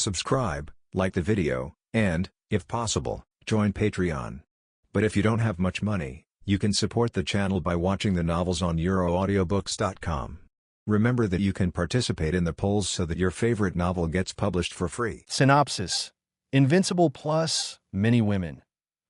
subscribe, like the video, and, if possible, join Patreon. But if you don't have much money, you can support the channel by watching the novels on euroaudiobooks.com. Remember that you can participate in the polls so that your favorite novel gets published for free. Synopsis: Invincible plus Many Women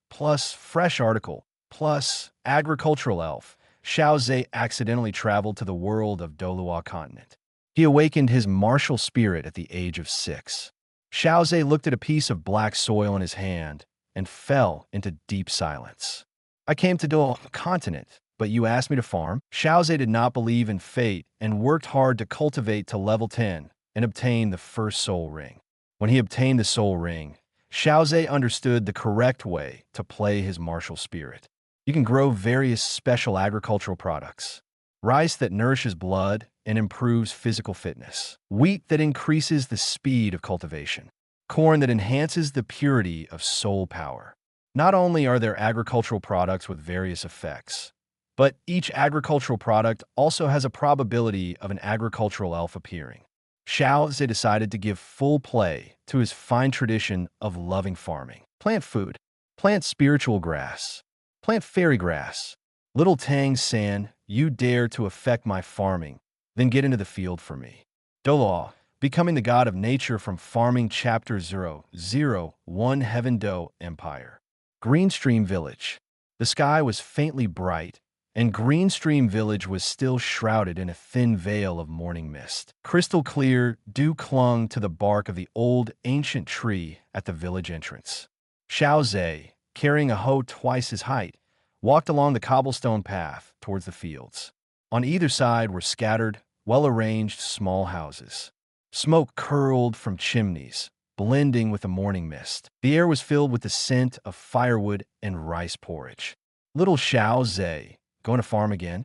plus Fresh Article plus Agricultural Elf. Xiao Ze accidentally traveled to the world of Douluo Continent. He awakened his martial spirit at the age of 6. Xiao Ze looked at a piece of black soil in his hand and fell into deep silence. I came to Douluo Continent, but you asked me to farm? Xiao Ze did not believe in fate and worked hard to cultivate to level 10 and obtain the first soul ring. When he obtained the soul ring, Xiao Ze understood the correct way to play his martial spirit. You can grow various special agricultural products. Rice that nourishes blood and improves physical fitness. Wheat that increases the speed of cultivation. Corn that enhances the purity of soul power. Not only are there agricultural products with various effects, but each agricultural product also has a probability of an agricultural elf appearing. Xiao Ze decided to give full play to his fine tradition of loving farming. Plant food. Plant spiritual grass. Plant fairy grass. Little Tang San, you dare to affect my farming, then get into the field for me. Douluo, becoming the god of nature from Farming Chapter 001 Heaven Do Empire. Greenstream Village. The sky was faintly bright, and Greenstream Village was still shrouded in a thin veil of morning mist. Crystal clear, dew clung to the bark of the old, ancient tree at the village entrance. Xiao Ze, carrying a hoe twice his height, walked along the cobblestone path towards the fields. On either side were scattered, well-arranged small houses. Smoke curled from chimneys, blending with the morning mist. The air was filled with the scent of firewood and rice porridge. Little Xiao Ze, going to farm again?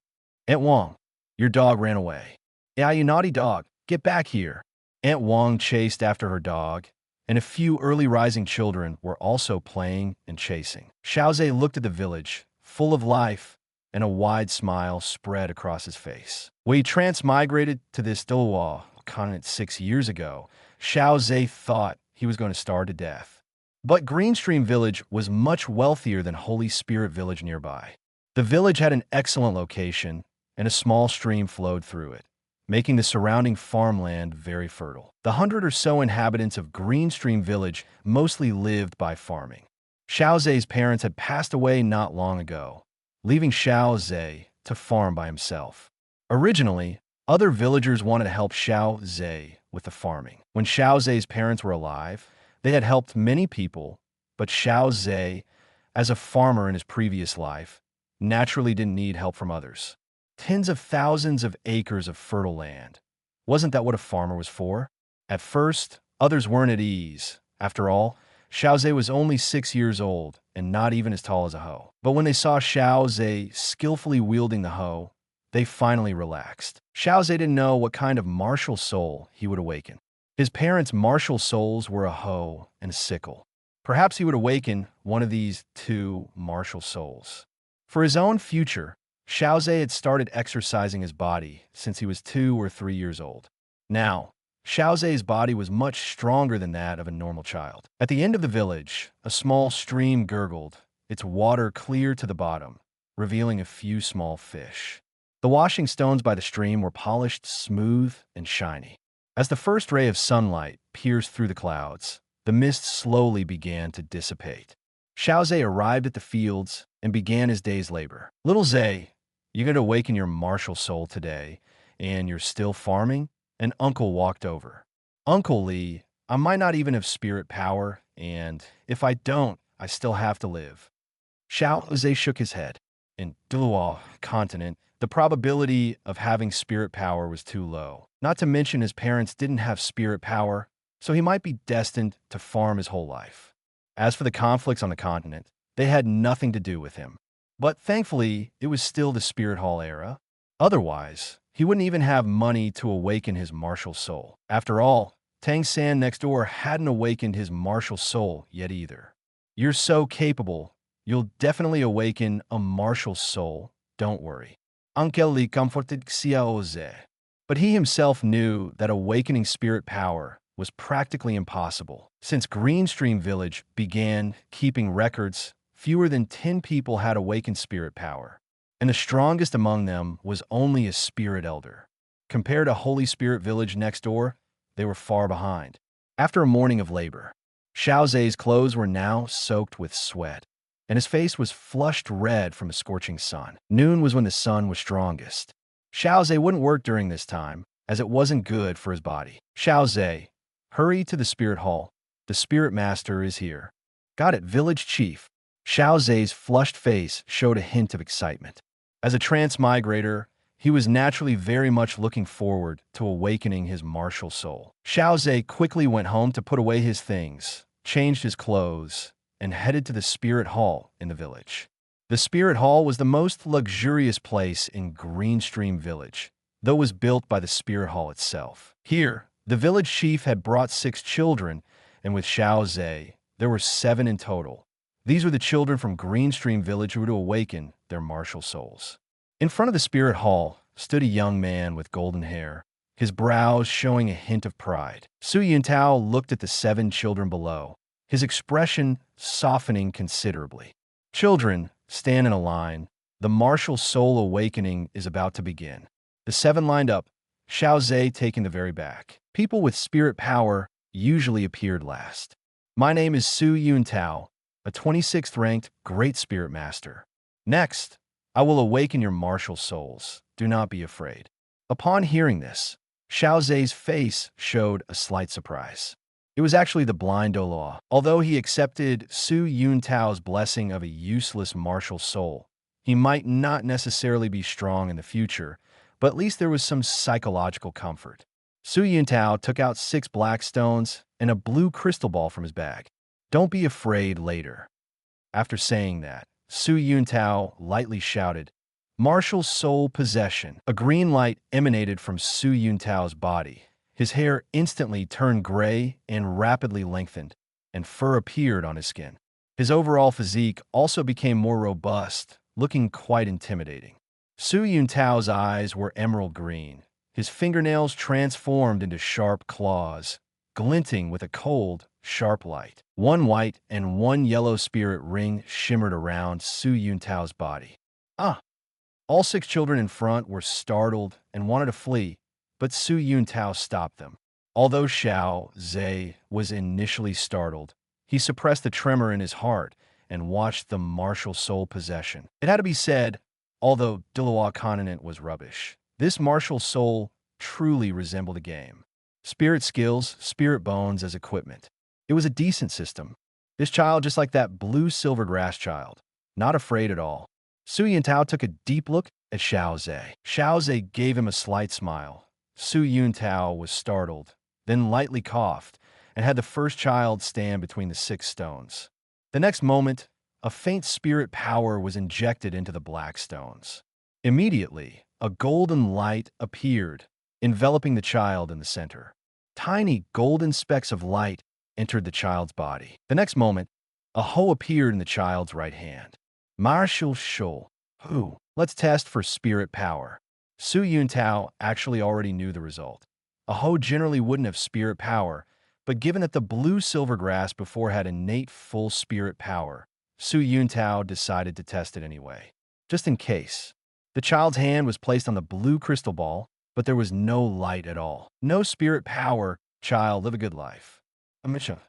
Aunt Wang, your dog ran away. Yeah, you naughty dog, get back here. Aunt Wang chased after her dog, and a few early rising children were also playing and chasing. Xiao Ze looked at the village, full of life, and a wide smile spread across his face. When he transmigrated to this Douluo Continent 6 years ago, Xiao Ze thought he was going to starve to death. But Greenstream Village was much wealthier than Holy Spirit Village nearby. The village had an excellent location, and a small stream flowed through it, making the surrounding farmland very fertile. The 100 or so inhabitants of Greenstream Village mostly lived by farming. Xiao Ze's parents had passed away not long ago, leaving Xiao Ze to farm by himself. Originally, other villagers wanted to help Xiao Ze with the farming. When Xiao Ze's parents were alive, they had helped many people, but Xiao Ze, as a farmer in his previous life, naturally didn't need help from others. Tens of thousands of acres of fertile land. Wasn't that what a farmer was for? At first, others weren't at ease. After all, Xiao Ze was only 6 years old and not even as tall as a hoe. But when they saw Xiao Ze skillfully wielding the hoe, they finally relaxed. Xiao Ze didn't know what kind of martial soul he would awaken. His parents' martial souls were a hoe and a sickle. Perhaps he would awaken one of these two martial souls. For his own future, Xiao Ze had started exercising his body since he was 2 or 3 years old. Now, Xiao Ze's body was much stronger than that of a normal child. At the end of the village, a small stream gurgled, its water clear to the bottom, revealing a few small fish. The washing stones by the stream were polished, smooth, and shiny. As the first ray of sunlight pierced through the clouds, the mist slowly began to dissipate. Xiao Ze arrived at the fields and began his day's labor. Little Ze, you're going to awaken your martial soul today, and you're still farming? An uncle walked over. Uncle Lee, I might not even have spirit power, and if I don't, I still have to live. Xiao Ze shook his head. In Douluo Continent, the probability of having spirit power was too low. Not to mention his parents didn't have spirit power, so he might be destined to farm his whole life. As for the conflicts on the continent, they had nothing to do with him. But thankfully, it was still the Spirit Hall era. Otherwise, he wouldn't even have money to awaken his martial soul. After all, Tang San next door hadn't awakened his martial soul yet either. You're so capable, you'll definitely awaken a martial soul, don't worry. Uncle Li comforted Xiao Ze. But he himself knew that awakening spirit power was practically impossible. Since Greenstream Village began keeping records, fewer than 10 people had awakened spirit power, and the strongest among them was only a spirit elder. Compared to Holy Spirit Village next door, they were far behind. After a morning of labor, Xiao Ze's clothes were now soaked with sweat, and his face was flushed red from a scorching sun. Noon was when the sun was strongest. Xiao Ze wouldn't work during this time, as it wasn't good for his body. Xiao Ze, hurry to the spirit hall. The spirit master is here. Got it, village chief. Xiao Ze's flushed face showed a hint of excitement. As a transmigrator, he was naturally very much looking forward to awakening his martial soul. Xiao Ze quickly went home to put away his things, changed his clothes, and headed to the spirit hall in the village. The spirit hall was the most luxurious place in Greenstream Village, though it was built by the spirit hall itself. Here, the village chief had brought 6 children, and with Xiao Ze, there were 7 in total. These were the children from Greenstream Village who were to awaken their martial souls. In front of the spirit hall stood a young man with golden hair, his brows showing a hint of pride. Su Yuntao looked at the 7 children below, his expression softening considerably. Children, stand in a line. The martial soul awakening is about to begin. The 7 lined up, Xiao Ze taking the very back. People with spirit power usually appeared last. My name is Su Yuntao, a 26th ranked Great Spirit Master. Next, I will awaken your martial souls. Do not be afraid. Upon hearing this, Xiao Ze's face showed a slight surprise. It was actually the blind Douluo. Although he accepted Su Yuntao's blessing of a useless martial soul, he might not necessarily be strong in the future, but at least there was some psychological comfort. Su Yuntao took out 6 black stones and a blue crystal ball from his bag. Don't be afraid later. After saying that, Su Yuntao lightly shouted, "Martial soul possession." A green light emanated from Su Yuntao's body. His hair instantly turned gray and rapidly lengthened, and fur appeared on his skin. His overall physique also became more robust, looking quite intimidating. Su Yuntao's eyes were emerald green. His fingernails transformed into sharp claws, glinting with a cold, sharp light. 1 white and 1 yellow spirit ring shimmered around Su Yuntao's body. All 6 children in front were startled and wanted to flee, but Su Yuntao stopped them. Although Xiao Ze was initially startled, he suppressed the tremor in his heart and watched the martial soul possession. It had to be said, although Douluo Continent was rubbish, this martial soul truly resembled a game. Spirit skills, spirit bones as equipment. It was a decent system. This child, just like that blue silvergrass child, not afraid at all. Su Yuntao took a deep look at Xiao Ze. Xiao Ze gave him a slight smile. Su Yuntao was startled, then lightly coughed, and had the first child stand between the 6 stones. The next moment, a faint spirit power was injected into the black stones. Immediately, a golden light appeared, enveloping the child in the center. Tiny golden specks of light entered the child's body. The next moment, a hoe appeared in the child's right hand. Martial soul. Let's test for spirit power. Su Yuntao actually already knew the result. A hoe generally wouldn't have spirit power, but given that the blue silvergrass before had innate full spirit power, Su Yuntao decided to test it anyway. Just in case. The child's hand was placed on the blue crystal ball, but there was no light at all. No spirit power. Child, live a good life. Amisha.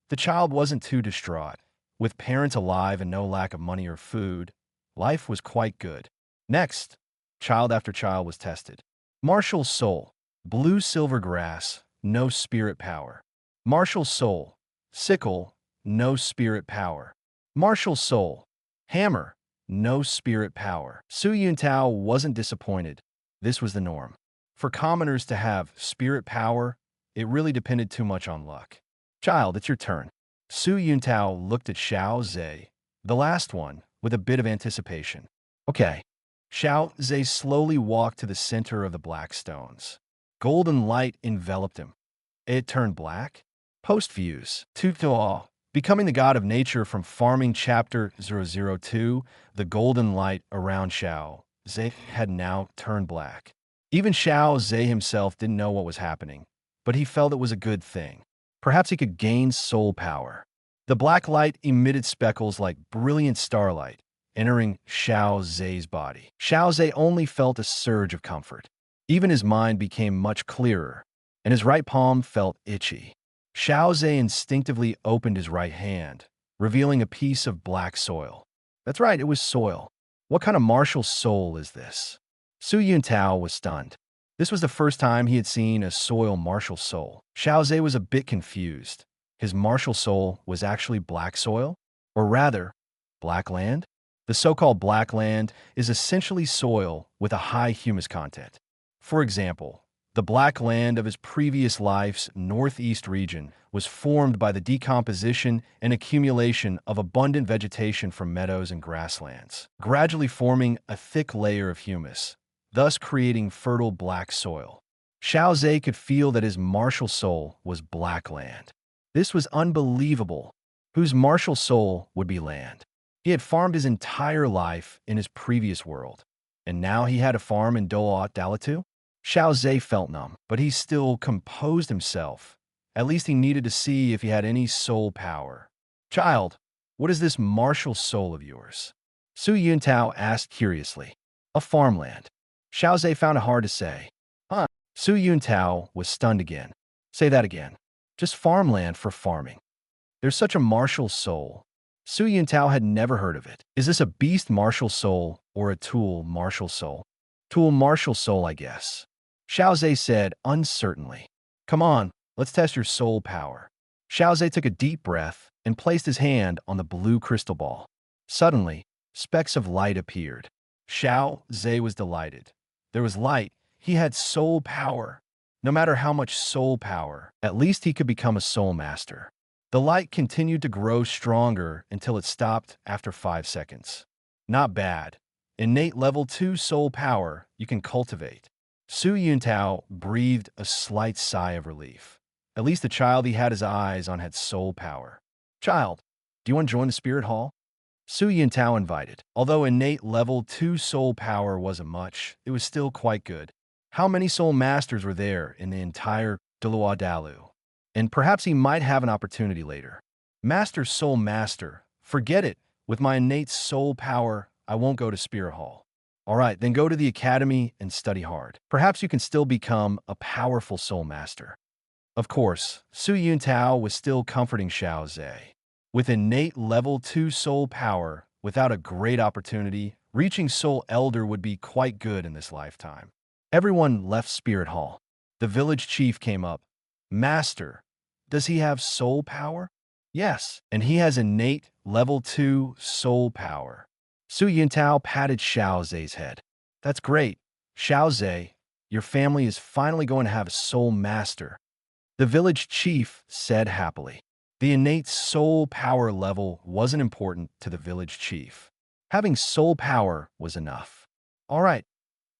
The child wasn't too distraught. With parents alive and no lack of money or food, life was quite good. Next, child after child was tested. Martial soul, blue silvergrass, no spirit power. Martial soul, sickle, no spirit power. Martial soul, hammer, no spirit power. Su Yuntao wasn't disappointed. This was the norm. For commoners to have spirit power, it really depended too much on luck. Child, it's your turn. Su Yuntao looked at Xiao Ze, the last one, with a bit of anticipation. Okay. Xiao Ze slowly walked to the center of the black stones. Golden light enveloped him. It turned black. Post-views. Tutoa. Becoming the god of nature from Farming Chapter 002, the golden light around Xiao Ze had now turned black. Even Xiao Ze himself didn't know what was happening. but he felt it was a good thing. Perhaps he could gain soul power. The black light emitted speckles like brilliant starlight, entering Xiao Ze's body. Xiao Ze only felt a surge of comfort. Even his mind became much clearer, and his right palm felt itchy. Xiao Ze instinctively opened his right hand, revealing a piece of black soil. That's right, it was soil. What kind of martial soul is this? Su Yuntao was stunned. This was the first time he had seen a soil martial soul. Xiao Ze was a bit confused. His martial soul was actually black soil? Or rather, black land? The so-called black land is essentially soil with a high humus content. For example, the black land of his previous life's northeast region was formed by the decomposition and accumulation of abundant vegetation from meadows and grasslands, gradually forming a thick layer of humus, thus creating fertile black soil. Xiao Ze could feel that his martial soul was black land. This was unbelievable. Whose martial soul would be land? He had farmed his entire life in his previous world, and now he had a farm in Douluo Continent? Xiao Ze felt numb, but he still composed himself. At least he needed to see if he had any soul power. Child, what is this martial soul of yours? Su Yuntao asked curiously. A farmland. Xiao Ze found it hard to say. Huh? Su Yuntao was stunned again. Say that again. Just farmland for farming. There's such a martial soul. Su Yuntao had never heard of it. Is this a beast martial soul or a tool martial soul? Tool martial soul, I guess. Xiao Ze said uncertainly. Come on, let's test your soul power. Xiao Ze took a deep breath and placed his hand on the blue crystal ball. Suddenly, specks of light appeared. Xiao Ze was delighted. There was light. He had soul power. No matter how much soul power, at least he could become a soul master. The light continued to grow stronger until it stopped after 5 seconds. Not bad. Innate level 2 soul power you can cultivate. Su Yuntao breathed a slight sigh of relief. At least the child he had his eyes on had soul power. Child, do you want to join the spirit hall? Su Yuntao invited. Although innate level 2 soul power wasn't much, it was still quite good. How many soul masters were there in the entire Douluo Dalu? And perhaps he might have an opportunity later. Master Soul Master, forget it. With my innate soul power, I won't go to Spirit Hall. All right, then go to the academy and study hard. Perhaps you can still become a powerful soul master. Of course, Su Yuntao was still comforting Xiao Ze. With innate level 2 soul power, without a great opportunity, reaching Soul Elder would be quite good in this lifetime. Everyone left Spirit Hall. The village chief came up. Master, does he have soul power? Yes, and he has innate level 2 soul power. Su Yuntao patted Xiao Ze's head. That's great. Xiao Ze, your family is finally going to have a soul master. The village chief said happily. The innate soul power level wasn't important to the village chief. Having soul power was enough. All right,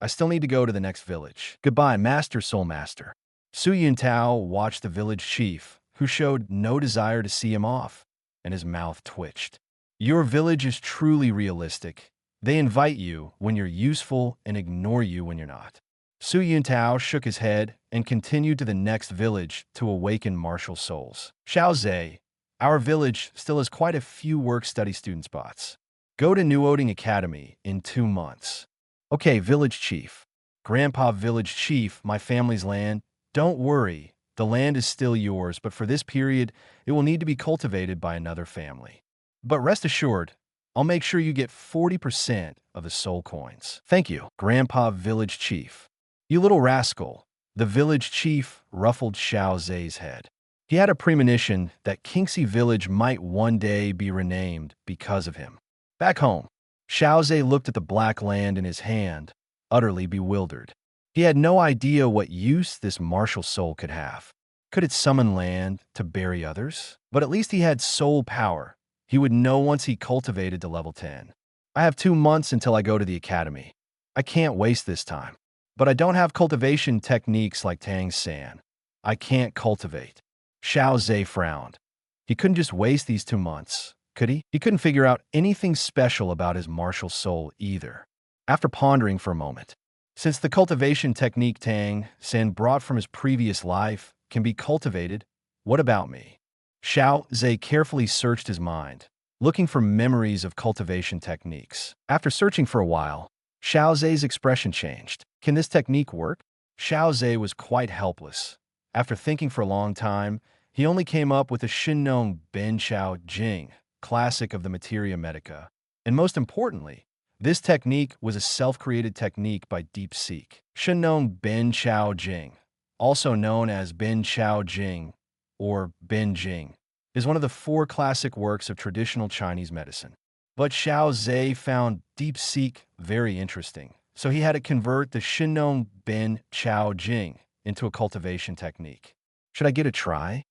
I still need to go to the next village. Goodbye, Master Soul Master. Su Yuntao watched the village chief, who showed no desire to see him off, and his mouth twitched. Your village is truly realistic. They invite you when you're useful and ignore you when you're not. Su Yuntao shook his head and continued to the next village to awaken martial souls. Xiao Ze, our village still has quite a few work-study student spots. Go to Nourishes Academy in 2 months. Okay, village chief. Grandpa village chief, my family's land. Don't worry, the land is still yours, but for this period, it will need to be cultivated by another family. But rest assured, I'll make sure you get 40% of the soul coins. Thank you, Grandpa Village Chief. You little rascal. The village chief ruffled Xiao Ze's head. He had a premonition that Kingxi Village might one day be renamed because of him. Back home, Xiao Ze looked at the black land in his hand, utterly bewildered. He had no idea what use this martial soul could have. Could it summon land to bury others? But at least he had soul power. He would know once he cultivated to level 10. I have 2 months until I go to the academy. I can't waste this time. But I don't have cultivation techniques like Tang San. I can't cultivate. Xiao Ze frowned. He couldn't just waste these 2 months, could he? He couldn't figure out anything special about his martial soul either. After pondering for a moment, since the cultivation technique Tang San brought from his previous life can be cultivated. What about me? Xiao Ze carefully searched his mind, looking for memories of cultivation techniques. After searching for a while, Xiao Ze's expression changed. Can this technique work? Xiao Ze was quite helpless. After thinking for a long time, he only came up with the Shinong Ben Chao Jing, classic of the Materia Medica. And most importantly, this technique was a self-created technique by DeepSeek. Shinong Ben Chao Jing, also known as Ben Chao Jing or Ben Jing, is one of the 4 classic works of traditional Chinese medicine. But Xiao Ze found DeepSeek very interesting, so he had to convert the Shinong Ben Chao Jing into a cultivation technique. Should I give it a try?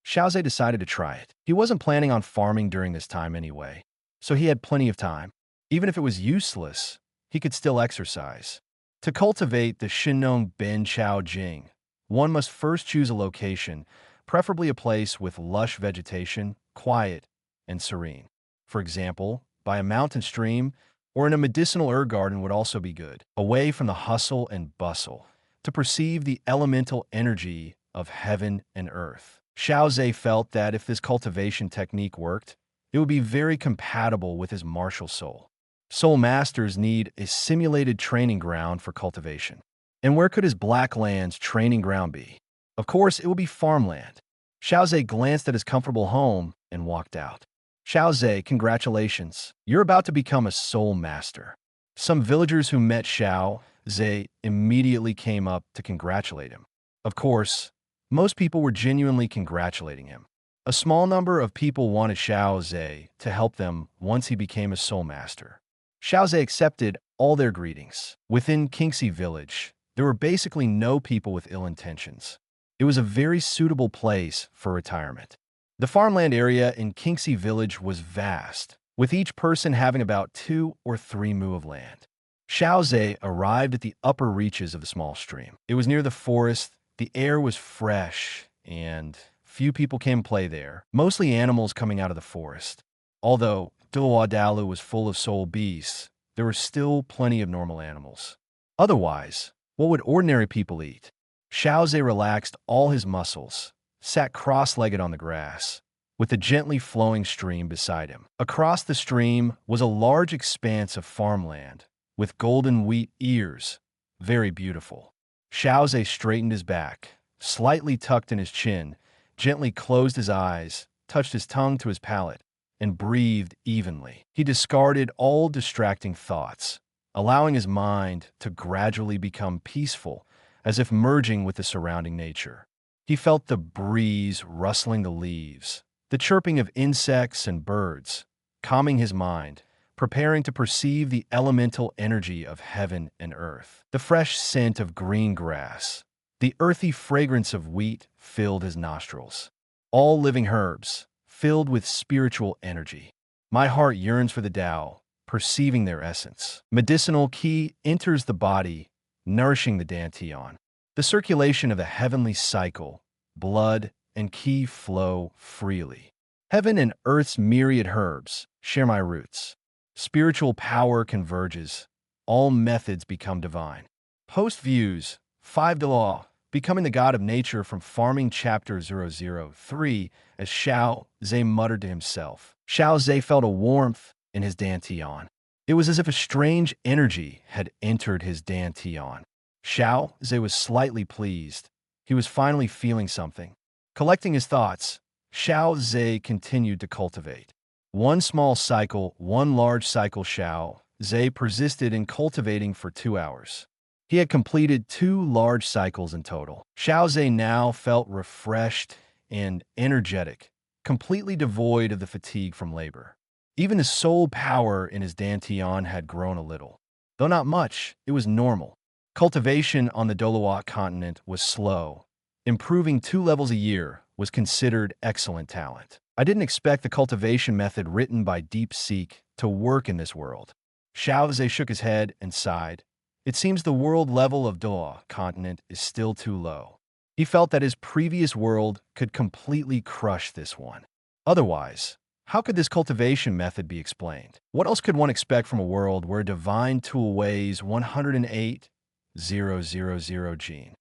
Xiao Ze decided to try it. He wasn't planning on farming during this time anyway, so he had plenty of time. Even if it was useless, he could still exercise. To cultivate the Shinong Ben Chao Jing, one must first choose a location, preferably a place with lush vegetation, quiet, and serene. For example, by a mountain stream or in a medicinal herb garden would also be good, away from the hustle and bustle, to perceive the elemental energy of heaven and earth. Xiao Ze felt that if this cultivation technique worked, it would be very compatible with his martial soul. Soul masters need a simulated training ground for cultivation. And where could his Black Land's training ground be? Of course, it would be farmland. Xiao Ze glanced at his comfortable home and walked out. Xiao Ze, congratulations. You're about to become a soul master. Some villagers who met Xiao Ze immediately came up to congratulate him. Of course, most people were genuinely congratulating him. A small number of people wanted Xiao Ze to help them once he became a soul master. Xiao Ze accepted all their greetings. Within Qingxi village, there were basically no people with ill intentions. It was a very suitable place for retirement. The farmland area in Qingxi village was vast, with each person having about 2 or 3 mu of land. Xiao Ze arrived at the upper reaches of the small stream. It was near the forest, the air was fresh, and few people came play there, mostly animals coming out of the forest. Although Douluo was full of soul beasts, there were still plenty of normal animals. Otherwise, what would ordinary people eat? Xiao Ze relaxed all his muscles, sat cross-legged on the grass, with the gently flowing stream beside him. Across the stream was a large expanse of farmland, with golden wheat ears, very beautiful. Xiao Ze straightened his back, slightly tucked in his chin, gently closed his eyes, touched his tongue to his palate, and breathed evenly. He discarded all distracting thoughts, allowing his mind to gradually become peaceful, as if merging with the surrounding nature. He felt the breeze rustling the leaves, the chirping of insects and birds, calming his mind, preparing to perceive the elemental energy of heaven and earth. The fresh scent of green grass, the earthy fragrance of wheat filled his nostrils. All living herbs, filled with spiritual energy. My heart yearns for the Tao, perceiving their essence. Medicinal qi enters the body, nourishing the dantian. The circulation of the heavenly cycle, blood and qi flow freely. Heaven and earth's myriad herbs share my roots. Spiritual power converges. All methods become divine. Post views, 5 Douluo, becoming the god of nature from farming chapter 003, as Xiao Ze muttered to himself. Xiao Ze felt a warmth in his dantian. It was as if a strange energy had entered his dantian. Xiao Ze was slightly pleased. He was finally feeling something. Collecting his thoughts, Xiao Ze continued to cultivate. One small cycle, one large cycle. Xiao Ze persisted in cultivating for 2 hours. He had completed 2 large cycles in total. Xiao Ze now felt refreshed and energetic, completely devoid of the fatigue from labor. Even his soul power in his dantian had grown a little. Though not much, it was normal. Cultivation on the Douluo Continent was slow. Improving 2 levels a year was considered excellent talent. I didn't expect the cultivation method written by DeepSeek to work in this world. Xiao Ze shook his head and sighed. It seems the world level of Douluo Continent is still too low. He felt that his previous world could completely crush this one. Otherwise, how could this cultivation method be explained? What else could one expect from a world where a divine tool weighs 108,000 gene?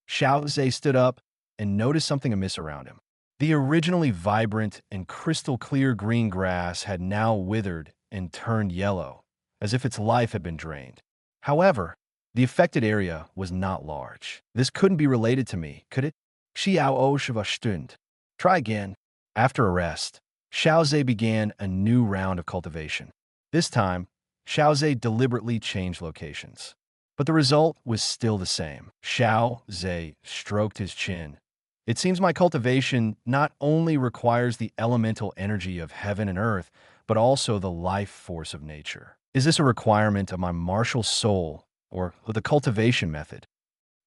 Xiao Ze stood up, and noticed something amiss around him. The originally vibrant and crystal-clear green grass had now withered and turned yellow, as if its life had been drained. However, the affected area was not large. This couldn't be related to me, could it? Xiao Ze war Stund. Try again. After a rest, Xiao Ze began a new round of cultivation. This time, Xiao Ze deliberately changed locations. But the result was still the same. Xiao Ze stroked his chin. It seems my cultivation not only requires the elemental energy of heaven and earth, but also the life force of nature. Is this a requirement of my martial soul or the cultivation method?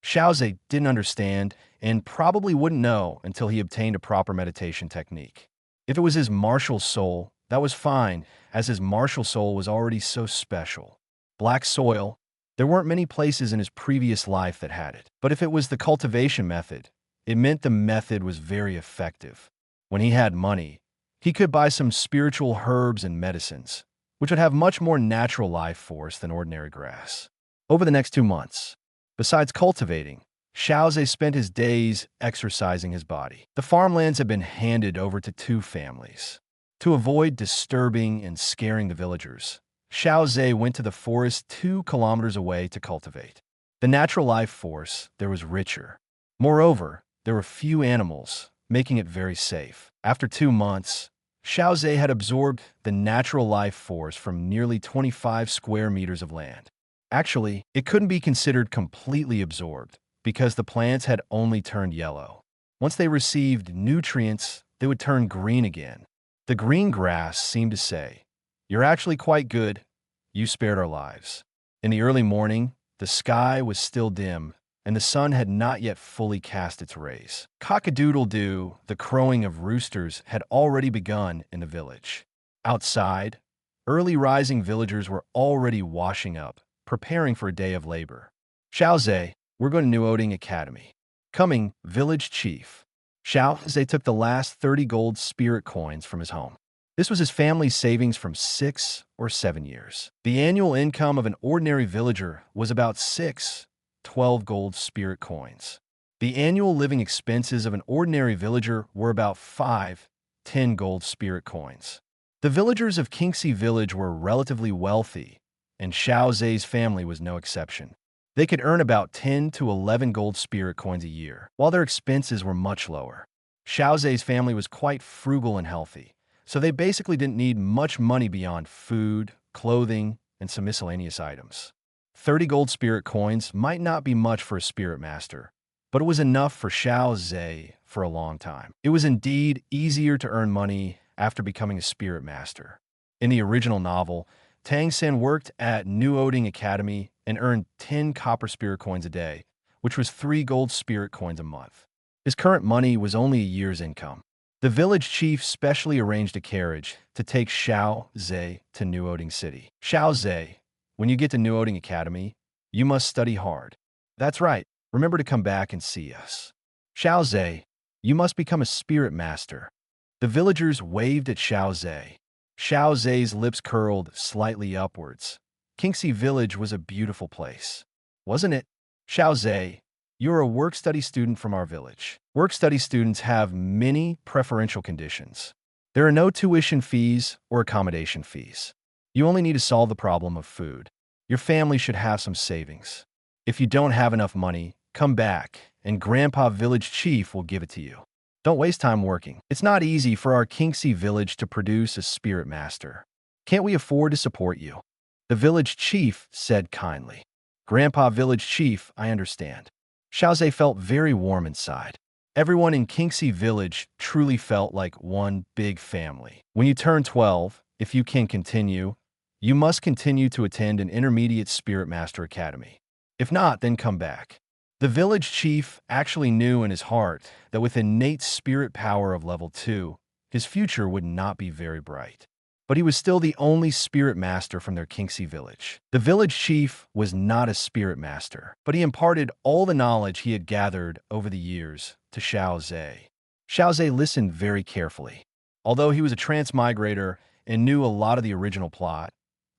Xiao Ze didn't understand and probably wouldn't know until he obtained a proper meditation technique. If it was his martial soul, that was fine, as his martial soul was already so special. Black soil, there weren't many places in his previous life that had it. But if it was the cultivation method, it meant the method was very effective. When he had money, he could buy some spiritual herbs and medicines, which would have much more natural life force than ordinary grass. Over the next 2 months, besides cultivating, Xiao Ze spent his days exercising his body. The farmlands had been handed over to 2 families. To avoid disturbing and scaring the villagers, Xiao Ze went to the forest 2 kilometers away to cultivate. The natural life force there was richer. Moreover, there were few animals, making it very safe. After 2 months, Xiao Ze had absorbed the natural life force from nearly 25 square meters of land. Actually, it couldn't be considered completely absorbed because the plants had only turned yellow. Once they received nutrients, they would turn green again. The green grass seemed to say, "You're actually quite good. You spared our lives." In the early morning, the sky was still dim, and the sun had not yet fully cast its rays. Cock-a-doodle-doo, the crowing of roosters, had already begun in the village. Outside, early rising villagers were already washing up, preparing for a day of labor. Xiao Ze, we're going to Nourishes Academy. Coming, village chief. Xiao Ze took the last 30 gold spirit coins from his home. This was his family's savings from 6 or 7 years. The annual income of an ordinary villager was about 12 gold spirit coins. The annual living expenses of an ordinary villager were about 10 gold spirit coins. The villagers of Qingxi village were relatively wealthy, and Xiao Ze's family was no exception. They could earn about 10 to 11 gold spirit coins a year, while their expenses were much lower. Xiao Ze's family was quite frugal and healthy, so they basically didn't need much money beyond food, clothing, and some miscellaneous items. 30 gold spirit coins might not be much for a spirit master, but it was enough for Xiao Ze for a long time. It was indeed easier to earn money after becoming a spirit master. In the original novel, Tang Sen worked at Nourishes Academy and earned 10 copper spirit coins a day, which was 3 gold spirit coins a month. His current money was only a year's income. The village chief specially arranged a carriage to take Xiao Ze to Nourishes City. Xiao Ze, when you get to Nourishes Academy, you must study hard. That's right, remember to come back and see us. Xiao Ze, you must become a spirit master. The villagers waved at Xiao Ze. Xiao Ze's lips curled slightly upwards. Qingxi village was a beautiful place, wasn't it? Xiao Ze, you're a work-study student from our village. Work-study students have many preferential conditions. There are no tuition fees or accommodation fees. You only need to solve the problem of food. Your family should have some savings. If you don't have enough money, come back, and Grandpa Village Chief will give it to you. Don't waste time working. It's not easy for our Qingxi village to produce a spirit master. Can't we afford to support you? The village chief said kindly. Grandpa Village Chief, I understand. Xiao Ze felt very warm inside. Everyone in Qingxi village truly felt like one big family. When you turn 12, if you can continue, you must continue to attend an intermediate spirit master academy. If not, then come back. The village chief actually knew in his heart that with innate spirit power of level 2, his future would not be very bright. But he was still the only spirit master from their Qingxi village. The village chief was not a spirit master, but he imparted all the knowledge he had gathered over the years to Xiao Ze. Xiao Ze listened very carefully. Although he was a transmigrator and knew a lot of the original plot,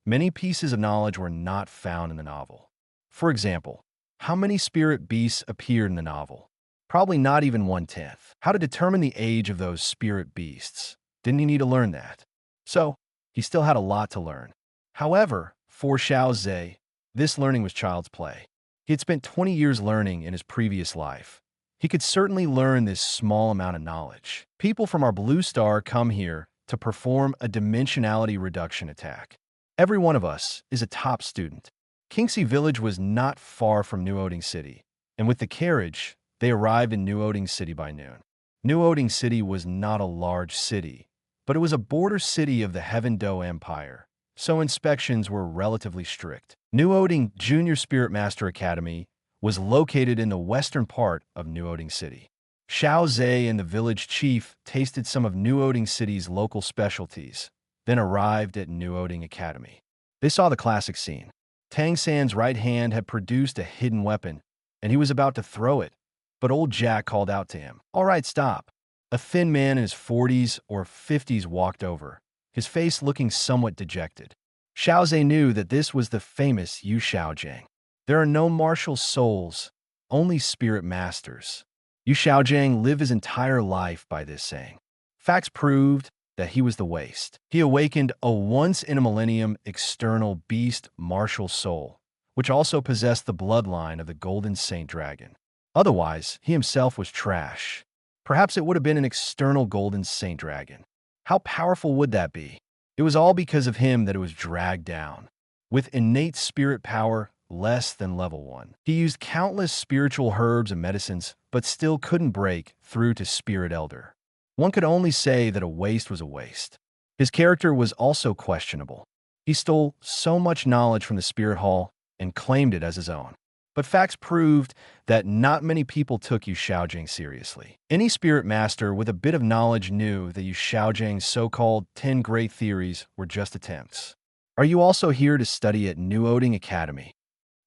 many pieces of knowledge were not found in the novel. For example, how many spirit beasts appeared in the novel? Probably not even 1/10. How to determine the age of those spirit beasts. Didn't he need to learn that? So, he still had a lot to learn. However, for Xiao Ze, this learning was child's play. He had spent 20 years learning in his previous life. He could certainly learn this small amount of knowledge. People from our blue star come here to perform a dimensionality reduction attack. Every one of us is a top student. Kingxi Village was not far from New Oding City, and with the carriage, they arrived in New Oding City by noon. New Oding City was not a large city, but it was a border city of the Heaven Do Empire, so inspections were relatively strict. New Oding Junior Spirit Master Academy was located in the western part of New Oding City. Xiao Ze and the village chief tasted some of New Oding City's local specialties, then arrived at New Oding Academy. They saw the classic scene. Tang San's right hand had produced a hidden weapon, and he was about to throw it, but old Jack called out to him, "All right, stop." A thin man in his 40s or 50s walked over, his face looking somewhat dejected. Xiao Ze knew that this was the famous Yu Xiaojing. There are no martial souls, only spirit masters. Yu Xiaojing lived his entire life by this saying. Facts proved that he was the waste. He awakened a once-in-a-millennium external beast martial soul, which also possessed the bloodline of the Golden Saint Dragon. Otherwise, he himself was trash. Perhaps it would have been an external Golden Saint Dragon. How powerful would that be? It was all because of him that it was dragged down. With innate spirit power less than level 1. He used countless spiritual herbs and medicines, but still couldn't break through to Spirit Elder. One could only say that a waste was a waste. His character was also questionable. He stole so much knowledge from the Spirit Hall and claimed it as his own. But facts proved that not many people took Yu Xiaojing seriously. Any spirit master with a bit of knowledge knew that Yu Xiaojing's so-called 10 great theories were just attempts. Are you also here to study at New Oding Academy?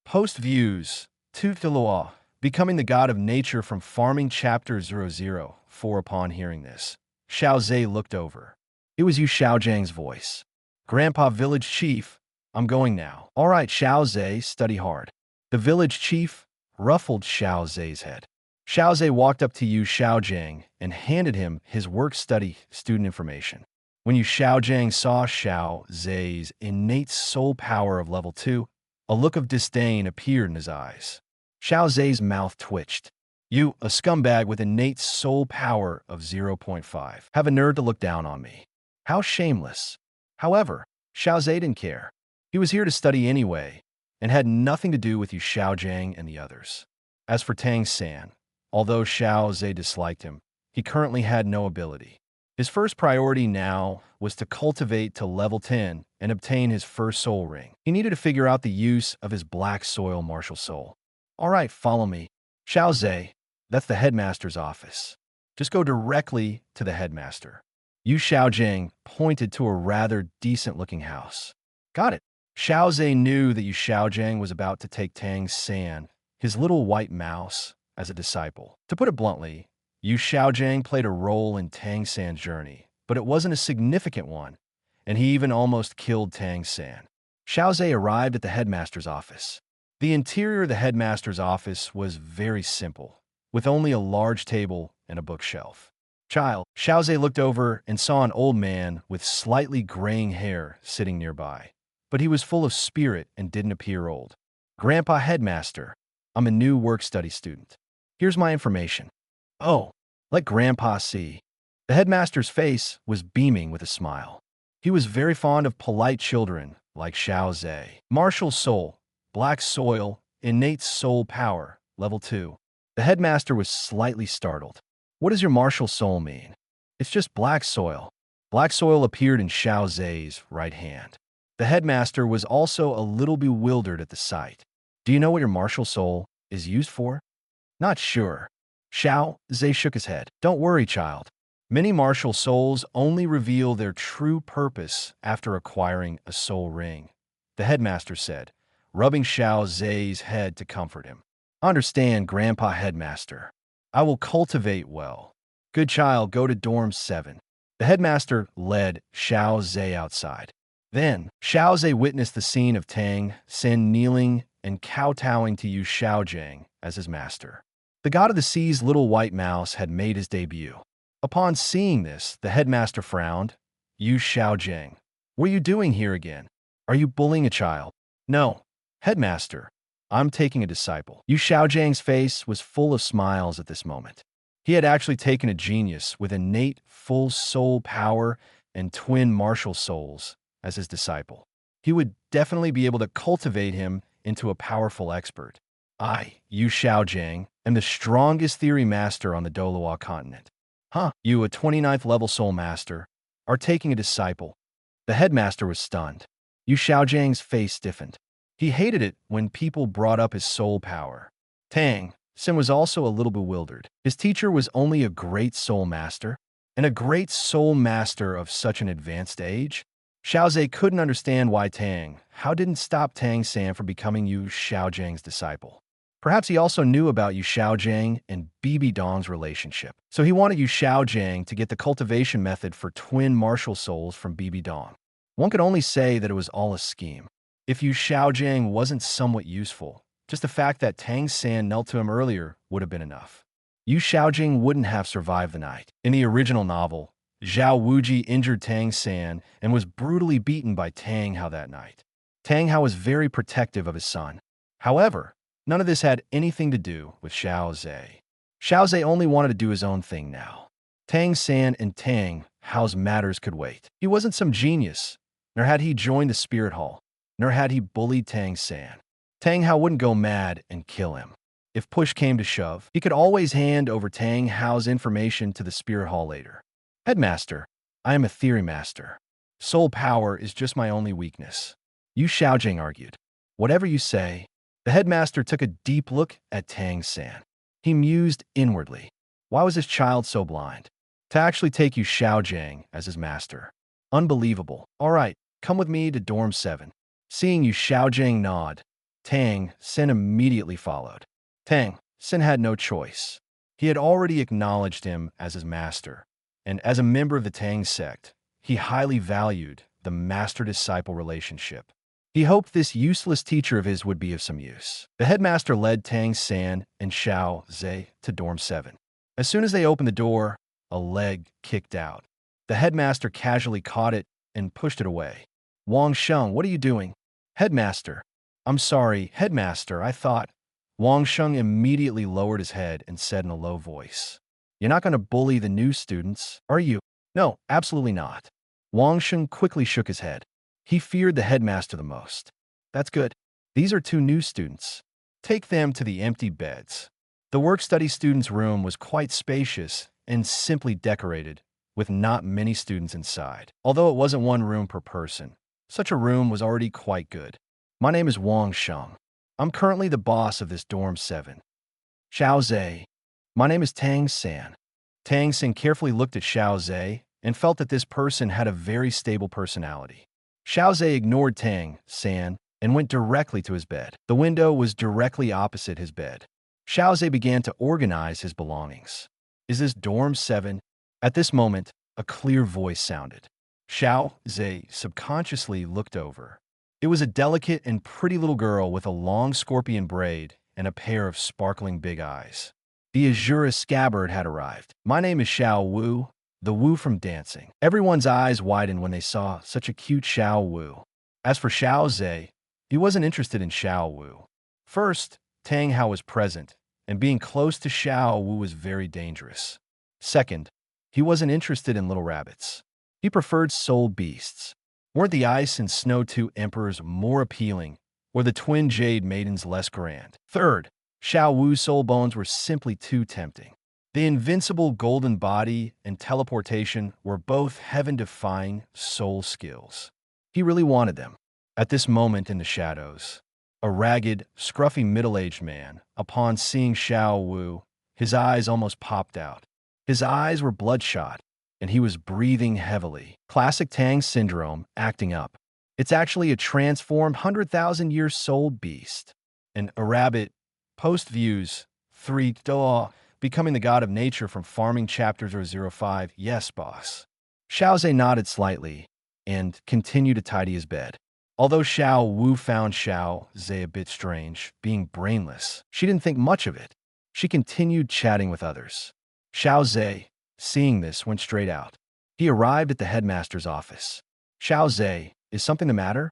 Post views, Tu Douluo, becoming the god of nature from Farming Chapter 004. Upon hearing this, Xiao Ze looked over. It was Yu Xiaojing's voice. Grandpa Village Chief, I'm going now. All right, Xiao Ze, study hard. The village chief ruffled Xiao Ze's head. Xiao Ze walked up to Yu Xiaojing and handed him his work-study student information. When Yu Xiaojing saw Xiao Ze's innate soul power of level 2, a look of disdain appeared in his eyes. Xiao Ze's mouth twitched. You, a scumbag with innate soul power of 0.5, have a nerve to look down on me. How shameless. However, Xiao Ze didn't care. He was here to study anyway, and had nothing to do with Yu Xiaojing and the others. As for Tang San, although Xiao Ze disliked him, he currently had no ability. His first priority now was to cultivate to level 10 and obtain his first soul ring. He needed to figure out the use of his black soil martial soul. All right, follow me. Xiao Ze, that's the headmaster's office. Just go directly to the headmaster. Yu Xiaojing pointed to a rather decent-looking house. Got it. Xiao Ze knew that Yu Xiaojing was about to take Tang San, his little white mouse, as a disciple. To put it bluntly, Yu Xiaojing played a role in Tang San's journey, but it wasn't a significant one, and he even almost killed Tang San. Xiao Ze arrived at the headmaster's office. The interior of the headmaster's office was very simple, with only a large table and a bookshelf. Xiao Ze looked over and saw an old man with slightly graying hair sitting nearby. But he was full of spirit and didn't appear old. Grandpa Headmaster, I'm a new work-study student. Here's my information. Oh, let Grandpa see. The headmaster's face was beaming with a smile. He was very fond of polite children like Xiao Ze. Martial soul, black soil, innate soul power, level 2. The headmaster was slightly startled. What does your martial soul mean? It's just black soil. Black soil appeared in Xiao Ze's right hand. The headmaster was also a little bewildered at the sight. Do you know what your martial soul is used for? Not sure. Xiao Ze shook his head. Don't worry, child. Many martial souls only reveal their true purpose after acquiring a soul ring, the headmaster said, rubbing Xiao Ze's head to comfort him. Understand, Grandpa Headmaster. I will cultivate well. Good child, go to dorm 7. The headmaster led Xiao Ze outside. Then, Xiao Ze witnessed the scene of Tang San kneeling and kowtowing to Yu Xiaojing as his master. The god of the sea's little white mouse had made his debut. Upon seeing this, the headmaster frowned. You Xiao Zheng, what are you doing here again? Are you bullying a child? No, headmaster. I'm taking a disciple. Yu Xiaozhang's face was full of smiles at this moment. He had actually taken a genius with innate full soul power and twin martial souls as his disciple. He would definitely be able to cultivate him into a powerful expert. I, Yu Xiaozhang, am the strongest theory master on the Douluo Continent. Huh, you, a 29th level soul master, are taking a disciple. The headmaster was stunned. Yu Xiaozhang's face stiffened. He hated it when people brought up his soul power. Tang Xin was also a little bewildered. His teacher was only a great soul master, and a great soul master of such an advanced age? Xiao Ze couldn't understand why How didn't stop Tang San from becoming Yu Xiaozhang's disciple. Perhaps he also knew about Yu Xiaozhang and Bibi Dong's relationship. So he wanted Yu Xiaozhang to get the cultivation method for twin martial souls from Bibi Dong. One could only say that it was all a scheme. If Yu Xiaozhang wasn't somewhat useful, just the fact that Tang San knelt to him earlier would have been enough. Yu Xiaojing wouldn't have survived the night. In the original novel, Zhao Wuji injured Tang San and was brutally beaten by Tang Hao that night. Tang Hao was very protective of his son. However, none of this had anything to do with Xiao Ze. Xiao Ze only wanted to do his own thing now. Tang San and Tang Hao's matters could wait. He wasn't some genius, nor had he joined the spirit hall, nor had he bullied Tang San. Tang Hao wouldn't go mad and kill him. If push came to shove, he could always hand over Tang Hao's information to the spirit hall later. Headmaster, I am a theory master. Soul power is just my only weakness. Yu Xiaojing argued. Whatever you say. The headmaster took a deep look at Tang San. He mused inwardly. Why was this child so blind? To actually take Yu Xiaojing as his master. Unbelievable. All right, come with me to dorm 7. Seeing Yu Xiaojing nod, Tang Sin immediately followed. Tang Sin had no choice. He had already acknowledged him as his master, and as a member of the Tang sect, he highly valued the master-disciple relationship. He hoped this useless teacher of his would be of some use. The headmaster led Tang San and Xiao Ze to dorm 7. As soon as they opened the door, a leg kicked out. The headmaster casually caught it and pushed it away. Wang Sheng, what are you doing? Headmaster. I'm sorry, headmaster, I thought. Wang Sheng immediately lowered his head and said in a low voice, You're not going to bully the new students, are you? No, absolutely not. Wang Sheng quickly shook his head. He feared the headmaster the most. That's good. These are 2 new students. Take them to the empty beds. The work-study students' room was quite spacious and simply decorated, with not many students inside. Although it wasn't 1 room per person, such a room was already quite good. My name is Wang Sheng. I'm currently the boss of this dorm 7. Xiao Ze. My name is Tang San. Tang San carefully looked at Xiao Ze and felt that this person had a very stable personality. Xiao Ze ignored Tang San and went directly to his bed. The window was directly opposite his bed. Xiao Ze began to organize his belongings. Is this dorm 7? At this moment, a clear voice sounded. Xiao Ze subconsciously looked over. It was a delicate and pretty little girl with a long scorpion braid and a pair of sparkling big eyes. The Azura scabbard had arrived. My name is Xiao Wu, the Wu from dancing. Everyone's eyes widened when they saw such a cute Xiao Wu. As for Xiao Ze, he wasn't interested in Xiao Wu. First, Tang Hao was present, and being close to Xiao Wu was very dangerous. Second, he wasn't interested in little rabbits. He preferred soul beasts. Weren't the Ice and Snow 2 Emperors more appealing, or the twin Jade Maidens less grand? Third, Xiao Wu's soul bones were simply too tempting. The invincible golden body and teleportation were both heaven-defying soul skills. He really wanted them. At this moment in the shadows, a ragged, scruffy middle-aged man, upon seeing Xiao Wu, his eyes almost popped out. His eyes were bloodshot, and he was breathing heavily. Classic Tang syndrome acting up. It's actually a transformed 100,000-year soul beast. And a rabbit, post views, 3 Doa, becoming the god of nature from Farming Chapter 005, yes, boss. Xiao Ze nodded slightly and continued to tidy his bed. Although Xiao Wu found Xiao Ze a bit strange, being brainless, she didn't think much of it. She continued chatting with others. Xiao Ze, seeing this, went straight out. He arrived at the headmaster's office. Xiao Ze, is something the matter?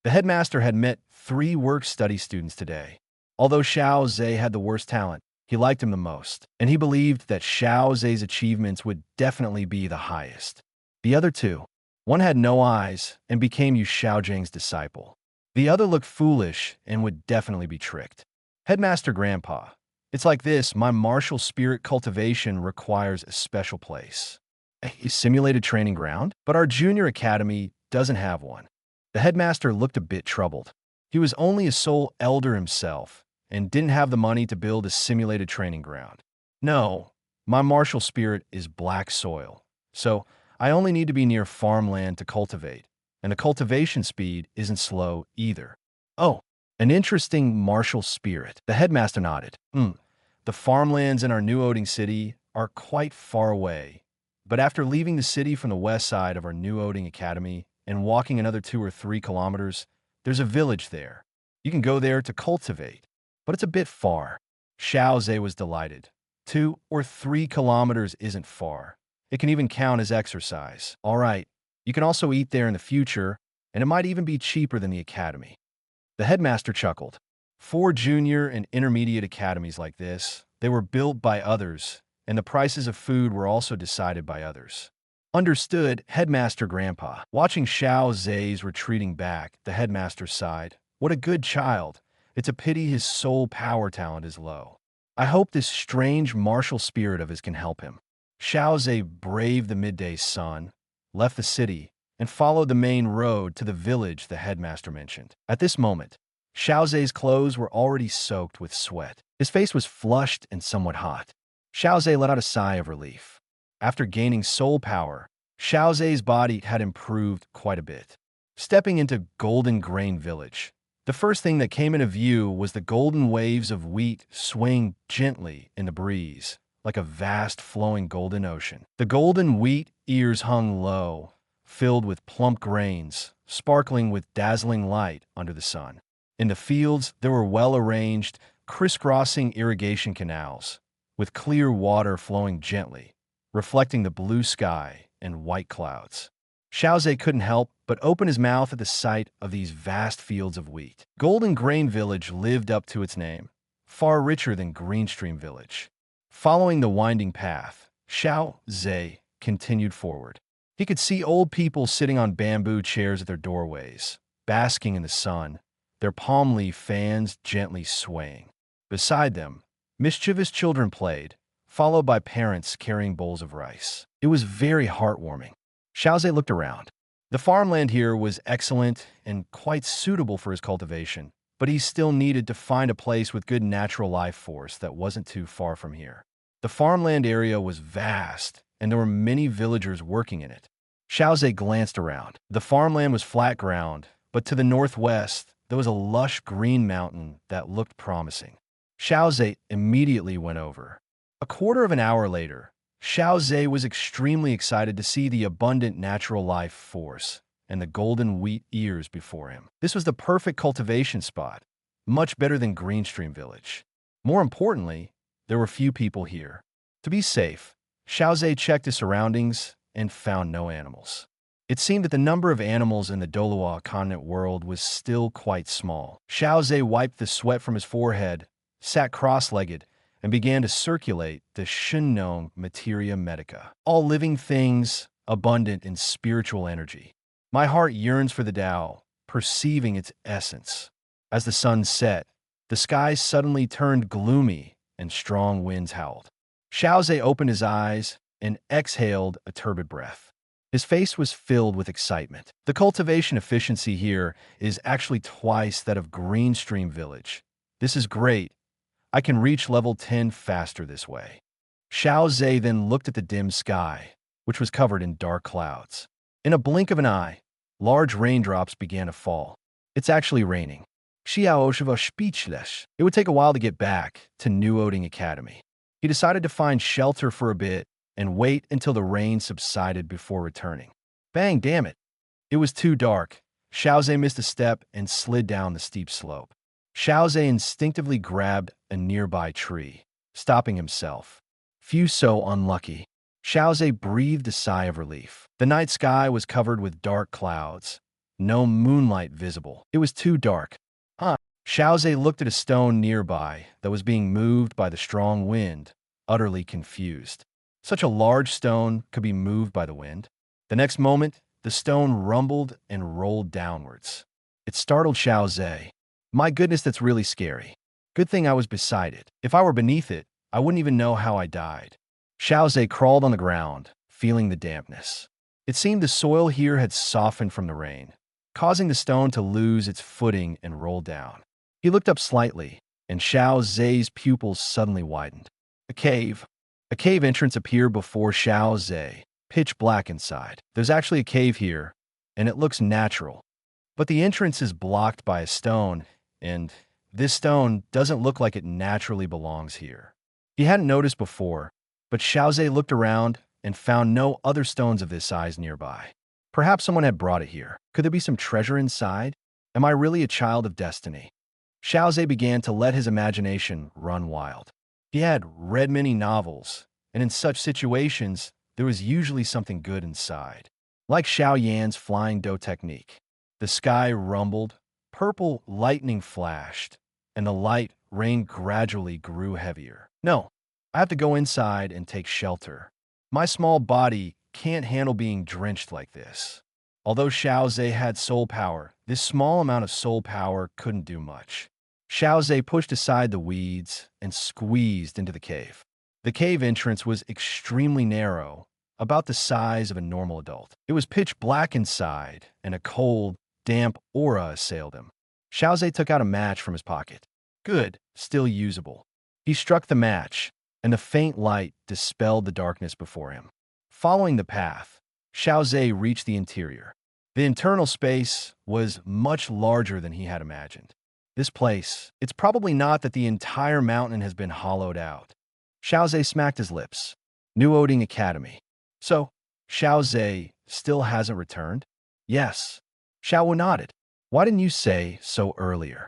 The headmaster had met 3 work-study students today. Although Xiao Ze had the worst talent, he liked him the most, and he believed that Xiao Ze's achievements would definitely be the highest. The other 2, one had no eyes and became Yu Xiaojing's disciple. The other looked foolish and would definitely be tricked. Headmaster Grandpa, it's like this, my martial spirit cultivation requires a special place. A simulated training ground? But our junior academy doesn't have one. The headmaster looked a bit troubled. He was only a sole elder himself and didn't have the money to build a simulated training ground. No, my martial spirit is black soil, so I only need to be near farmland to cultivate, and the cultivation speed isn't slow either. Oh, an interesting martial spirit. The headmaster nodded. The farmlands in our new Oding city are quite far away, but after leaving the city from the west side of our new Oding Academy and walking another 2 or 3 kilometers, there's a village there. You can go there to cultivate, but it's a bit far. Xiao Ze was delighted. 2 or 3 kilometers isn't far. It can even count as exercise. All right, you can also eat there in the future, and it might even be cheaper than the academy. The headmaster chuckled. 4 junior and intermediate academies like this, they were built by others, and the prices of food were also decided by others. Understood, Headmaster Grandpa. Watching Xiao Ze's retreating back, the headmaster sighed. What a good child. It's a pity his soul power talent is low. I hope this strange martial spirit of his can help him. Xiao Ze braved the midday sun, left the city, and followed the main road to the village the headmaster mentioned. At this moment, Xiao Ze's clothes were already soaked with sweat. His face was flushed and somewhat hot. Xiao Ze let out a sigh of relief. After gaining soul power, Xiao Ze's body had improved quite a bit. Stepping into Golden Grain Village, the first thing that came into view was the golden waves of wheat swaying gently in the breeze, like a vast flowing golden ocean. The golden wheat ears hung low, filled with plump grains, sparkling with dazzling light under the sun. In the fields, there were well-arranged, crisscrossing irrigation canals, with clear water flowing gently, reflecting the blue sky and white clouds. Xiao Ze couldn't help but open his mouth at the sight of these vast fields of wheat. Golden Grain Village lived up to its name, far richer than Greenstream Village. Following the winding path, Xiao Ze continued forward. He could see old people sitting on bamboo chairs at their doorways, basking in the sun, their palm leaf fans gently swaying. Beside them, mischievous children played, followed by parents carrying bowls of rice. It was very heartwarming. Xiao Ze looked around. The farmland here was excellent and quite suitable for his cultivation, but he still needed to find a place with good natural life force that wasn't too far from here. The farmland area was vast, and there were many villagers working in it. Xiao Ze glanced around. The farmland was flat ground, but to the northwest, there was a lush green mountain that looked promising. Xiao Ze immediately went over. A quarter of an hour later, Xiao Ze was extremely excited to see the abundant natural life force and the golden wheat ears before him. This was the perfect cultivation spot, much better than Greenstream Village. More importantly, there were few people here. To be safe, Xiao Ze checked his surroundings and found no animals. It seemed that the number of animals in the Douluo Continent world was still quite small. Xiao Ze wiped the sweat from his forehead, sat cross-legged, and began to circulate the Shunnong Materia Medica. All living things abundant in spiritual energy. My heart yearns for the Tao, perceiving its essence. As the sun set, the sky suddenly turned gloomy and strong winds howled. Xiao Ze opened his eyes and exhaled a turbid breath. His face was filled with excitement. The cultivation efficiency here is actually twice that of Greenstream Village. This is great. I can reach level 10 faster this way. Xiao Ze then looked at the dim sky, which was covered in dark clouds. In a blink of an eye, large raindrops began to fall. It's actually raining. Xiao Ze was speechless. It would take a while to get back to New Oding Academy. He decided to find shelter for a bit and wait until the rain subsided before returning. Bang, damn it. It was too dark. Xiao Ze missed a step and slid down the steep slope. Xiao Ze instinctively grabbed a nearby tree. stopping himself. Few so unlucky. Xiao Ze breathed a sigh of relief. The night sky was covered with dark clouds. No moonlight visible. It was too dark. Xiao Ze looked at a stone nearby that was being moved by the strong wind, utterly confused. Such a large stone could be moved by the wind. The next moment, the stone rumbled and rolled downwards. It startled Xiao Ze. My goodness, that's really scary. Good thing I was beside it. If I were beneath it, I wouldn't even know how I died. Xiao Ze crawled on the ground, feeling the dampness. It seemed the soil here had softened from the rain, causing the stone to lose its footing and roll down. He looked up slightly, and Xiao Ze's pupils suddenly widened. A cave. A cave entrance appeared before Xiao Ze, pitch black inside. There's actually a cave here, and it looks natural. But the entrance is blocked by a stone, and this stone doesn't look like it naturally belongs here. He hadn't noticed before, but Xiao Ze looked around and found no other stones of this size nearby. Perhaps someone had brought it here. Could there be some treasure inside? Am I really a child of destiny? Xiao Ze began to let his imagination run wild. He had read many novels, and in such situations, there was usually something good inside. Like Xiao Yan's flying dough technique. The sky rumbled, purple lightning flashed, and the light rain gradually grew heavier. No, I have to go inside and take shelter. My small body can't handle being drenched like this. Although Xiao Ze had soul power, this small amount of soul power couldn't do much. Xiao Ze pushed aside the weeds and squeezed into the cave. The cave entrance was extremely narrow, about the size of a normal adult. It was pitch black inside, and a cold, damp aura assailed him. Xiao Ze took out a match from his pocket. Good, still usable. He struck the match, and the faint light dispelled the darkness before him. Following the path, Xiao Ze reached the interior. The internal space was much larger than he had imagined. This place, it's probably not that the entire mountain has been hollowed out. Xiao Ze smacked his lips. New Oding Academy. So, Xiao Ze still hasn't returned? Yes. Xiao Wu nodded. Why didn't you say so earlier?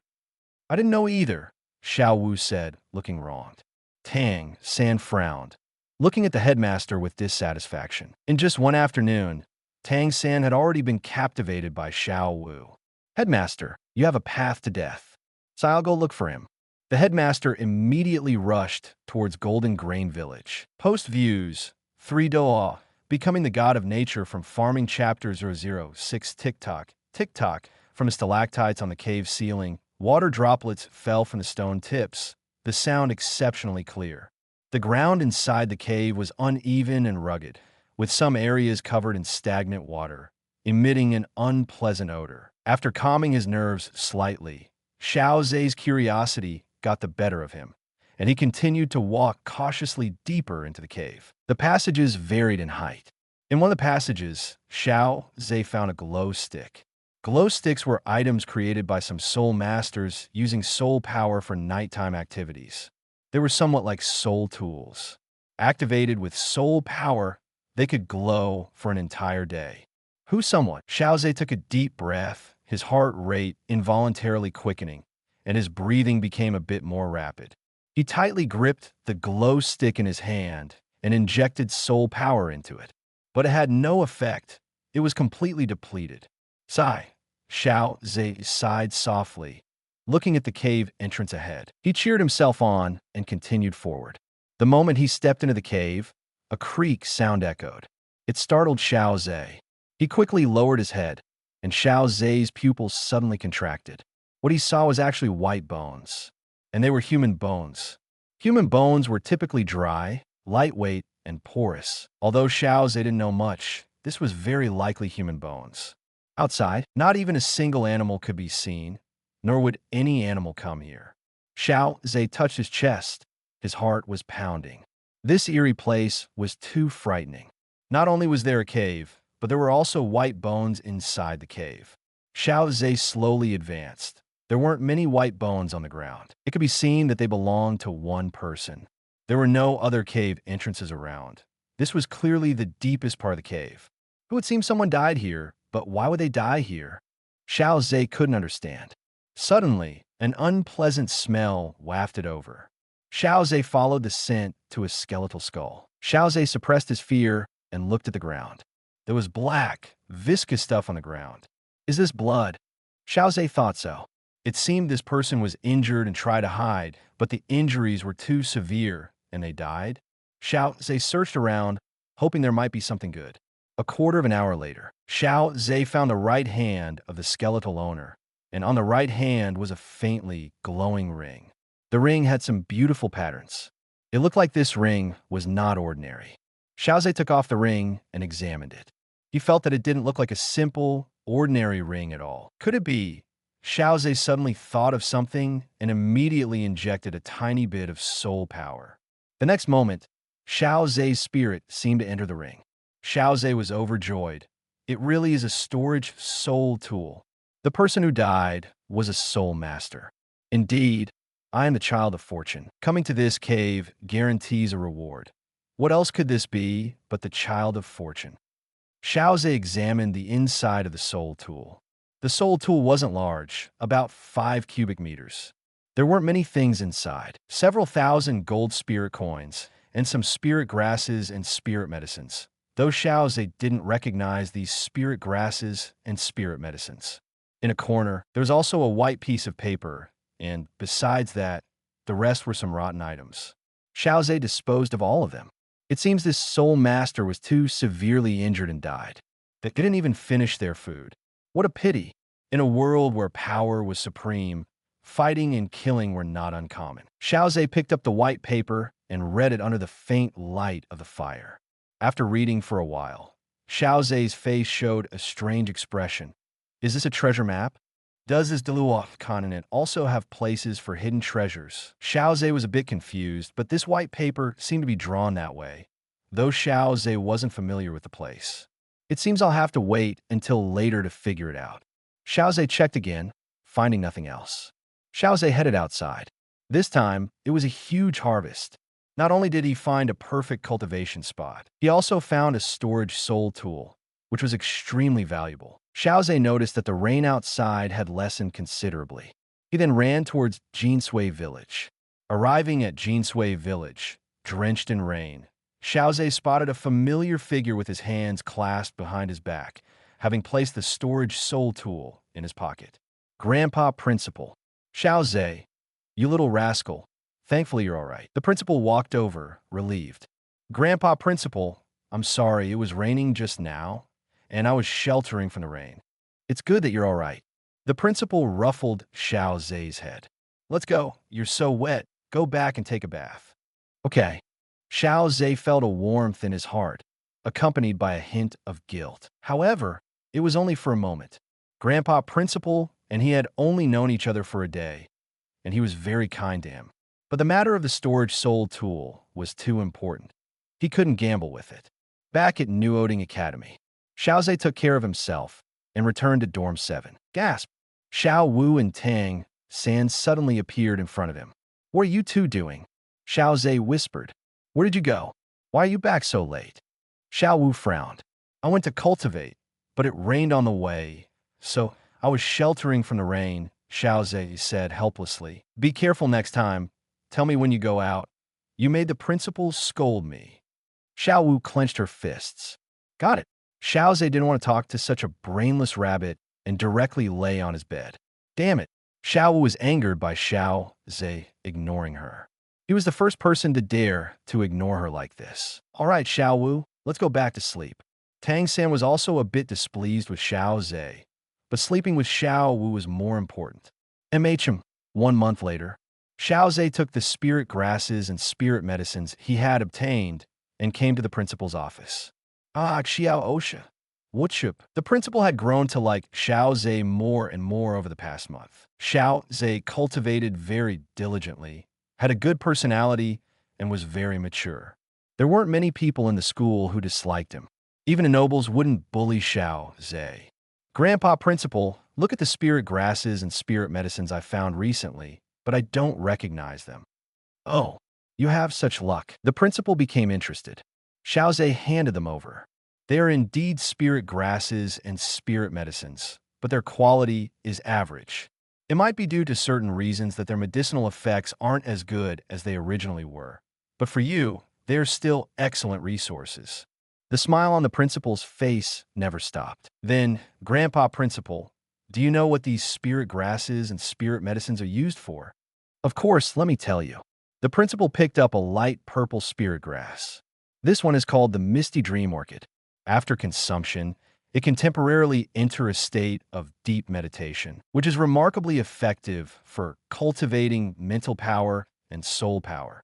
I didn't know either, Xiao Wu said, looking wronged. Tang San frowned, looking at the headmaster with dissatisfaction. In just one afternoon, Tang San had already been captivated by Xiao Wu. Headmaster, you have a path to death. So I'll go look for him. The headmaster immediately rushed towards Golden Grain Village. Post views, 3 Doa, becoming the god of nature from Farming Chapter 006 TikTok. TikTok, from the stalactites on the cave ceiling, water droplets fell from the stone tips, the sound exceptionally clear. The ground inside the cave was uneven and rugged, with some areas covered in stagnant water, emitting an unpleasant odor. After calming his nerves slightly, Xiao Ze's curiosity got the better of him, and he continued to walk cautiously deeper into the cave. The passages varied in height. In one of the passages, Xiao Ze found a glow stick. Glow sticks were items created by some soul masters using soul power for nighttime activities. They were somewhat like soul tools. Activated with soul power, they could glow for an entire day. Who somewhat? Xiao Ze took a deep breath, his heart rate involuntarily quickening, and his breathing became a bit more rapid. He tightly gripped the glow stick in his hand and injected soul power into it. But it had no effect. It was completely depleted. Sigh. Xiao Ze sighed softly, looking at the cave entrance ahead. He cheered himself on and continued forward. The moment he stepped into the cave, a creak sound echoed. It startled Xiao Ze. He quickly lowered his head, and Xiao Ze's pupils suddenly contracted. What he saw was actually white bones, and they were human bones. Human bones were typically dry, lightweight, and porous. Although Xiao Ze didn't know much, this was very likely human bones. Outside, not even a single animal could be seen, nor would any animal come here. Xiao Ze touched his chest. His heart was pounding. This eerie place was too frightening. Not only was there a cave, but there were also white bones inside the cave. Xiao Ze slowly advanced. There weren't many white bones on the ground. It could be seen that they belonged to one person. There were no other cave entrances around. This was clearly the deepest part of the cave. It would seem someone died here, but why would they die here? Xiao Ze couldn't understand. Suddenly, an unpleasant smell wafted over. Xiao Ze followed the scent to a skeletal skull. Xiao Ze suppressed his fear and looked at the ground. There was black, viscous stuff on the ground. Is this blood? Xiao Ze thought so. It seemed this person was injured and tried to hide, but the injuries were too severe and they died. Xiao Ze searched around, hoping there might be something good. A quarter of an hour later, Xiao Ze found the right hand of the skeletal owner, and on the right hand was a faintly glowing ring. The ring had some beautiful patterns. It looked like this ring was not ordinary. Xiao Ze took off the ring and examined it. He felt that it didn't look like a simple, ordinary ring at all. Could it be? Xiao Ze suddenly thought of something and immediately injected a tiny bit of soul power. The next moment, Xiao Ze's spirit seemed to enter the ring. Xiao Ze was overjoyed. It really is a storage soul tool. The person who died was a soul master. Indeed, I am the child of fortune. Coming to this cave guarantees a reward. What else could this be but the child of fortune? Xiao Ze examined the inside of the soul tool. The soul tool wasn't large, about 5 cubic meters. There weren't many things inside. Several thousand gold spirit coins, and some spirit grasses and spirit medicines. Though Xiao Ze didn't recognize these spirit grasses and spirit medicines. In a corner, there was also a white piece of paper, and besides that, the rest were some rotten items. Xiao Ze disposed of all of them. It seems this soul master was too severely injured and died. They didn't even finish their food. What a pity. In a world where power was supreme, fighting and killing were not uncommon. Xiao Ze picked up the white paper and read it under the faint light of the fire. After reading for a while, Xiao Ze's face showed a strange expression. Is this a treasure map? Does this Douluo Continent also have places for hidden treasures? Xiao Ze was a bit confused, but this white paper seemed to be drawn that way, though Xiao Ze wasn't familiar with the place. It seems I'll have to wait until later to figure it out. Xiao Ze checked again, finding nothing else. Xiao Ze headed outside. This time, it was a huge harvest. Not only did he find a perfect cultivation spot, he also found a storage soul tool, which was extremely valuable. Xiao Ze noticed that the rain outside had lessened considerably. He then ran towards Jinsui village. Arriving at Jinsui village, drenched in rain, Xiao Ze spotted a familiar figure with his hands clasped behind his back, having placed the storage soul tool in his pocket. Grandpa Principal. Xiao Ze, you little rascal. Thankfully you're all right. The principal walked over, relieved. Grandpa Principal, I'm sorry, it was raining just now, and I was sheltering from the rain. It's good that you're all right. The principal ruffled Xiao Ze's head. Let's go. You're so wet. Go back and take a bath. Okay. Xiao Ze felt a warmth in his heart, accompanied by a hint of guilt. However, it was only for a moment. Grandpa Principal and he had only known each other for a day, and he was very kind to him. But the matter of the storage soul tool was too important. He couldn't gamble with it. Back at Nuoding Academy, Xiao Ze took care of himself and returned to Dorm 7. Gasp! Xiao Wu and Tang San suddenly appeared in front of him. What are you two doing? Xiao Ze whispered. Where did you go? Why are you back so late? Xiao Wu frowned. I went to cultivate, but it rained on the way, so I was sheltering from the rain, Xiao Ze said helplessly. Be careful next time. Tell me when you go out. You made the principal scold me. Xiao Wu clenched her fists. Got it. Xiao Ze didn't want to talk to such a brainless rabbit and directly lay on his bed. Damn it. Xiao Wu was angered by Xiao Ze ignoring her. He was the first person to dare to ignore her like this. All right, Xiao Wu, let's go back to sleep. Tang San was also a bit displeased with Xiao Ze, but sleeping with Xiao Wu was more important. MHM. 1 month later, Xiao Ze took the spirit grasses and spirit medicines he had obtained and came to the principal's office. Ah, Xiao Osha. Whatchup? The principal had grown to like Xiao Ze more and more over the past month. Xiao Ze cultivated very diligently, had a good personality, and was very mature. There weren't many people in the school who disliked him. Even the nobles wouldn't bully Xiao Ze. Grandpa Principal, look at the spirit grasses and spirit medicines I found recently, but I don't recognize them. Oh, you have such luck. The principal became interested. Xiao Ze handed them over. They are indeed spirit grasses and spirit medicines, but their quality is average. It might be due to certain reasons that their medicinal effects aren't as good as they originally were. But for you, they are still excellent resources. The smile on the principal's face never stopped. Then, Grandpa Principal, do you know what these spirit grasses and spirit medicines are used for? Of course, let me tell you. The principal picked up a light purple spirit grass. This one is called the Misty Dream Orchid. After consumption, it can temporarily enter a state of deep meditation, which is remarkably effective for cultivating mental power and soul power.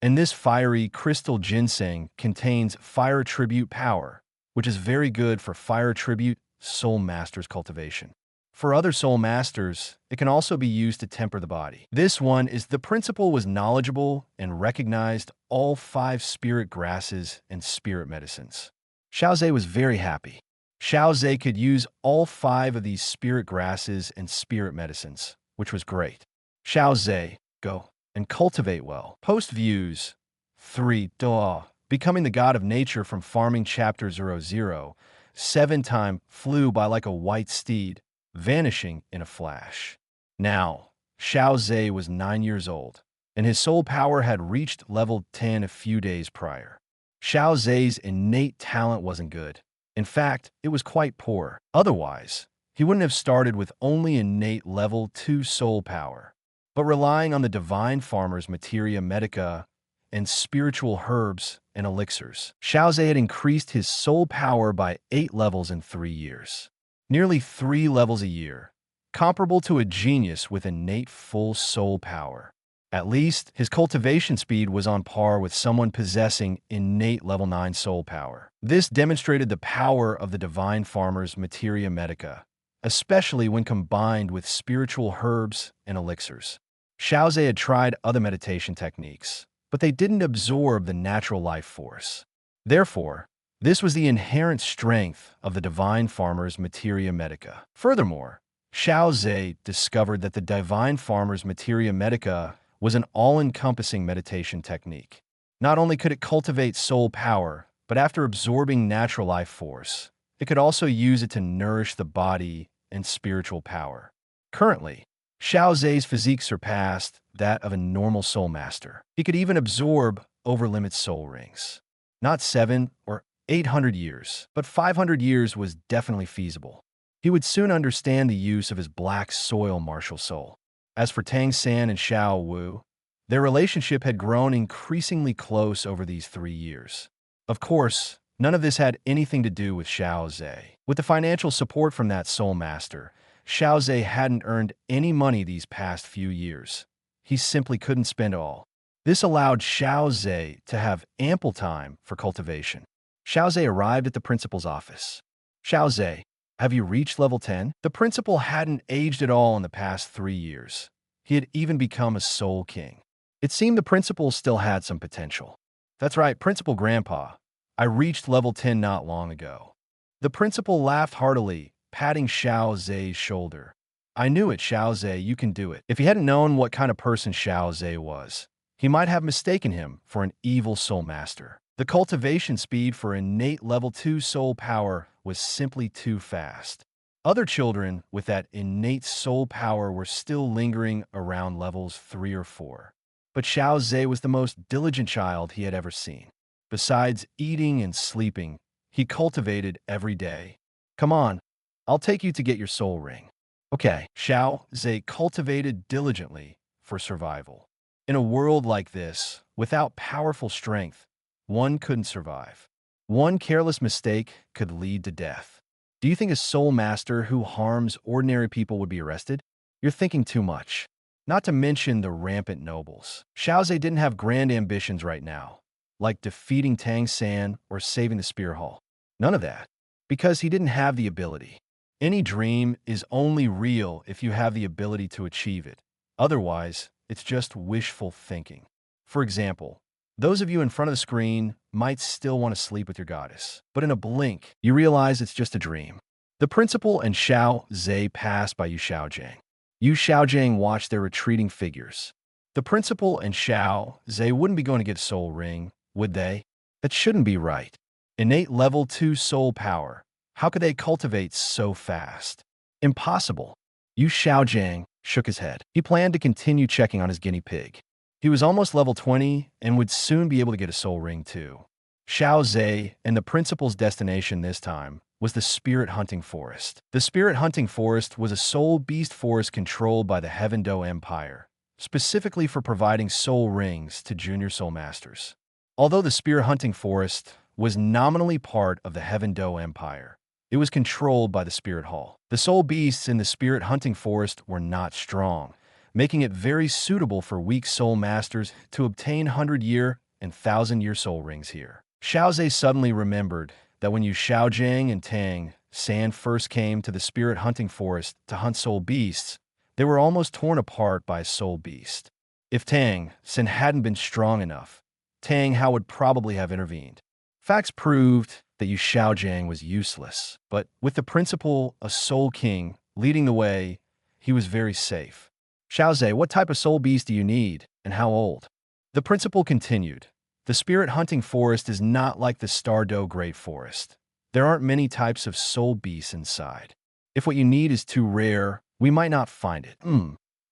And this fiery crystal ginseng contains fire tribute power, which is very good for fire tribute soul masters cultivation. For other soul masters, it can also be used to temper the body. This one is the principal was knowledgeable and recognized all 5 spirit grasses and spirit medicines. Xiao Ze was very happy. Xiao Ze could use all 5 of these spirit grasses and spirit medicines, which was great. Xiao Ze, go and cultivate well. Post views 3. Duh. Becoming the god of nature from farming chapter 00. 7 time flew by like a white steed, vanishing in a flash. Now, Xiao Ze was 9 years old, and his soul power had reached level 10 a few days prior. Xiao Ze's innate talent wasn't good. In fact, it was quite poor. Otherwise, he wouldn't have started with only innate level 2 soul power, but relying on the divine farmer's materia medica and spiritual herbs and elixirs. Xiao Ze had increased his soul power by 8 levels in 3 years. Nearly 3 levels a year, comparable to a genius with innate full soul power. At least, his cultivation speed was on par with someone possessing innate level 9 soul power. This demonstrated the power of the divine farmer's materia medica, especially when combined with spiritual herbs and elixirs. Xiao Ze had tried other meditation techniques, but they didn't absorb the natural life force. Therefore, this was the inherent strength of the divine farmer's materia medica. Furthermore, Xiao Ze discovered that the divine farmer's materia medica was an all-encompassing meditation technique. Not only could it cultivate soul power, but after absorbing natural life force, it could also use it to nourish the body and spiritual power. Currently, Xiao Ze's physique surpassed that of a normal soul master. He could even absorb over-limit soul rings. Not 7 or 800 years, but 500 years was definitely feasible. He would soon understand the use of his black soil martial soul. As for Tang San and Xiao Wu, their relationship had grown increasingly close over these 3 years. Of course, none of this had anything to do with Xiao Ze. With the financial support from that soul master, Xiao Ze hadn't earned any money these past few years. He simply couldn't spend all. This allowed Xiao Ze to have ample time for cultivation. Xiao Ze arrived at the principal's office. Xiao Ze, have you reached level 10? The principal hadn't aged at all in the past 3 years. He had even become a soul king. It seemed the principal still had some potential. That's right, Principal Grandpa. I reached level 10 not long ago. The principal laughed heartily, patting Xiao Ze's shoulder. I knew it, Xiao Ze, you can do it. If he hadn't known what kind of person Xiao Ze was, he might have mistaken him for an evil soul master. The cultivation speed for innate level 2 soul power was simply too fast. Other children with that innate soul power were still lingering around levels 3 or 4. But Xiao Ze was the most diligent child he had ever seen. Besides eating and sleeping, he cultivated every day. Come on, I'll take you to get your soul ring. Okay, Xiao Ze cultivated diligently for survival. In a world like this, without powerful strength, one couldn't survive. One careless mistake could lead to death. Do you think a soul master who harms ordinary people would be arrested? You're thinking too much. Not to mention the rampant nobles. Xiao Ze didn't have grand ambitions right now, like defeating Tang San or saving the Spear Hall. None of that, because he didn't have the ability. Any dream is only real if you have the ability to achieve it. Otherwise, it's just wishful thinking. For example, those of you in front of the screen might still want to sleep with your goddess, but in a blink, you realize it's just a dream. The principal and Xiao Ze passed by Yu Xiaojiang. Yu Xiaojiang watched their retreating figures. The principal and Xiao Ze wouldn't be going to get a soul ring, would they? That shouldn't be right. Innate level 2 soul power. How could they cultivate so fast? Impossible. Yu Xiaojiang, shook his head. He planned to continue checking on his guinea pig. He was almost level 20 and would soon be able to get a soul ring too. Xiao Ze and the principal's destination this time was the Spirit Hunting Forest. The Spirit Hunting Forest was a soul beast forest controlled by the Heaven Do Empire, specifically for providing soul rings to junior soul masters. Although the Spirit Hunting Forest was nominally part of the Heaven Do Empire, it was controlled by the Spirit Hall. The soul beasts in the Spirit Hunting Forest were not strong, making it very suitable for weak soul masters to obtain 100-year and 1,000-year soul rings here. Xiao Ze suddenly remembered that when Xiaojiang and Tang San first came to the Spirit Hunting Forest to hunt soul beasts, they were almost torn apart by a soul beast. If Tang San hadn't been strong enough, Tang Hao would probably have intervened. Facts proved that Xiaojiang was useless, but with the principal, a soul king, leading the way, he was very safe. Xiao Ze, what type of soul beast do you need, and how old? The principal continued. The Spirit Hunting Forest is not like the Stardow Great Forest. There aren't many types of soul beasts inside. If what you need is too rare, we might not find it.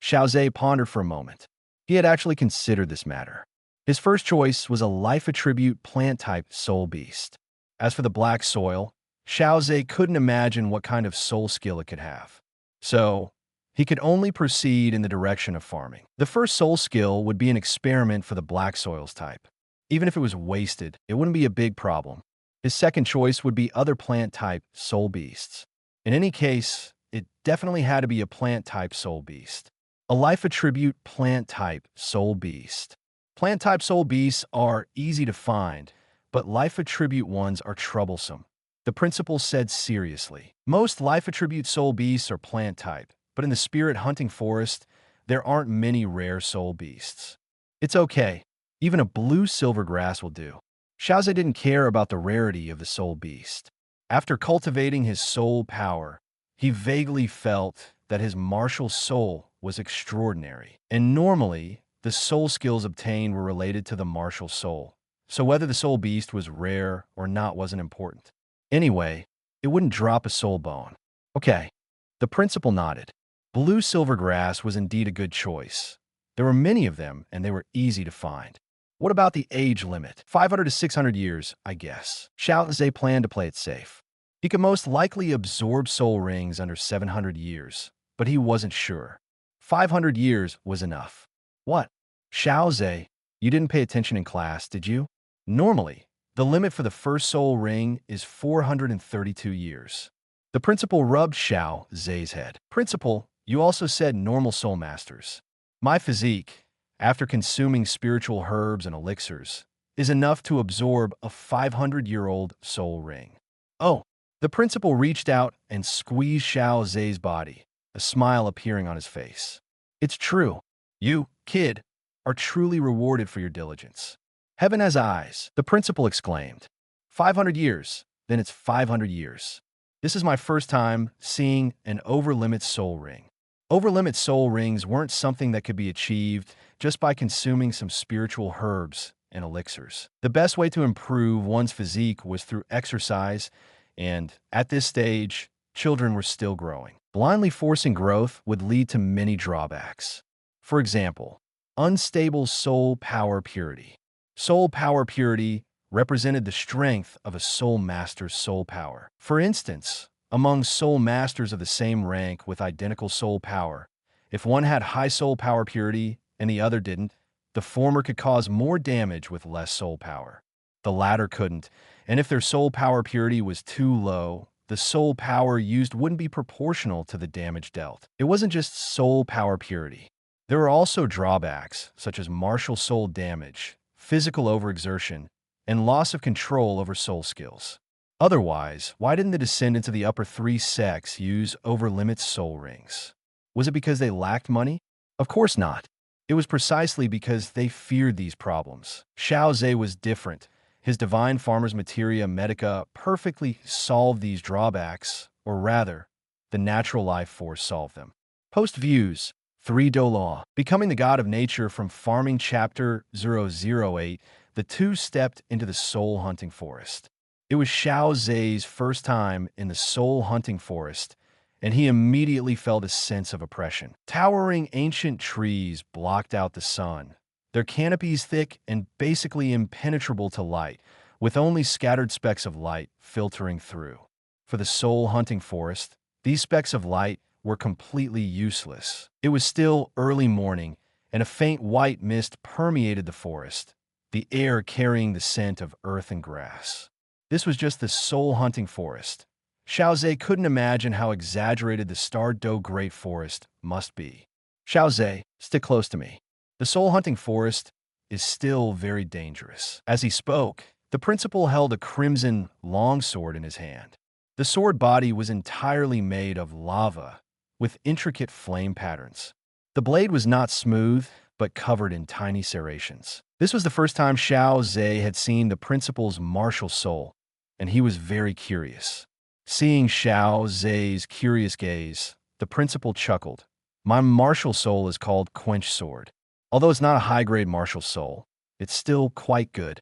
Xiao Ze pondered for a moment. He had actually considered this matter. His first choice was a life attribute plant-type soul beast. As for the black soil, Xiao Ze couldn't imagine what kind of soul skill it could have. So, he could only proceed in the direction of farming. The first soul skill would be an experiment for the black soils type. Even if it was wasted, it wouldn't be a big problem. His second choice would be other plant-type soul beasts. In any case, it definitely had to be a plant-type soul beast. A life attribute plant-type soul beast. Plant-type soul beasts are easy to find, but life attribute ones are troublesome. The principal said seriously. Most life attribute soul beasts are plant-type, but in the Spirit Hunting Forest, there aren't many rare soul beasts. It's okay. Even a blue silvergrass will do. Xiao Ze didn't care about the rarity of the soul beast. After cultivating his soul power, he vaguely felt that his martial soul was extraordinary. And normally, the soul skills obtained were related to the martial soul. So whether the soul beast was rare or not wasn't important. Anyway, it wouldn't drop a soul bone. Okay. The principal nodded. Blue silvergrass was indeed a good choice. There were many of them, and they were easy to find. What about the age limit? 500 to 600 years, I guess. Xiao Ze planned to play it safe. He could most likely absorb soul rings under 700 years, but he wasn't sure. 500 years was enough. What? Xiao Ze, you didn't pay attention in class, did you? Normally, the limit for the first soul ring is 432 years. The principal rubbed Xiao Ze's head. Principal, you also said normal soul masters. My physique, after consuming spiritual herbs and elixirs, is enough to absorb a 500-year-old soul ring. Oh, the principal reached out and squeezed Xiao Ze's body, a smile appearing on his face. It's true. You, kid, are truly rewarded for your diligence. Heaven has eyes, the principal exclaimed. 500 years, then it's 500 years. This is my first time seeing an over-limit soul ring. Over-limit soul rings weren't something that could be achieved just by consuming some spiritual herbs and elixirs. The best way to improve one's physique was through exercise, and at this stage, children were still growing. Blindly forcing growth would lead to many drawbacks. For example, unstable soul power purity. Soul power purity represented the strength of a soul master's soul power. For instance, among soul masters of the same rank with identical soul power, if one had high soul power purity and the other didn't, the former could cause more damage with less soul power. The latter couldn't, and if their soul power purity was too low, the soul power used wouldn't be proportional to the damage dealt. It wasn't just soul power purity. There were also drawbacks, such as martial soul damage, physical overexertion, and loss of control over soul skills. Otherwise, why didn't the descendants of the upper three sects use over-limit soul rings? Was it because they lacked money? Of course not. It was precisely because they feared these problems. Xiao Ze was different. His divine farmer's materia medica perfectly solved these drawbacks, or rather, the natural life force solved them. Post views 3 Douluo. Becoming the god of nature from Farming Chapter 008, the two stepped into the soul hunting forest. It was Xiao Ze's first time in the soul hunting forest, and he immediately felt a sense of oppression. Towering ancient trees blocked out the sun, their canopies thick and basically impenetrable to light, with only scattered specks of light filtering through. For the soul-hunting forest, these specks of light were completely useless. It was still early morning, and a faint white mist permeated the forest, the air carrying the scent of earth and grass. This was just the soul-hunting forest. Xiao Ze couldn't imagine how exaggerated the Star-Doe Great Forest must be. Xiao Ze, stick close to me. The soul-hunting forest is still very dangerous. As he spoke, the principal held a crimson longsword in his hand. The sword body was entirely made of lava, with intricate flame patterns. The blade was not smooth, but covered in tiny serrations. This was the first time Xiao Ze had seen the principal's martial soul, and he was very curious. Seeing Xiao Ze's curious gaze, the principal chuckled. My martial soul is called Quench Sword. Although it's not a high-grade martial soul, it's still quite good.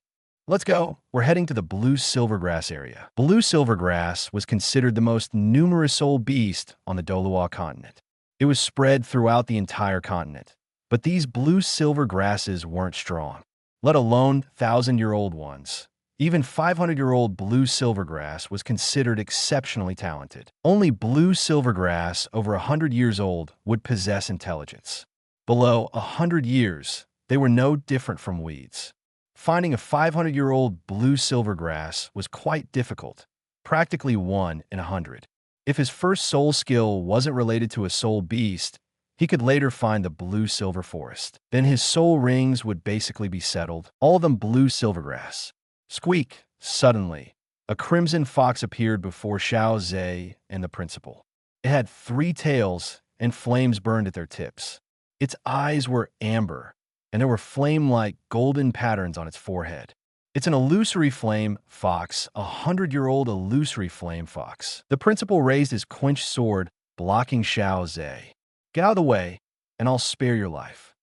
Let's go. We're heading to the blue silvergrass area. Blue silvergrass was considered the most numerous soul beast on the Douluo Continent. It was spread throughout the entire continent. But these blue silver grasses weren't strong, let alone 1,000-year-old ones. Even 500-year-old blue silvergrass was considered exceptionally talented. Only blue silvergrass over 100 years old would possess intelligence. Below 100 years, they were no different from weeds. Finding a 500-year-old blue silvergrass was quite difficult, practically 1 in 100. If his first soul skill wasn't related to a soul beast, he could later find the blue silver forest. Then his soul rings would basically be settled, all of them blue silvergrass. Squeak! Suddenly, a crimson fox appeared before Xiao Ze and the principal. It had 3 tails, and flames burned at their tips. Its eyes were amber, and there were flame-like golden patterns on its forehead. It's an illusory flame fox, a 100-year-old illusory flame fox. The principal raised his quench sword, blocking Xiao Ze. Get out of the way, and I'll spare your life.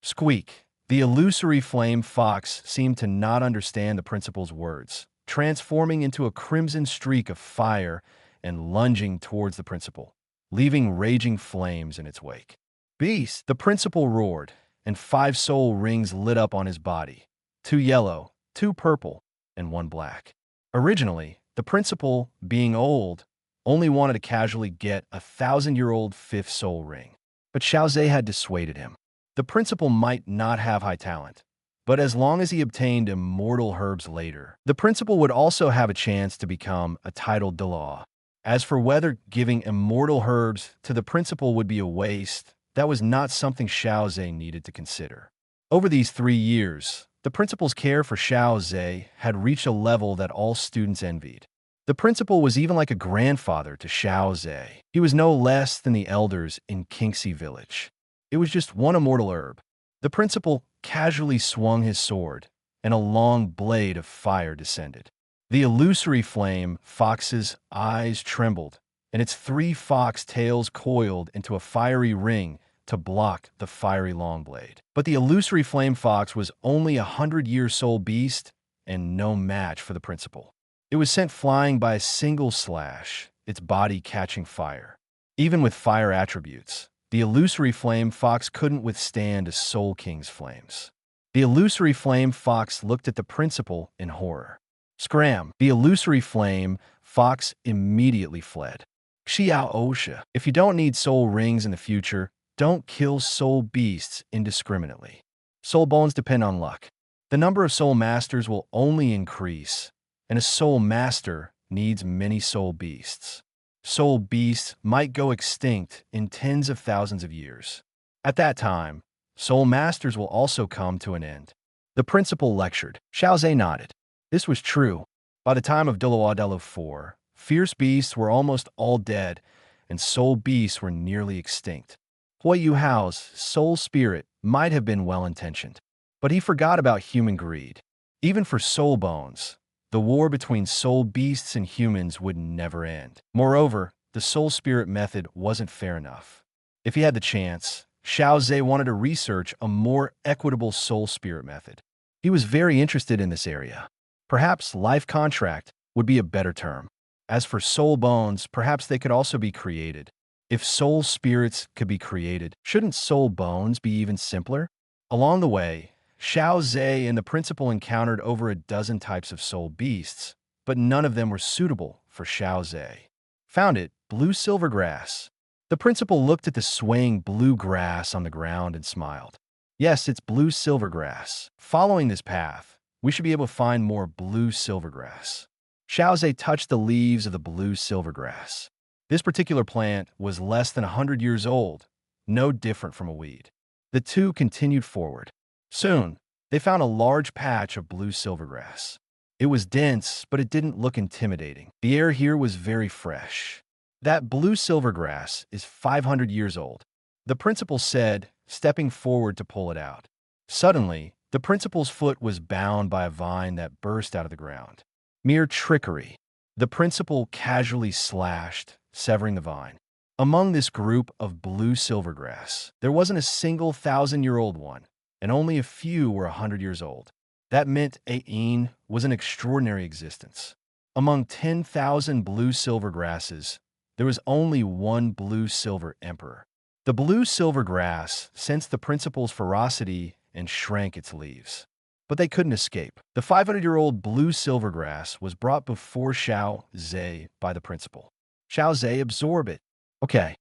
Squeak! The illusory flame fox seemed to not understand the principal's words, transforming into a crimson streak of fire and lunging towards the principal, leaving raging flames in its wake. Beast! The principal roared, and 5 soul rings lit up on his body, 2 yellow, 2 purple, and 1 black. Originally, the principal, being old, only wanted to casually get a 1,000-year-old 5th soul ring. But Xiao Ze had dissuaded him. The principal might not have high talent, but as long as he obtained immortal herbs later, the principal would also have a chance to become a titled Douluo. As for whether giving immortal herbs to the principal would be a waste, that was not something Xiao Ze needed to consider. Over these 3 years, the principal's care for Xiao Ze had reached a level that all students envied. The principal was even like a grandfather to Xiao Ze. He was no less than the elders in Qingxi village. It was just 1 immortal herb. The principal casually swung his sword, and a long blade of fire descended. The illusory flame fox's eyes trembled, and its 3 fox tails coiled into a fiery ring to block the fiery long blade. But the illusory flame fox was only a 100-year soul beast and no match for the principal. It was sent flying by a single slash, its body catching fire. Even with fire attributes, the illusory flame fox couldn't withstand a soul king's flames. The illusory flame fox looked at the principal in horror. Scram! The illusory flame fox immediately fled. Xiao Ze, if you don't need soul rings in the future, don't kill soul beasts indiscriminately. Soul bones depend on luck. The number of soul masters will only increase, and a soul master needs many soul beasts. Soul beasts might go extinct in tens of thousands of years. At that time, soul masters will also come to an end. The principal lectured. Xiao Ze nodded. This was true. By the time of Douluo 4, fierce beasts were almost all dead, and soul beasts were nearly extinct. Hui Yuhao's soul spirit might have been well-intentioned, but he forgot about human greed. Even for soul bones, the war between soul beasts and humans would never end. Moreover, the soul spirit method wasn't fair enough. If he had the chance, Xiao Ze wanted to research a more equitable soul spirit method. He was very interested in this area. Perhaps life contract would be a better term. As for soul bones, perhaps they could also be created, If soul spirits could be created, shouldn't soul bones be even simpler? Along the way, Xiao Ze and the principal encountered over a dozen types of soul beasts, but none of them were suitable for Xiao Ze. Found it, blue silvergrass. The principal looked at the swaying blue grass on the ground and smiled. Yes, it's blue silvergrass. Following this path, we should be able to find more blue silvergrass. Xiao Ze touched the leaves of the blue silvergrass. This particular plant was less than 100 years old, no different from a weed. The two continued forward. Soon, they found a large patch of blue silvergrass. It was dense, but it didn't look intimidating. The air here was very fresh. That blue silvergrass is 500 years old, the principal said, stepping forward to pull it out. Suddenly, the principal's foot was bound by a vine that burst out of the ground. Mere trickery. The principal casually slashed, severing the vine. Among this group of blue silvergrass, there wasn't a single 1,000-year-old one, and only a few were 100 years old. That meant Ain was an extraordinary existence. Among 10,000 blue silvergrasses, there was only one blue silver emperor. The blue silvergrass sensed the principal's ferocity and shrank its leaves. But they couldn't escape. The 500-year-old blue silvergrass was brought before Xiao Ze by the principal. Xiao Ze absorbed it. Okay.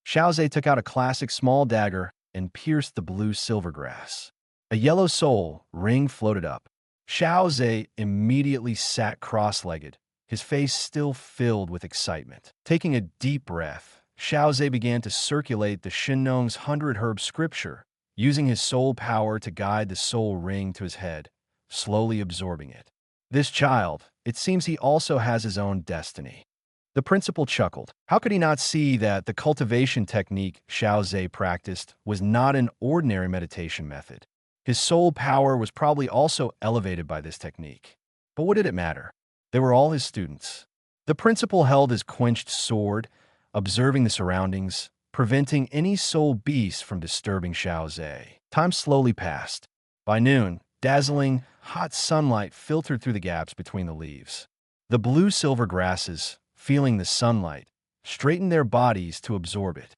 Xiao Ze took out a classic small dagger and pierced the blue silvergrass. A yellow soul ring floated up. Xiao Ze immediately sat cross-legged, his face still filled with excitement. Taking a deep breath, Xiao Ze began to circulate the Shinnong's 100-herb scripture, using his soul power to guide the soul ring to his head, slowly absorbing it. This child, it seems he also has his own destiny. The principal chuckled. How could he not see that the cultivation technique Xiao Ze practiced was not an ordinary meditation method? His soul power was probably also elevated by this technique. But what did it matter? They were all his students. The principal held his quenched sword, observing the surroundings, preventing any soul beast from disturbing Xiao Ze. Time slowly passed. By noon, dazzling, hot sunlight filtered through the gaps between the leaves. The blue-silver grasses, feeling the sunlight, straightened their bodies to absorb it.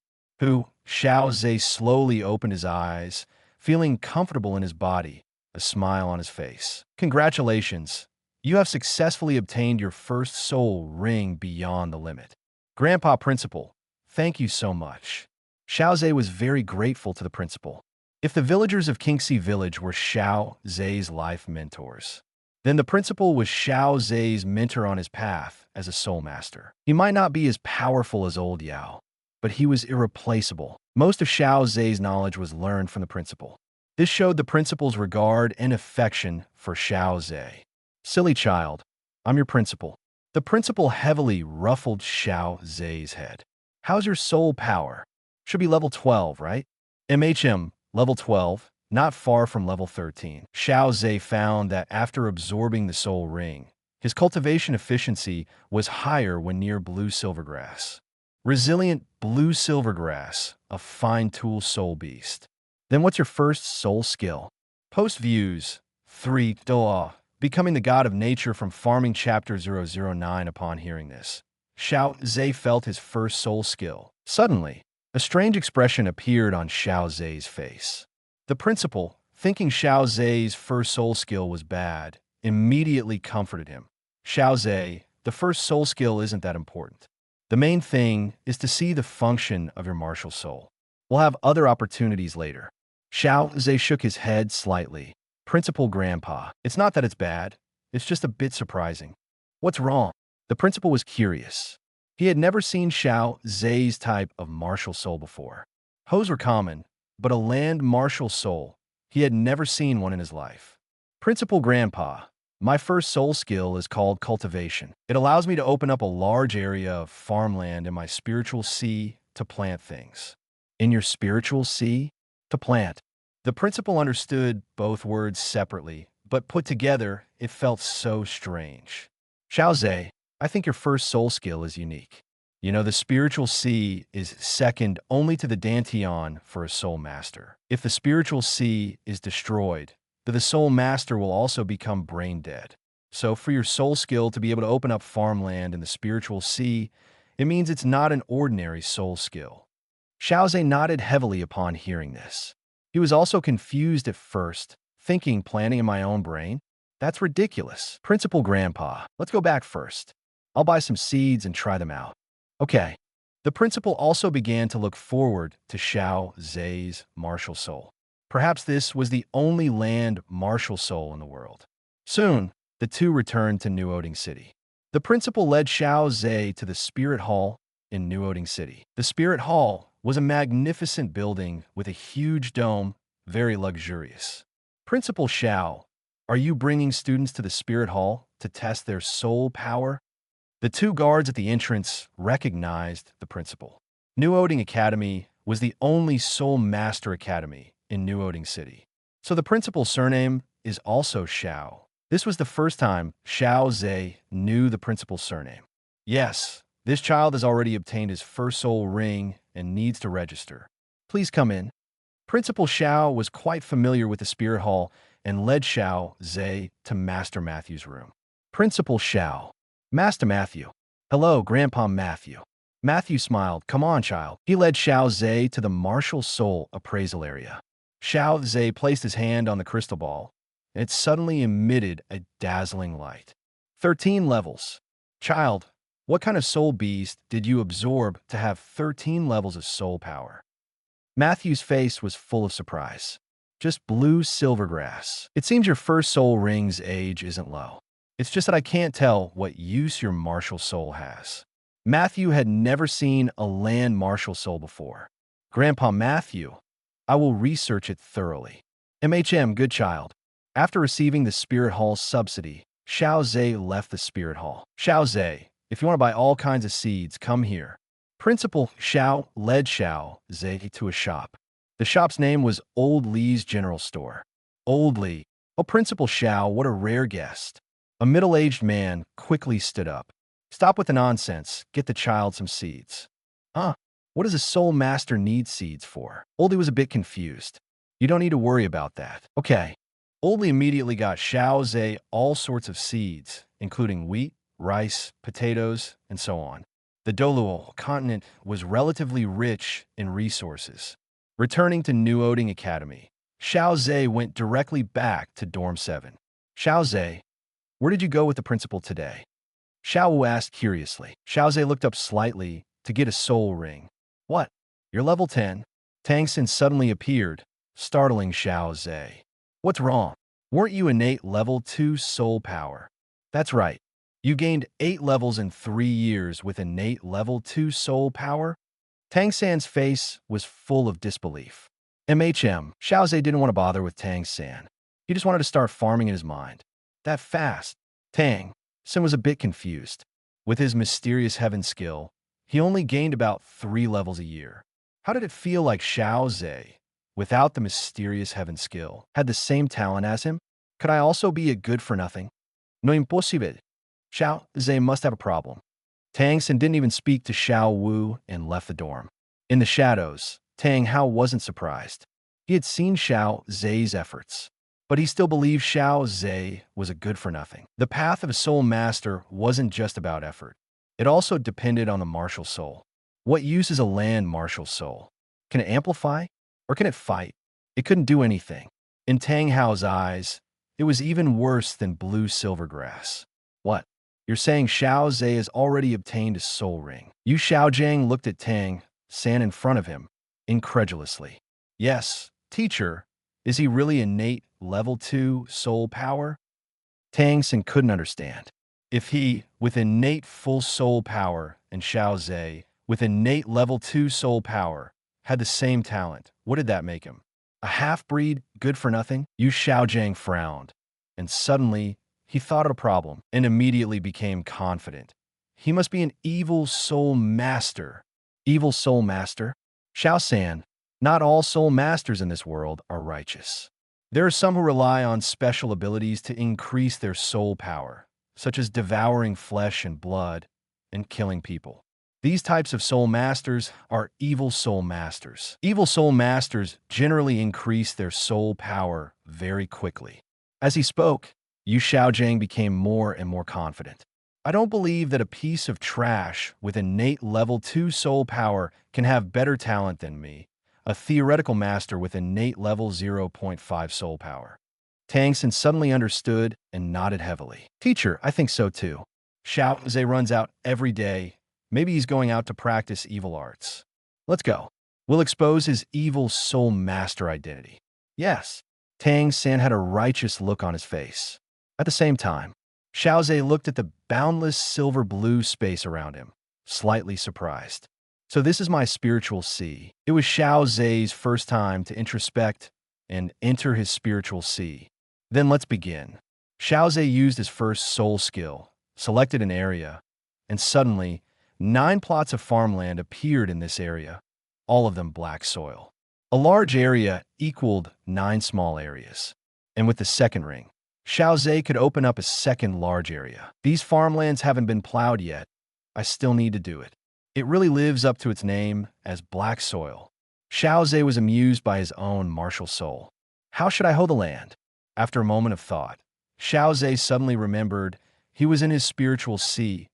Xiao Ze slowly opened his eyes, feeling comfortable in his body, a smile on his face. Congratulations! You have successfully obtained your first soul ring beyond the limit. Grandpa Principal, thank you so much. Xiao Ze was very grateful to the principal. If the villagers of Qingxi Village were Xiao Ze's life mentors, then the principal was Xiao Ze's mentor on his path as a soul master. He might not be as powerful as old Yao, but he was irreplaceable. Most of Xiao Ze's knowledge was learned from the principal. This showed the principal's regard and affection for Xiao Ze. Silly child, I'm your principal. The principal heavily ruffled Xiao Ze's head. How's your soul power? Should be level 12, right? Level 12, not far from level 13. Xiao Ze found that after absorbing the soul ring, his cultivation efficiency was higher when near blue silvergrass. Resilient blue silvergrass, a fine tool soul beast. Then what's your first soul skill? Post views. 3. Douluo, becoming the god of nature from farming chapter 009. Upon hearing this, Xiao Ze felt his first soul skill. Suddenly, a strange expression appeared on Xiao Ze's face. The principal, thinking Xiao Ze's first soul skill was bad, immediately comforted him. Xiao Ze, the first soul skill isn't that important. The main thing is to see the function of your martial soul. We'll have other opportunities later. Xiao Ze shook his head slightly. Principal Grandpa, it's not that it's bad. It's just a bit surprising. What's wrong? The principal was curious. He had never seen Xiao Ze's type of martial soul before. Hoes were common, but a land martial soul, he had never seen one in his life. Principal Grandpa, my first soul skill is called cultivation. It allows me to open up a large area of farmland in my spiritual sea to plant things. In your spiritual sea? To plant. The principal understood both words separately, but put together, it felt so strange. Xiao Ze, I think your first soul skill is unique. You know, the spiritual sea is second only to the Dantian for a soul master. If the spiritual sea is destroyed, then the soul master will also become brain dead. So for your soul skill to be able to open up farmland in the spiritual sea, It means it's not an ordinary soul skill. Xiao Ze nodded heavily upon hearing this. He was also confused at first, thinking planting in my own brain? That's ridiculous. Principal Grandpa, let's go back first. I'll buy some seeds and try them out. Okay. The principal also began to look forward to Xiao Ze's martial soul. Perhaps this was the only land martial soul in the world. Soon, the two returned to Nourishes City. The principal led Xiao Ze to the Spirit Hall in Nourishes City. The Spirit Hall was a magnificent building with a huge dome, very luxurious. Principal Xiao, are you bringing students to the Spirit Hall to test their soul power? The two guards at the entrance recognized the principal. Nourishes Academy was the only Soul Master Academy in Nourishes City. So the principal's surname is also Xiao. This was the first time Xiao Ze knew the principal's surname. Yes, this child has already obtained his first soul ring and needs to register. Please come in. Principal Xiao was quite familiar with the Spirit Hall and led Xiao Ze to Master Matthew's room. Principal Xiao. Master Matthew. Hello, Grandpa Matthew. Matthew smiled. Come on, child. He led Xiao Ze to the martial soul appraisal area. Xiao Ze placed his hand on the crystal ball, and it suddenly emitted a dazzling light. 13 levels. Child, what kind of soul beast did you absorb to have 13 levels of soul power? Matthew's face was full of surprise. Just blue silvergrass. It seems your first soul ring's age isn't low. It's just that I can't tell what use your martial soul has. Matthew had never seen a land martial soul before. Grandpa Matthew, I will research it thoroughly. Good child. After receiving the Spirit Hall's subsidy, Xiao Ze left the Spirit Hall. Xiao Ze, if you want to buy all kinds of seeds, come here. Principal Xiao led Xiao Ze to a shop. The shop's name was Old Li's General Store. Old Li. Oh, Principal Xiao, what a rare guest. A middle-aged man quickly stood up. Stop with the nonsense. Get the child some seeds. What does a soul master need seeds for? Oldie was a bit confused. You don't need to worry about that. Okay. Oldie immediately got Xiao Ze all sorts of seeds, including wheat, rice, potatoes, and so on. The Douluo Continent was relatively rich in resources. Returning to Nourishes Academy, Xiao Ze went directly back to Dorm 7. Xiao Ze, where did you go with the principal today? Xiao Wu asked curiously. Xiao Ze looked up slightly to get a soul ring. What? You're level 10? Tang Xin suddenly appeared, startling Xiao Ze. What's wrong? Weren't you innate level 2 soul power? That's right. You gained 8 levels in 3 years with innate level 2 soul power? Tang San's face was full of disbelief. Xiao Ze didn't want to bother with Tang San. He just wanted to start farming in his mind. That fast. Tang San was a bit confused. With his mysterious heaven skill, he only gained about 3 levels a year. How did it feel like Xiao Ze, without the mysterious heaven skill, had the same talent as him? Could I also be a good-for-nothing? No imposible. Xiao Ze must have a problem. Tang Xin didn't even speak to Xiao Wu and left the dorm. In the shadows, Tang Hao wasn't surprised. He had seen Xiao Ze's efforts, but he still believed Xiao Ze was a good-for-nothing. The path of a soul master wasn't just about effort. It also depended on the martial soul. What use is a land martial soul? Can it amplify? Or can it fight? It couldn't do anything. In Tang Hao's eyes, it was even worse than blue silvergrass. What? You're saying Xiao Ze has already obtained a soul ring? Yu Xiaojiang looked at Tang San in front of him, incredulously. Yes, teacher. Is he really innate level 2 soul power? Tang San couldn't understand. If he, with innate full soul power, and Xiao Ze, with innate level 2 soul power, had the same talent, what did that make him? A half-breed, good-for-nothing? Yu Xiaojiang frowned, and suddenly he thought of a problem and immediately became confident. He must be an evil soul master. Evil soul master? Xiao San, not all soul masters in this world are righteous. There are some who rely on special abilities to increase their soul power, such as devouring flesh and blood and killing people. These types of soul masters are evil soul masters. Evil soul masters generally increase their soul power very quickly. As he spoke, Yu Xiaojiang became more and more confident. I don't believe that a piece of trash with innate level 2 soul power can have better talent than me, a theoretical master with innate level zero point 0.5 soul power. Tang Xin suddenly understood and nodded heavily. Teacher, I think so too. Xiao Ze runs out every day. Maybe he's going out to practice evil arts. Let's go. We'll expose his evil soul master identity. Yes. Tang Xin had a righteous look on his face. At the same time, Xiao Ze looked at the boundless silver-blue space around him, slightly surprised. So this is my spiritual sea. It was Xiao Ze's first time to introspect and enter his spiritual sea. Then let's begin. Xiao Ze used his first soul skill, selected an area, and suddenly, 9 plots of farmland appeared in this area, all of them black soil. A large area equaled 9 small areas. And with the second ring, Xiao Ze could open up a second large area. These farmlands haven't been plowed yet. I still need to do it. It really lives up to its name as black soil. Xiao Ze was amused by his own martial soul. How should I hoe the land? After a moment of thought, Xiao Ze suddenly remembered he was in his spiritual sea.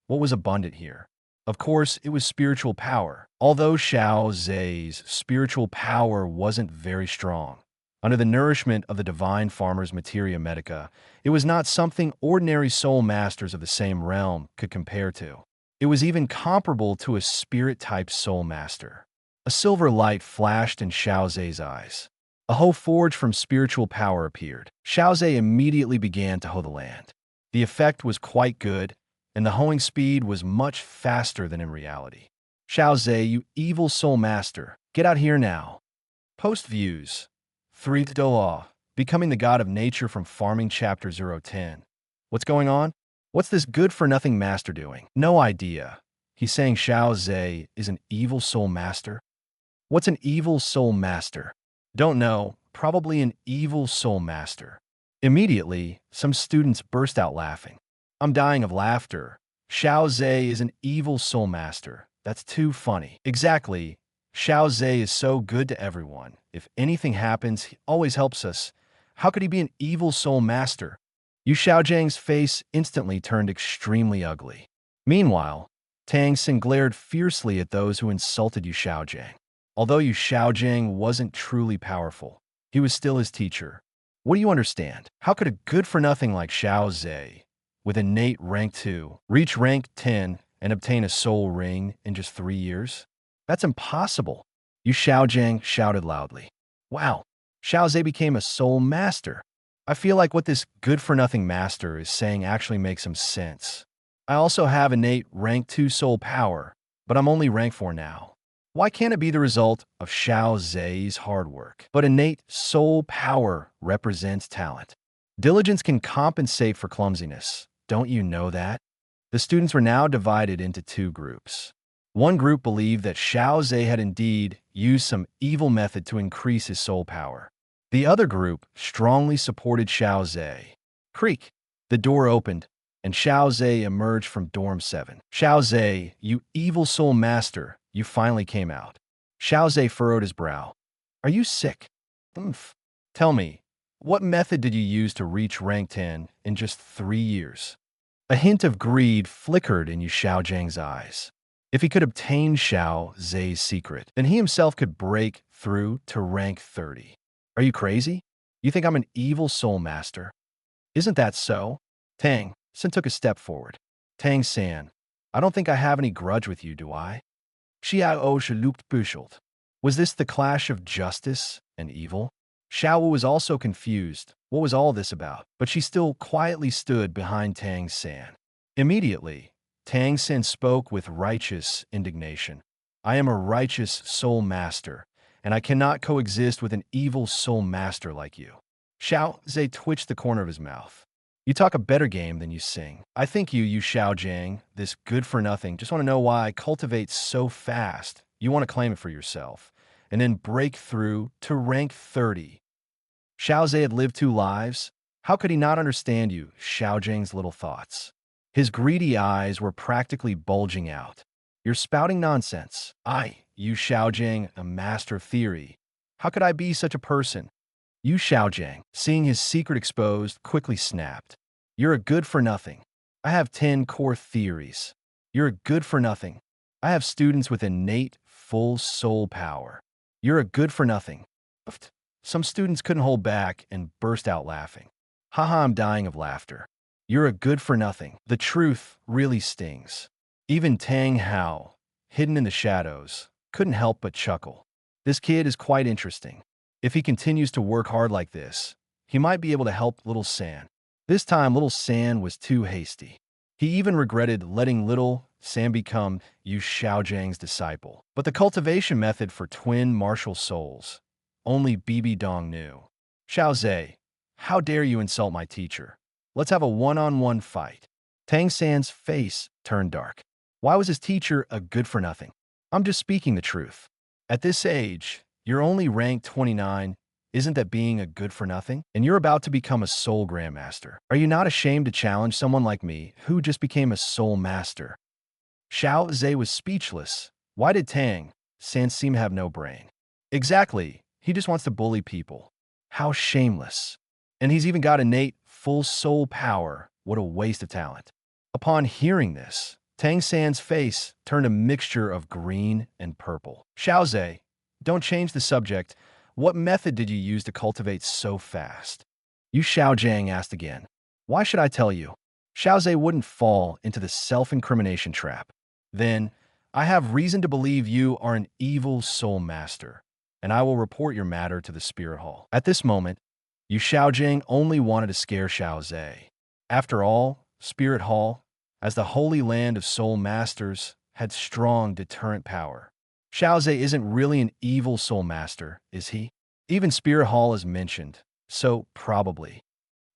What was abundant here? Of course, it was spiritual power. Although Xiao Ze's spiritual power wasn't very strong, under the nourishment of the divine farmer's materia medica, it was not something ordinary soul masters of the same realm could compare to. It was even comparable to a spirit-type soul master. A silver light flashed in Xiao Ze's eyes. A hoe forged from spiritual power appeared. Xiao Ze immediately began to hoe the land. The effect was quite good, and the hoeing speed was much faster than in reality. Xiao Ze, you evil soul master, get out here now. Post views. 3. Douluo, becoming the god of nature from farming chapter 010. What's going on? What's this good-for-nothing master doing? No idea. He's saying Xiao Ze is an evil soul master? What's an evil soul master? Don't know. Probably an evil soul master. Immediately, some students burst out laughing. I'm dying of laughter. Xiao Ze is an evil soul master. That's too funny. Exactly. Xiao Ze is so good to everyone. If anything happens, he always helps us. How could he be an evil soul master? Yu Xiaozhang's face instantly turned extremely ugly. Meanwhile, Tang Xin glared fiercely at those who insulted Yu Xiaozhang. Although Yu Xiaozhang wasn't truly powerful, he was still his teacher. What do you understand? How could a good-for-nothing like Xiao Ze, with innate rank 2, reach rank 10 and obtain a soul ring in just 3 years? That's impossible. Yu Xiaozhang shouted loudly. Wow, Xiao Ze became a soul master. I feel like what this good-for-nothing master is saying actually makes some sense. I also have innate rank 2 soul power, but I'm only rank 4 now. Why can't it be the result of Xiao Ze's hard work? But innate soul power represents talent. Diligence can compensate for clumsiness. Don't you know that? The students were now divided into 2 groups. One group believed that Xiao Ze had indeed used some evil method to increase his soul power. The other group strongly supported Xiao Ze. Creak. The door opened, and Xiao Ze emerged from dorm 7. Xiao Ze, you evil soul master, you finally came out. Xiao Ze furrowed his brow. Are you sick? Oomph. Tell me, what method did you use to reach rank 10 in just 3 years? A hint of greed flickered in Yu Xiaozhang's eyes. If he could obtain Xiao Ze's secret, then he himself could break through to rank 30. Are you crazy? You think I'm an evil soul master? Isn't that so? Tang Xin took a step forward. Tang San, I don't think I have any grudge with you, do I? Xiao Ze looked puzzled. Was this the clash of justice and evil? Xiao Wu was also confused. What was all this about? But she still quietly stood behind Tang San. Immediately, Tang Xin spoke with righteous indignation. I am a righteous soul master, and I cannot coexist with an evil soul master like you. Xiao Ze twitched the corner of his mouth. You talk a better game than you sing. I think you Xiaozhang, this good-for-nothing, just want to know why I cultivate so fast. You want to claim it for yourself, and then break through to rank 30. Xiao Ze had lived 2 lives. How could he not understand you, Xiaozhang's little thoughts? His greedy eyes were practically bulging out. You're spouting nonsense. You Xiaozhang, a master of theory. How could I be such a person? Yu Xiaozhang, seeing his secret exposed, quickly snapped. You're a good-for-nothing. I have 10 core theories. You're a good-for-nothing. I have students with innate, full soul power. You're a good-for-nothing. Some students couldn't hold back and burst out laughing. Haha, I'm dying of laughter. You're a good-for-nothing. The truth really stings. Even Tang Hao, hidden in the shadows, couldn't help but chuckle. This kid is quite interesting. If he continues to work hard like this, he might be able to help Little San. This time, Little San was too hasty. He even regretted letting Little San become Yu Xiaozhang's disciple. But the cultivation method for twin martial souls, only Bibi Dong knew. Xiao Ze, how dare you insult my teacher? Let's have a one-on-one fight. Tang San's face turned dark. Why was his teacher a good-for-nothing? I'm just speaking the truth. At this age, you're only ranked 29. Isn't that being a good-for-nothing? And you're about to become a soul grandmaster. Are you not ashamed to challenge someone like me who just became a soul master? Xiao Ze was speechless. Why did Tang San seem to have no brain? Exactly. He just wants to bully people. How shameless. And he's even got innate, full soul power. What a waste of talent. Upon hearing this, Tang San's face turned a mixture of green and purple. Xiao Ze, don't change the subject. What method did you use to cultivate so fast? Yu Xiaozhang asked again. Why should I tell you? Xiao Ze wouldn't fall into the self-incrimination trap. Then, I have reason to believe you are an evil soul master, and I will report your matter to the Spirit Hall. At this moment, Yu Xiaozhang only wanted to scare Xiao Ze. After all, Spirit Hall, as the holy land of soul masters, had strong deterrent power. Xiao Ze isn't really an evil soul master, is he? Even Spirit Hall is mentioned, so probably.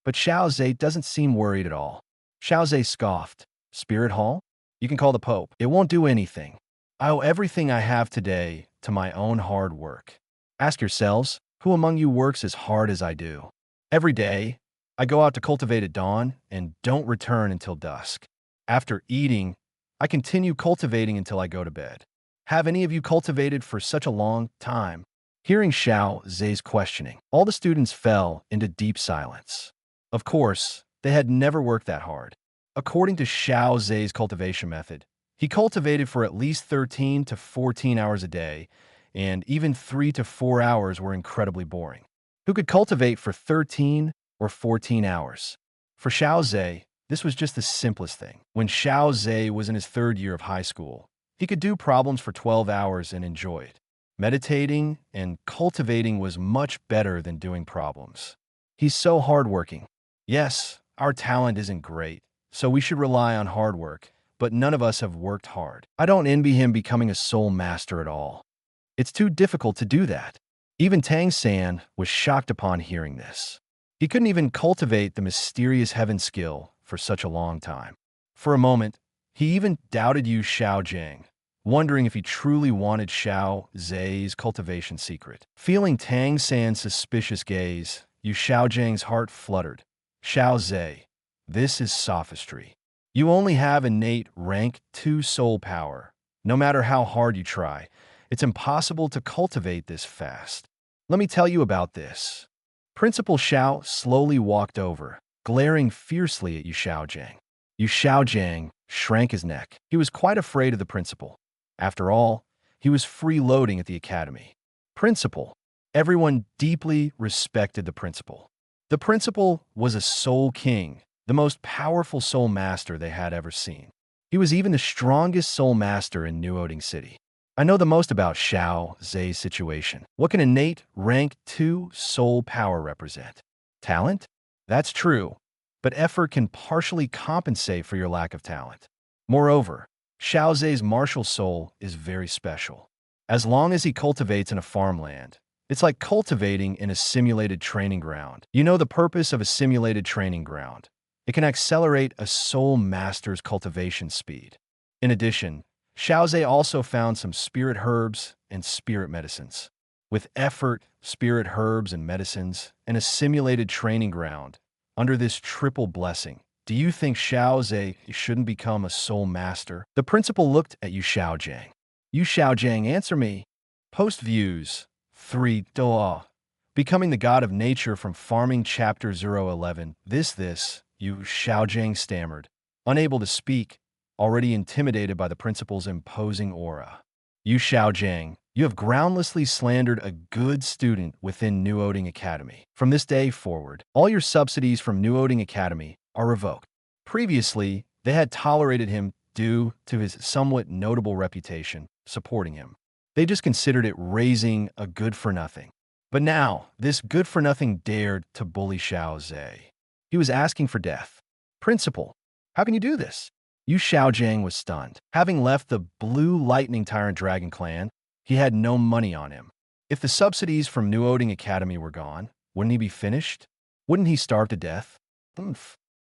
But Xiao Ze doesn't seem worried at all. Xiao Ze scoffed. Spirit Hall? You can call the Pope. It won't do anything. I owe everything I have today to my own hard work. Ask yourselves, who among you works as hard as I do? Every day, I go out to cultivate at dawn and don't return until dusk. After eating, I continue cultivating until I go to bed. Have any of you cultivated for such a long time? Hearing Xiao Ze's questioning, all the students fell into deep silence. Of course, they had never worked that hard. According to Xiao Ze's cultivation method, he cultivated for at least 13 to 14 hours a day, and even 3 to 4 hours were incredibly boring. Who could cultivate for 13 or 14 hours? For Xiao Ze, this was just the simplest thing. When Xiao Ze was in his 3rd year of high school, he could do problems for 12 hours and enjoy it. Meditating and cultivating was much better than doing problems. He's so hardworking. Yes, our talent isn't great, so we should rely on hard work, but none of us have worked hard. I don't envy him becoming a soul master at all. It's too difficult to do that. Even Tang San was shocked upon hearing this. He couldn't even cultivate the mysterious heaven skill for such a long time. For a moment, he even doubted Yu Xiaozhang, wondering if he truly wanted Xiao Ze's cultivation secret. Feeling Tang San's suspicious gaze, Yu Xiaozhang's heart fluttered. Xiao Ze, this is sophistry. You only have innate rank 2 soul power. No matter how hard you try, it's impossible to cultivate this fast. Let me tell you about this. Principal Xiao slowly walked over, glaring fiercely at Yu Xiaozhang. Yu Xiaozhang shrank his neck. He was quite afraid of the principal. After all, he was freeloading at the academy. Principal. Everyone deeply respected the principal. The principal was a soul king, the most powerful soul master they had ever seen. He was even the strongest soul master in Nuoding City. I know the most about Xiao Ze's situation. What can innate rank 2 soul power represent? Talent? That's true, but effort can partially compensate for your lack of talent. Moreover, Xiao Ze's martial soul is very special. As long as he cultivates in a farmland, it's like cultivating in a simulated training ground. You know the purpose of a simulated training ground. It can accelerate a soul master's cultivation speed. In addition, Xiao Ze also found some spirit herbs and spirit medicines. With effort, spirit herbs and medicines, and a simulated training ground, under this triple blessing, do you think Xiao Ze shouldn't become a soul master? The principal looked at Yu Xiaozhang. Yu Xiaozhang, answer me. Post views. 3. Douluo. Becoming the God of Nature from Farming Chapter 011. This, Yu Xiaozhang stammered. unable to speak, already intimidated by the principal's imposing aura. You Xiao, you have groundlessly slandered a good student within New Oding Academy. From this day forward, all your subsidies from New Oding Academy are revoked. Previously, they had tolerated him due to his somewhat notable reputation supporting him. They just considered it raising a good-for-nothing. But now, this good-for-nothing dared to bully Xiao Ze. He was asking for death. Principal, how can you do this? Yu Xiaojiang was stunned. Having left the Blue Lightning Tyrant Dragon Clan, he had no money on him. If the subsidies from New Oding Academy were gone, wouldn't he be finished? Wouldn't he starve to death?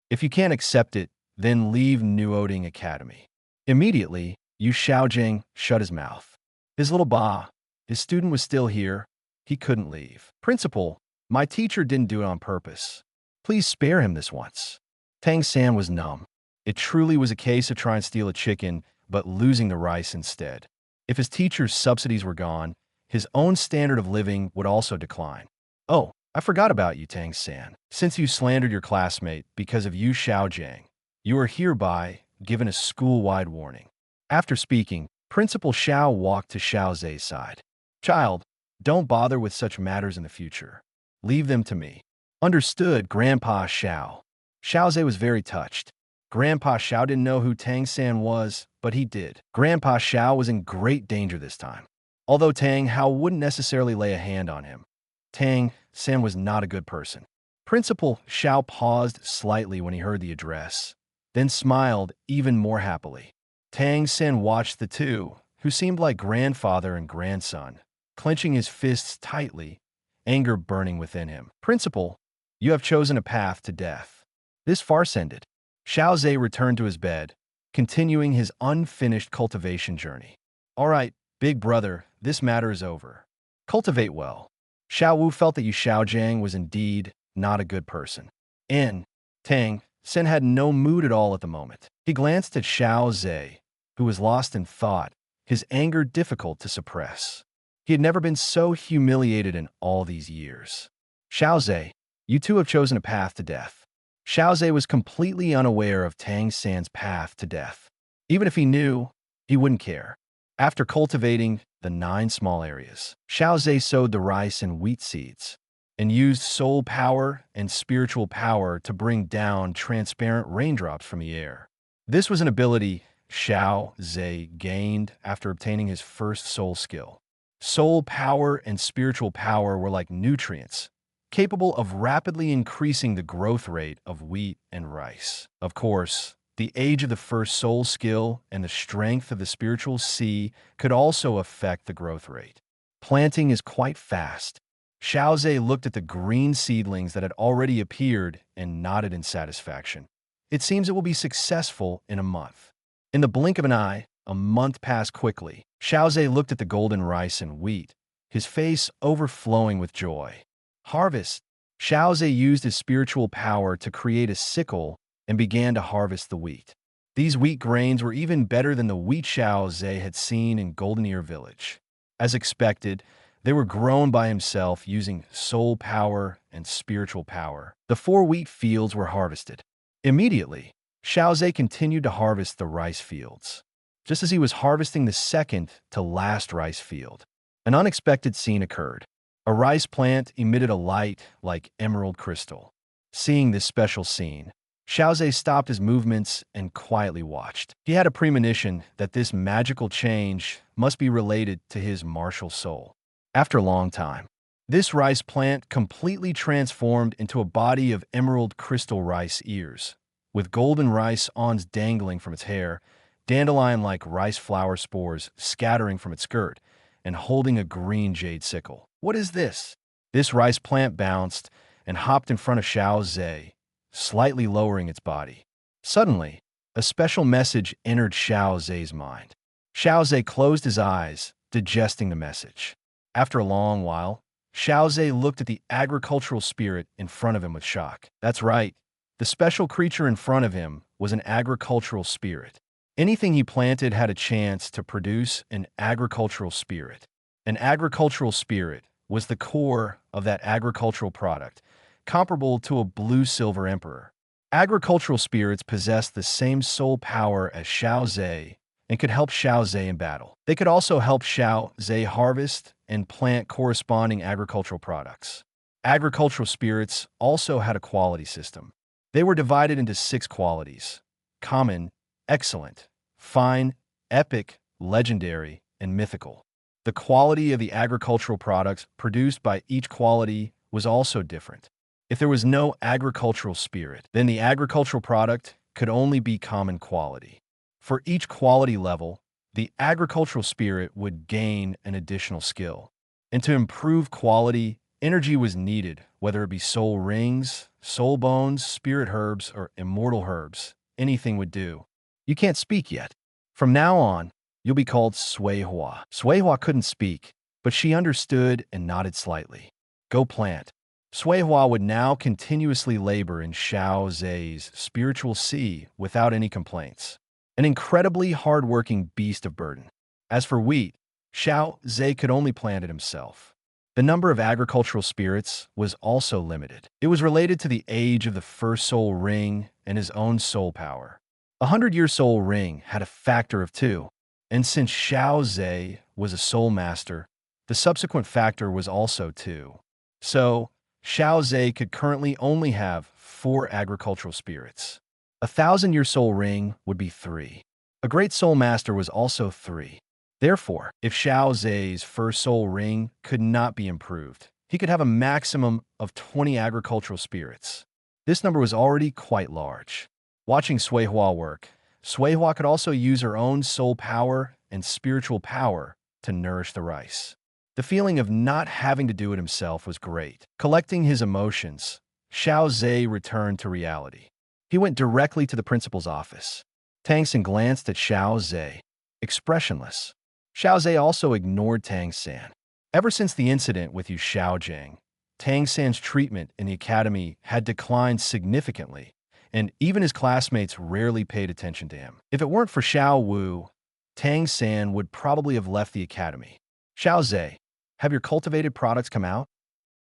If you can't accept it, then leave New Oding Academy. Immediately, Yu Xiaojiang shut his mouth. His little ba, his student was still here. He couldn't leave. Principal, my teacher didn't do it on purpose. Please spare him this once. Tang San was numb. It truly was a case of trying to steal a chicken, but losing the rice instead. If his teacher's subsidies were gone, his own standard of living would also decline. Oh, I forgot about you, Tang San. Since you slandered your classmate because of Yu Xiaojiang, you are hereby given a school-wide warning. After speaking, Principal Xiao walked to Xiao Ze's side. Child, don't bother with such matters in the future. Leave them to me. Understood, Grandpa Xiao. Xiao Ze was very touched. Grandpa Xiao didn't know who Tang San was, but he did. Grandpa Xiao was in great danger this time. Although Tang Hao wouldn't necessarily lay a hand on him, Tang San was not a good person. Principal Xiao paused slightly when he heard the address, then smiled even more happily. Tang San watched the two, who seemed like grandfather and grandson, clenching his fists tightly, anger burning within him. Principal, you have chosen a path to death. This farce ended. Xiao Ze returned to his bed, continuing his unfinished cultivation journey. All right, big brother, this matter is over. Cultivate well. Xiao Wu felt that Yu Xiaojiang was indeed not a good person. Tang Sen had no mood at all at the moment. He glanced at Xiao Ze, who was lost in thought, his anger difficult to suppress. He had never been so humiliated in all these years. Xiao Ze, you two have chosen a path to death. Xiao Ze was completely unaware of Tang San's path to death. Even if he knew, he wouldn't care. After cultivating the 9 small areas, Xiao Ze sowed the rice and wheat seeds, and used soul power and spiritual power to bring down transparent raindrops from the air. This was an ability Xiao Ze gained after obtaining his first soul skill. Soul power and spiritual power were like nutrients, capable of rapidly increasing the growth rate of wheat and rice. Of course, the age of the first soul skill and the strength of the spiritual sea could also affect the growth rate. Planting is quite fast. Xiao Ze looked at the green seedlings that had already appeared and nodded in satisfaction. It seems it will be successful in a month. In the blink of an eye, a month passed quickly. Xiao Ze looked at the golden rice and wheat, his face overflowing with joy. Harvest. Xiao Ze used his spiritual power to create a sickle and began to harvest the wheat. These wheat grains were even better than the wheat Xiao Ze had seen in Golden Ear Village. As expected, they were grown by himself using soul power and spiritual power. The 4 wheat fields were harvested. Immediately, Xiao Ze continued to harvest the rice fields. Just as he was harvesting the second to last rice field, an unexpected scene occurred. A rice plant emitted a light like emerald crystal. Seeing this special scene, Xiao Ze stopped his movements and quietly watched. He had a premonition that this magical change must be related to his martial soul. After a long time, this rice plant completely transformed into a body of emerald crystal rice ears, with golden rice awns dangling from its hair, dandelion-like rice flower spores scattering from its skirt, and holding a green jade sickle. What is this? This rice plant bounced and hopped in front of Xiao Ze, slightly lowering its body. Suddenly, a special message entered Xiao Ze's mind. Xiao Ze closed his eyes, digesting the message. After a long while, Xiao Ze looked at the agricultural spirit in front of him with shock. That's right. The special creature in front of him was an agricultural spirit. Anything he planted had a chance to produce an agricultural spirit. An agricultural spirit was the core of that agricultural product, comparable to a blue-silver emperor. Agricultural spirits possessed the same soul power as Xiao Ze and could help Xiao Ze in battle. They could also help Xiao Ze harvest and plant corresponding agricultural products. Agricultural spirits also had a quality system. They were divided into 6 qualities: common, excellent, fine, epic, legendary, and mythical. The quality of the agricultural products produced by each quality was also different. If there was no agricultural spirit, then the agricultural product could only be common quality. For each quality level, the agricultural spirit would gain an additional skill. And to improve quality, energy was needed, whether it be soul rings, soul bones, spirit herbs, or immortal herbs. Anything would do. You can't speak yet. From now on, you'll be called Sui Hua. Sui Hua couldn't speak, but she understood and nodded slightly. Go plant. Sui Hua would now continuously labor in Xiao Ze's spiritual sea without any complaints. An incredibly hard-working beast of burden. As for wheat, Xiao Ze could only plant it himself. The number of agricultural spirits was also limited. It was related to the age of the first soul ring and his own soul power. A 100-year soul ring had a factor of 2, and since Xiao Ze was a soul master, the subsequent factor was also 2. So, Xiao Ze could currently only have 4 agricultural spirits. A 1,000-year soul ring would be 3. A great soul master was also 3. Therefore, if Xiao Ze's first soul ring could not be improved, he could have a maximum of 20 agricultural spirits. This number was already quite large. Watching Sui Hua work, Sui Hua could also use her own soul power and spiritual power to nourish the rice. The feeling of not having to do it himself was great. Collecting his emotions, Xiao Ze returned to reality. He went directly to the principal's office. Tang San glanced at Xiao Ze, expressionless. Xiao Ze also ignored Tang San. Ever since the incident with Yu Xiaojiang, Tang San's treatment in the academy had declined significantly, and even his classmates rarely paid attention to him. If it weren't for Xiao Wu, Tang San would probably have left the academy. Xiao Ze, have your cultivated products come out?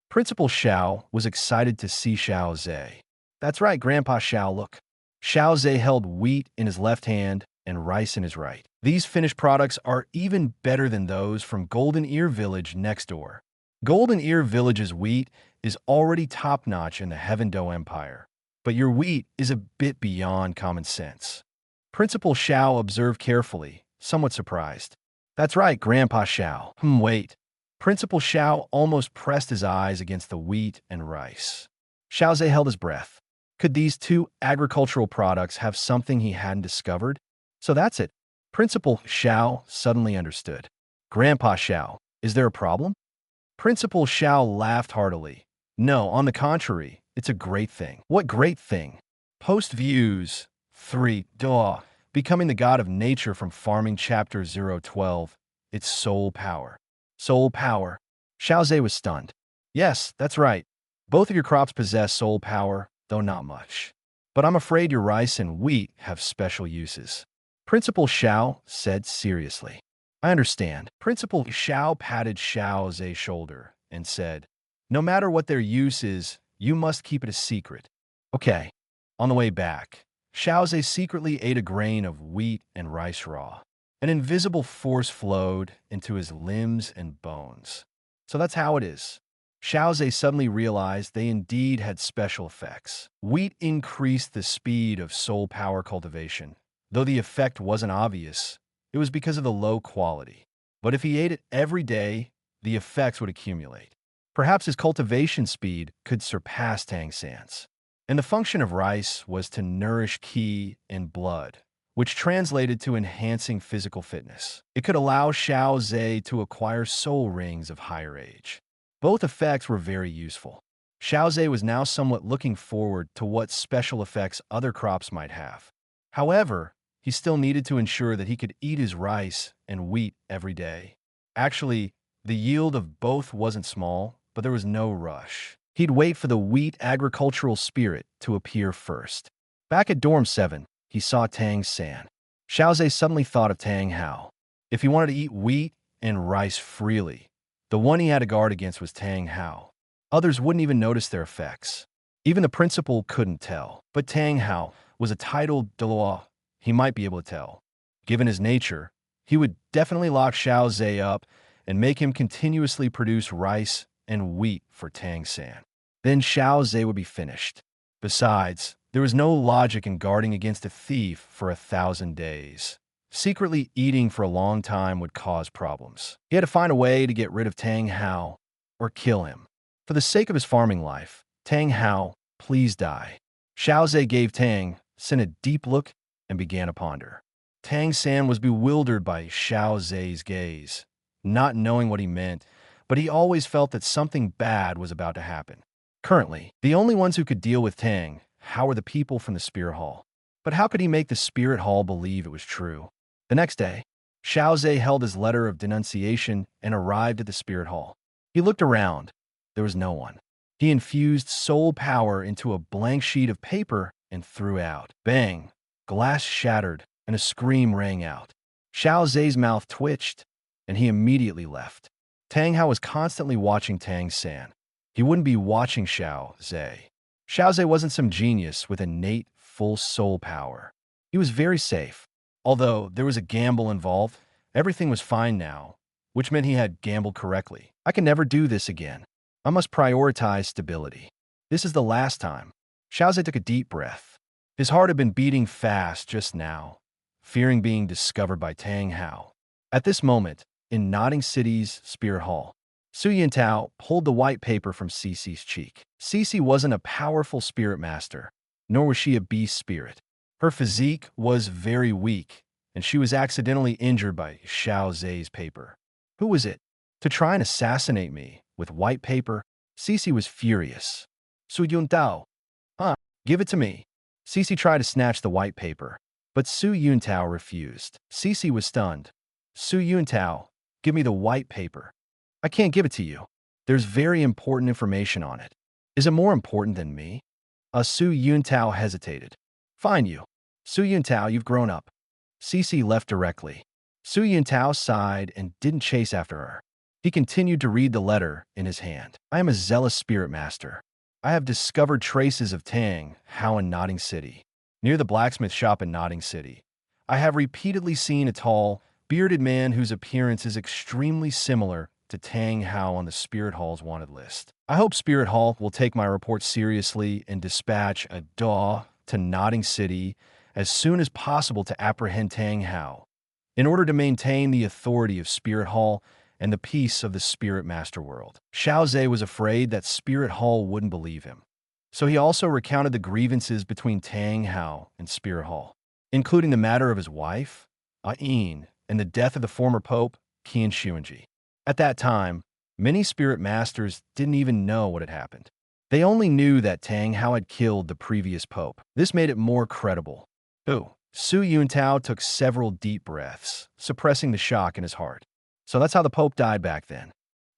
Principal Xiao was excited to see Xiao Ze. That's right, Grandpa Xiao, look. Xiao Ze held wheat in his left hand and rice in his right. These finished products are even better than those from Golden Ear Village next door. Golden Ear Village's wheat is already top-notch in the Heaven-Do Empire, but your wheat is a bit beyond common sense. Principal Xiao observed carefully, somewhat surprised. That's right, Grandpa Xiao. Wait. Principal Xiao almost pressed his eyes against the wheat and rice. Xiao Ze held his breath. Could these 2 agricultural products have something he hadn't discovered? So that's it. Principal Xiao suddenly understood. Grandpa Xiao, is there a problem? Principal Xiao laughed heartily. No, on the contrary, it's a great thing. What great thing? Post views 3. Duh. Becoming the god of nature from Farming Chapter 012. It's soul power. Soul power. Xiao Ze was stunned. Yes, that's right. Both of your crops possess soul power, though not much. But I'm afraid your rice and wheat have special uses. Principal Xiao said seriously. I understand. Principal Xiao patted Xiao Ze's shoulder and said, no matter what their use is, you must keep it a secret. Okay. On the way back, Xiao Ze secretly ate a grain of wheat and rice raw. An invisible force flowed into his limbs and bones. So that's how it is. Xiao Ze suddenly realized they indeed had special effects. Wheat increased the speed of soul power cultivation. Though the effect wasn't obvious, it was because of the low quality. But if he ate it every day, the effects would accumulate. Perhaps his cultivation speed could surpass Tang San's. And the function of rice was to nourish qi and blood, which translated to enhancing physical fitness. It could allow Xiao Ze to acquire soul rings of higher age. Both effects were very useful. Xiao Ze was now somewhat looking forward to what special effects other crops might have. However, he still needed to ensure that he could eat his rice and wheat every day. Actually, the yield of both wasn't small, but there was no rush. He'd wait for the wheat agricultural spirit to appear first. Back at Dorm 7, he saw Tang San. Xiao Ze suddenly thought of Tang Hao. If he wanted to eat wheat and rice freely, the one he had to guard against was Tang Hao. Others wouldn't even notice their effects. Even the principal couldn't tell. But Tang Hao was a titled Douluo. He might be able to tell. Given his nature, he would definitely lock Xiao Ze up and make him continuously produce rice and wheat for Tang San. Then Xiao Ze would be finished. Besides, there was no logic in guarding against a thief for 1,000 days. Secretly eating for a long time would cause problems. He had to find a way to get rid of Tang Hao or kill him. For the sake of his farming life, Tang Hao, please die. Xiao Ze gave Tang San a deep look and began to ponder. Tang San was bewildered by Xiao Ze's gaze, not knowing what he meant, but he always felt that something bad was about to happen. Currently, the only ones who could deal with Tang Hao were the people from the Spirit Hall. But how could he make the Spirit Hall believe it was true? The next day, Xiao Ze held his letter of denunciation and arrived at the Spirit Hall. He looked around. There was no one. He infused soul power into a blank sheet of paper and threw out. Bang! Glass shattered, and a scream rang out. Xiao Ze's mouth twitched, and he immediately left. Tang Hao was constantly watching Tang San. He wouldn't be watching Xiao Ze. Xiao Ze wasn't some genius with innate full soul power. He was very safe. Although there was a gamble involved, everything was fine now, which meant he had gambled correctly. I can never do this again. I must prioritize stability. This is the last time. Xiao Ze took a deep breath. His heart had been beating fast just now, fearing being discovered by Tang Hao. At this moment, in Nodding City's Spirit Hall, Su Yintao pulled the white paper from Cece's cheek. Cece wasn't a powerful spirit master, nor was she a beast spirit. Her physique was very weak, and she was accidentally injured by Xiao Ze's paper. Who was it? To try and assassinate me with white paper? Cece was furious. Su Yintao, give it to me. Cece tried to snatch the white paper, but Su Yintao refused. Cece was stunned. Su Yintao, give me the white paper. I can't give it to you. There's very important information on it. Is it more important than me? Su Yintao hesitated. Fine you. Su Yintao, you've grown up. Cece left directly. Su Yintao sighed and didn't chase after her. He continued to read the letter in his hand. I am a zealous spirit master. I have discovered traces of Tang Hao in Nodding City. Near the blacksmith shop in Nodding City, I have repeatedly seen a tall, bearded man whose appearance is extremely similar to Tang Hao on the Spirit Hall's wanted list. I hope Spirit Hall will take my report seriously and dispatch a DAW to Nodding City as soon as possible to apprehend Tang Hao, in order to maintain the authority of Spirit Hall and the peace of the Spirit Master world. Xiao Ze was afraid that Spirit Hall wouldn't believe him, so he also recounted the grievances between Tang Hao and Spirit Hall, including the matter of his wife, Ain, and the death of the former Pope, Qian Xuanji. At that time, many Spirit Masters didn't even know what had happened. They only knew that Tang Hao had killed the previous Pope. This made it more credible. Su Yintao took several deep breaths, suppressing the shock in his heart. So that's how the Pope died back then.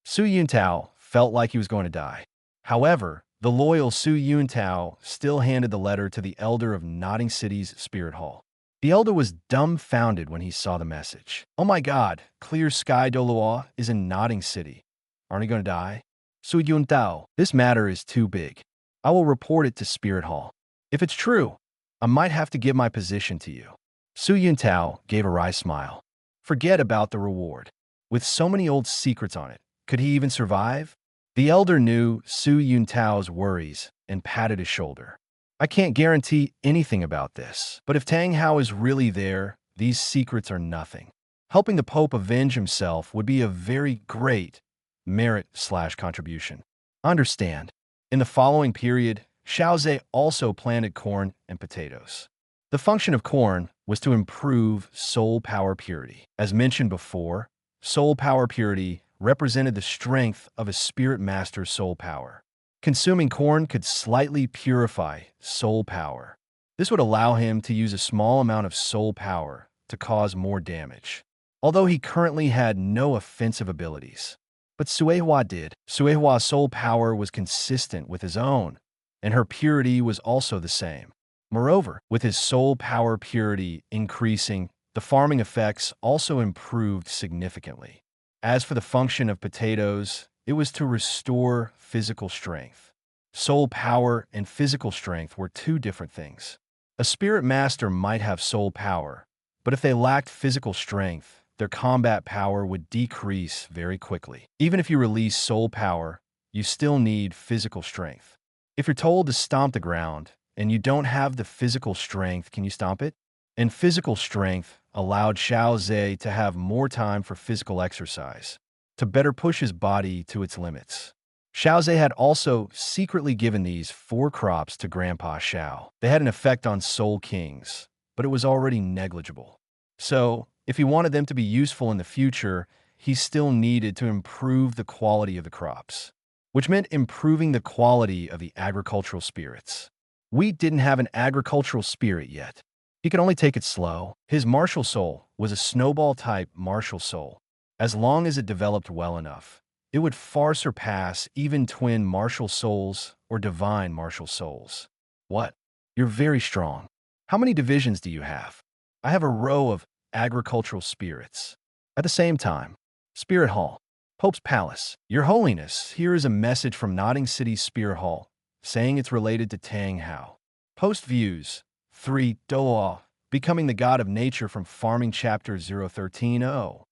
Su Yintao felt like he was going to die. However, the loyal Su Yintao still handed the letter to the elder of Nodding City's Spirit Hall. The elder was dumbfounded when he saw the message. Oh my God, Clear Sky Douluo is in Nodding City. Aren't you going to die? Su Yintao, this matter is too big. I will report it to Spirit Hall. If it's true, I might have to give my position to you. Su Yintao gave a wry smile. Forget about the reward. With so many old secrets on it, could he even survive? The elder knew Su Yintao's worries and patted his shoulder. I can't guarantee anything about this, but if Tang Hao is really there, these secrets are nothing. Helping the Pope avenge himself would be a very great merit/contribution. Understand. In the following period, Xiao Ze also planted corn and potatoes. The function of corn was to improve soul power purity. As mentioned before, soul power purity represented the strength of a spirit master's soul power. Consuming corn could slightly purify soul power. This would allow him to use a small amount of soul power to cause more damage, although he currently had no offensive abilities. But Suehua did. Suehua's soul power was consistent with his own, and her purity was also the same. Moreover, with his soul power purity increasing, the farming effects also improved significantly. As for the function of potatoes, it was to restore physical strength. Soul power and physical strength were two different things. A spirit master might have soul power, but if they lacked physical strength, their combat power would decrease very quickly. Even if you release soul power, you still need physical strength. If you're told to stomp the ground and you don't have the physical strength, can you stomp it? And physical strength allowed Xiao Ze to have more time for physical exercise, to better push his body to its limits. Xiao Ze had also secretly given these 4 crops to Grandpa Xiao. They had an effect on Soul Kings, but it was already negligible. So, if he wanted them to be useful in the future, he still needed to improve the quality of the crops, which meant improving the quality of the agricultural spirits. Wheat didn't have an agricultural spirit yet. He could only take it slow. His martial soul was a snowball-type martial soul. As long as it developed well enough, it would far surpass even twin martial souls or divine martial souls. What? You're very strong. How many divisions do you have? I have a row of agricultural spirits. At the same time, Spirit Hall, Pope's Palace. Your Holiness, here is a message from Notting City's Spirit Hall, saying it's related to Tang Hao. Post views. 3. Douluo, becoming the god of nature from Farming Chapter 013-0.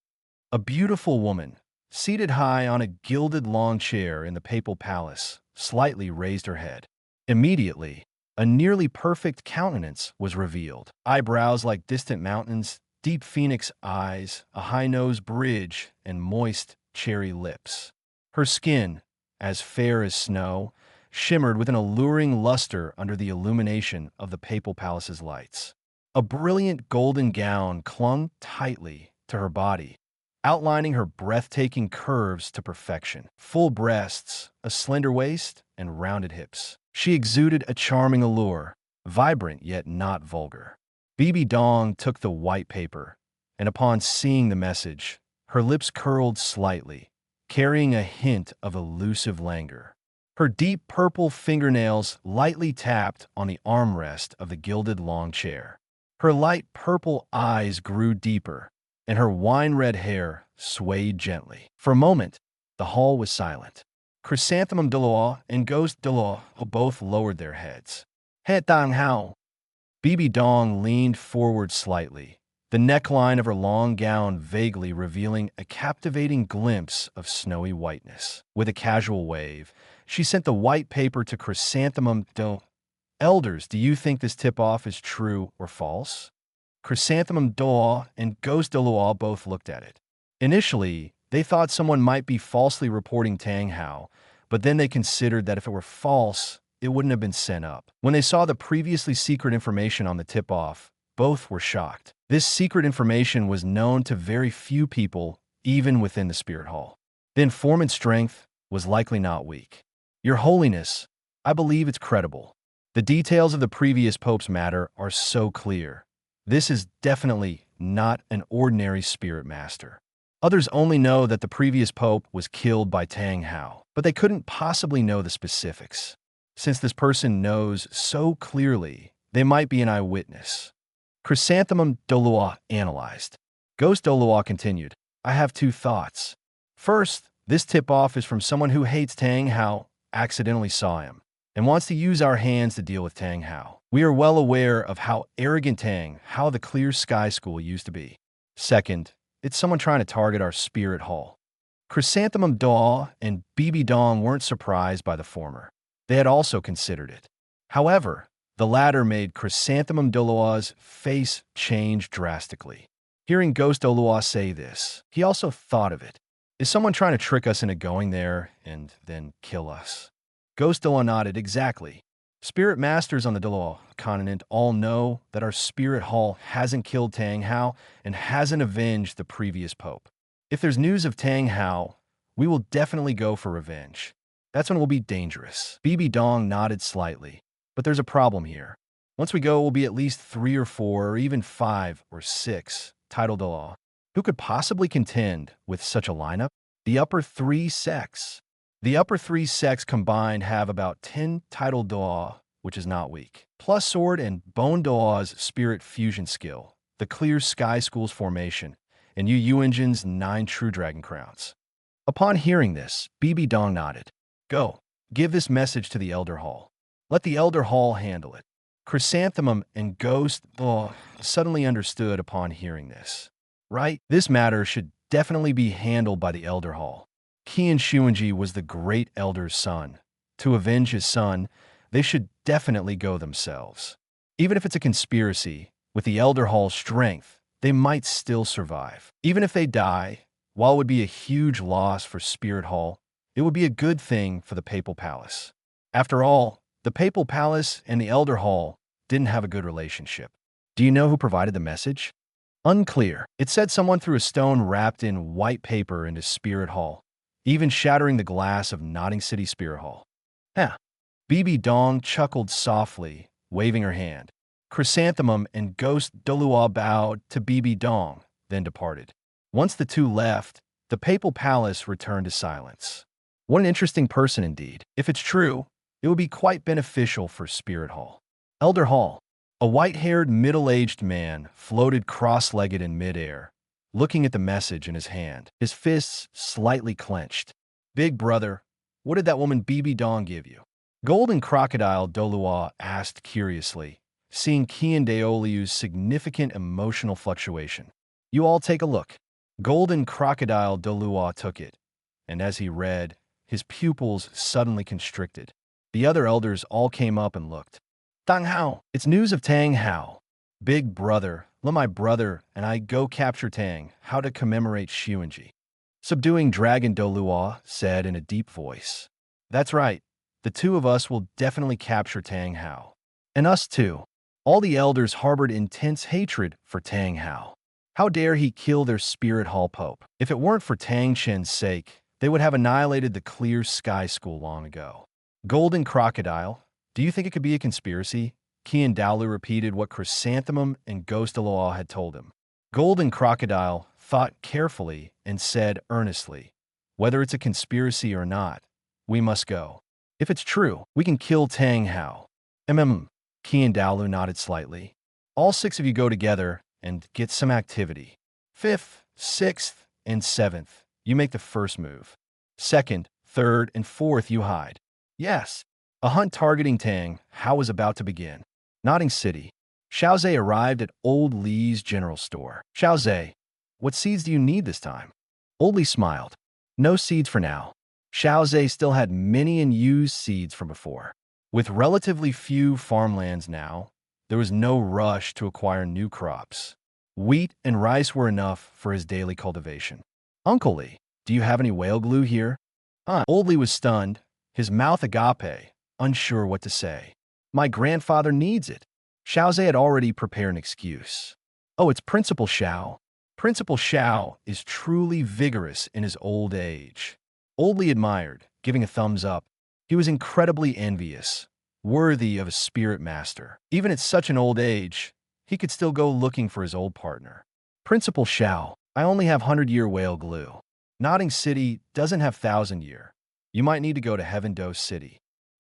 A beautiful woman, seated high on a gilded long chair in the papal palace, slightly raised her head. Immediately, a nearly perfect countenance was revealed. Eyebrows like distant mountains, deep phoenix eyes, a high-nosed bridge, and moist cherry lips. Her skin, as fair as snow, shimmered with an alluring luster under the illumination of the papal palace's lights. A brilliant golden gown clung tightly to her body, outlining her breathtaking curves to perfection. Full breasts, a slender waist, and rounded hips. She exuded a charming allure, vibrant yet not vulgar. Bibi Dong took the white paper, and upon seeing the message, her lips curled slightly, carrying a hint of elusive languor. Her deep purple fingernails lightly tapped on the armrest of the gilded long chair. Her light purple eyes grew deeper, and her wine-red hair swayed gently. For a moment, the hall was silent. Chrysanthemum Douluo and Ghost Douluo both lowered their heads. He Tang Hao. Bibi Dong leaned forward slightly, the neckline of her long gown vaguely revealing a captivating glimpse of snowy whiteness. With a casual wave, she sent the white paper to Chrysanthemum Douluo. Elders, do you think this tip-off is true or false? Chrysanthemum Douluo and Ghost Douluo both looked at it. Initially, they thought someone might be falsely reporting Tang Hao, but then they considered that if it were false, it wouldn't have been sent up. When they saw the previously secret information on the tip-off, both were shocked. This secret information was known to very few people, even within the Spirit Hall. The informant's strength was likely not weak. Your Holiness, I believe it's credible. The details of the previous Pope's matter are so clear. This is definitely not an ordinary spirit master. Others only know that the previous Pope was killed by Tang Hao, but they couldn't possibly know the specifics. Since this person knows so clearly, they might be an eyewitness. Chrysanthemum Douluo analyzed. Ghost Douluo continued, I have 2 thoughts. First, this tip-off is from someone who hates Tang Hao, accidentally saw him, and wants to use our hands to deal with Tang Hao. We are well aware of how arrogant Tang Hao the Clear Sky School used to be. Second, it's someone trying to target our Spirit Hall. Chrysanthemum Douluo and Bibi Dong weren't surprised by the former. They had also considered it. However, the latter made Chrysanthemum Douluo's face change drastically. Hearing Ghost Douluo say this, he also thought of it. Is someone trying to trick us into going there and then kill us? Ghost Douluo nodded. Exactly. Spirit masters on the Douluo Continent all know that our Spirit Hall hasn't killed Tang Hao and hasn't avenged the previous Pope. If there's news of Tang Hao, we will definitely go for revenge. That's when it will be dangerous. Bibi Dong nodded slightly. But there's a problem here. Once we go, it will be at least 3 or 4 or even 5 or 6 titled Douluo. Who could possibly contend with such a lineup? The upper 3 sects. The upper 3 sects combined have about 10 titled Douluo, which is not weak. Plus Sword and Bone Douluo's Spirit Fusion skill, the Clear Sky School's formation, and Yu Engine's 9 True Dragon Crowns. Upon hearing this, Bibi Dong nodded. Go. Give this message to the Elder Hall. Let the Elder Hall handle it. Chrysanthemum and Ghost suddenly understood upon hearing this. Right? This matter should definitely be handled by the Elder Hall. Qian Xuanji was the great elder's son. To avenge his son, they should definitely go themselves. Even if it's a conspiracy, with the Elder Hall's strength, they might still survive. Even if they die, while it would be a huge loss for Spirit Hall, it would be a good thing for the Papal Palace. After all, the Papal Palace and the Elder Hall didn't have a good relationship. Do you know who provided the message? Unclear. It said someone threw a stone wrapped in white paper into Spirit Hall, even shattering the glass of Notting City Spirit Hall. Bibi Dong chuckled softly, waving her hand. Chrysanthemum and Ghost Douluo bowed to Bibi Dong, then departed. Once the two left, the Papal Palace returned to silence. What an interesting person indeed. If it's true, it would be quite beneficial for Spirit Hall. Elder Hall. A white-haired, middle-aged man floated cross-legged in midair, looking at the message in his hand, his fists slightly clenched. Big brother, what did that woman Bibi Dong give you? Golden Crocodile Douluo asked curiously, seeing Qian Daoliu's significant emotional fluctuation. You all take a look. Golden Crocodile Douluo took it, and as he read, his pupils suddenly constricted. The other elders all came up and looked. Tang Hao, it's news of Tang Hao. Big brother, let my brother and I go capture Tang, how to commemorate Xuanji. Subduing Dragon Douluo said in a deep voice. That's right, the two of us will definitely capture Tang Hao. And us too. All the elders harbored intense hatred for Tang Hao. How dare he kill their Spirit Hall Pope? If it weren't for Tang Shen's sake, they would have annihilated the Clear Sky School long ago. Golden Crocodile, do you think it could be a conspiracy? Qian Daolu repeated what Chrysanthemum and Ghost Douluo had told him. Golden Crocodile thought carefully and said earnestly, whether it's a conspiracy or not, we must go. If it's true, we can kill Tang Hao. Qian Daolu nodded slightly. All 6 of you go together and get some activity. 5th, 6th, and 7th, you make the first move. 2nd, 3rd, and 4th, you hide. Yes. A hunt targeting Tang Hao was about to begin. Notting City. Xiao Ze arrived at Old Li's general store. Xiao Ze, what seeds do you need this time? Old Li smiled. No seeds for now. Xiao Ze still had many unused seeds from before. With relatively few farmlands now, there was no rush to acquire new crops. Wheat and rice were enough for his daily cultivation. Uncle Li, do you have any whale glue here? Old Li was stunned, his mouth agape, unsure what to say. My grandfather needs it. Xiao Ze had already prepared an excuse. Oh, it's Principal Xiao. Principal Xiao is truly vigorous in his old age. Old Li admired, giving a thumbs up. He was incredibly envious, worthy of a spirit master. Even at such an old age, he could still go looking for his old partner. Principal Xiao, I only have 100-year whale glue. Notting City doesn't have 1,000-year. You might need to go to Heaven Dose City.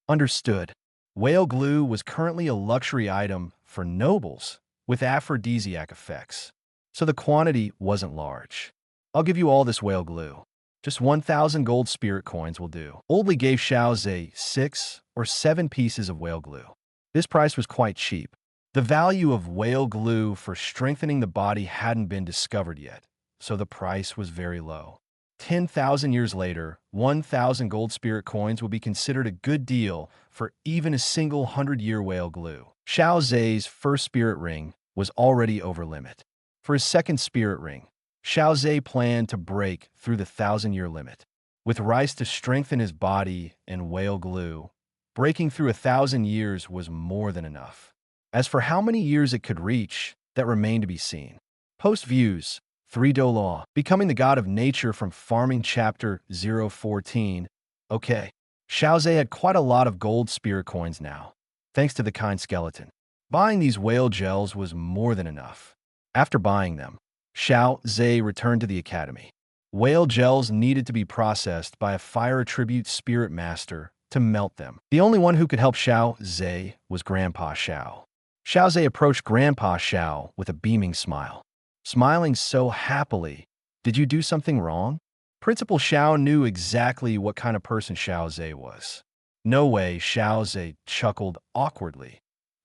Understood. Whale glue was currently a luxury item for nobles with aphrodisiac effects, so the quantity wasn't large. I'll give you all this whale glue. Just 1,000 gold spirit coins will do. Old Li gave Xiao Ze 6 or 7 pieces of whale glue. This price was quite cheap. The value of whale glue for strengthening the body hadn't been discovered yet, so the price was very low. 10,000 years later, 1,000 gold spirit coins will be considered a good deal for even a single 100-year whale glue. Xiao Ze's first spirit ring was already over limit. For his second spirit ring, Xiao Ze planned to break through the 1,000-year limit. With rice to strengthen his body and whale glue, breaking through 1,000 years was more than enough. As for how many years it could reach, that remained to be seen. Post views. 3 Douluo, becoming the god of nature from Farming Chapter 014. Okay. Xiao Ze had quite a lot of gold spirit coins now, thanks to the kind skeleton. Buying these whale gels was more than enough. After buying them, Xiao Ze returned to the academy. Whale gels needed to be processed by a fire attribute spirit master to melt them. The only one who could help Xiao Ze was Grandpa Xiao. Xiao Ze approached Grandpa Xiao with a beaming smile. Smiling so happily, did you do something wrong? Principal Xiao knew exactly what kind of person Xiao Ze was. No way, Xiao Ze chuckled awkwardly.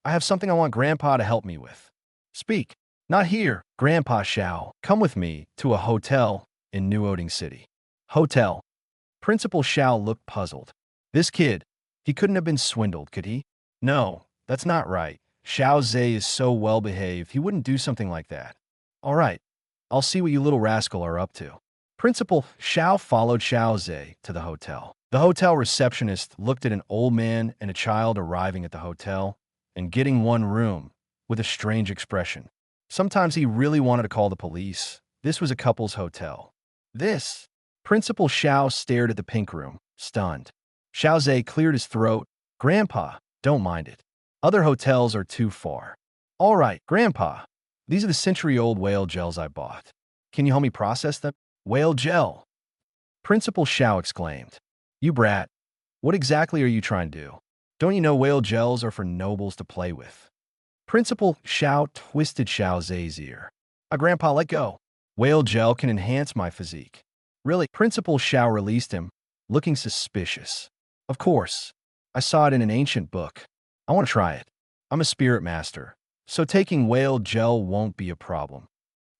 I have something I want Grandpa to help me with. Speak. Not here, Grandpa Xiao. Come with me to a hotel in Nourishes City. Hotel. Principal Xiao looked puzzled. This kid, he couldn't have been swindled, could he? No, that's not right. Xiao Ze is so well-behaved, he wouldn't do something like that. All right, I'll see what you little rascal are up to. Principal Xiao followed Xiao Ze to the hotel. The hotel receptionist looked at an old man and a child arriving at the hotel and getting one room with a strange expression. Sometimes he really wanted to call the police. This was a couple's hotel. This. Principal Xiao stared at the pink room, stunned. Xiao Ze cleared his throat. Grandpa, don't mind it. Other hotels are too far. All right, Grandpa. These are the century-old whale gels I bought. Can you help me process them? Whale gel. Principal Xiao exclaimed. You brat. What exactly are you trying to do? Don't you know whale gels are for nobles to play with? Principal Xiao twisted Xiao Ze's ear. Grandpa, let go. Whale gel can enhance my physique. Really? Principal Xiao released him, looking suspicious. Of course. I saw it in an ancient book. I want to try it. I'm a spirit master, so taking whale gel won't be a problem.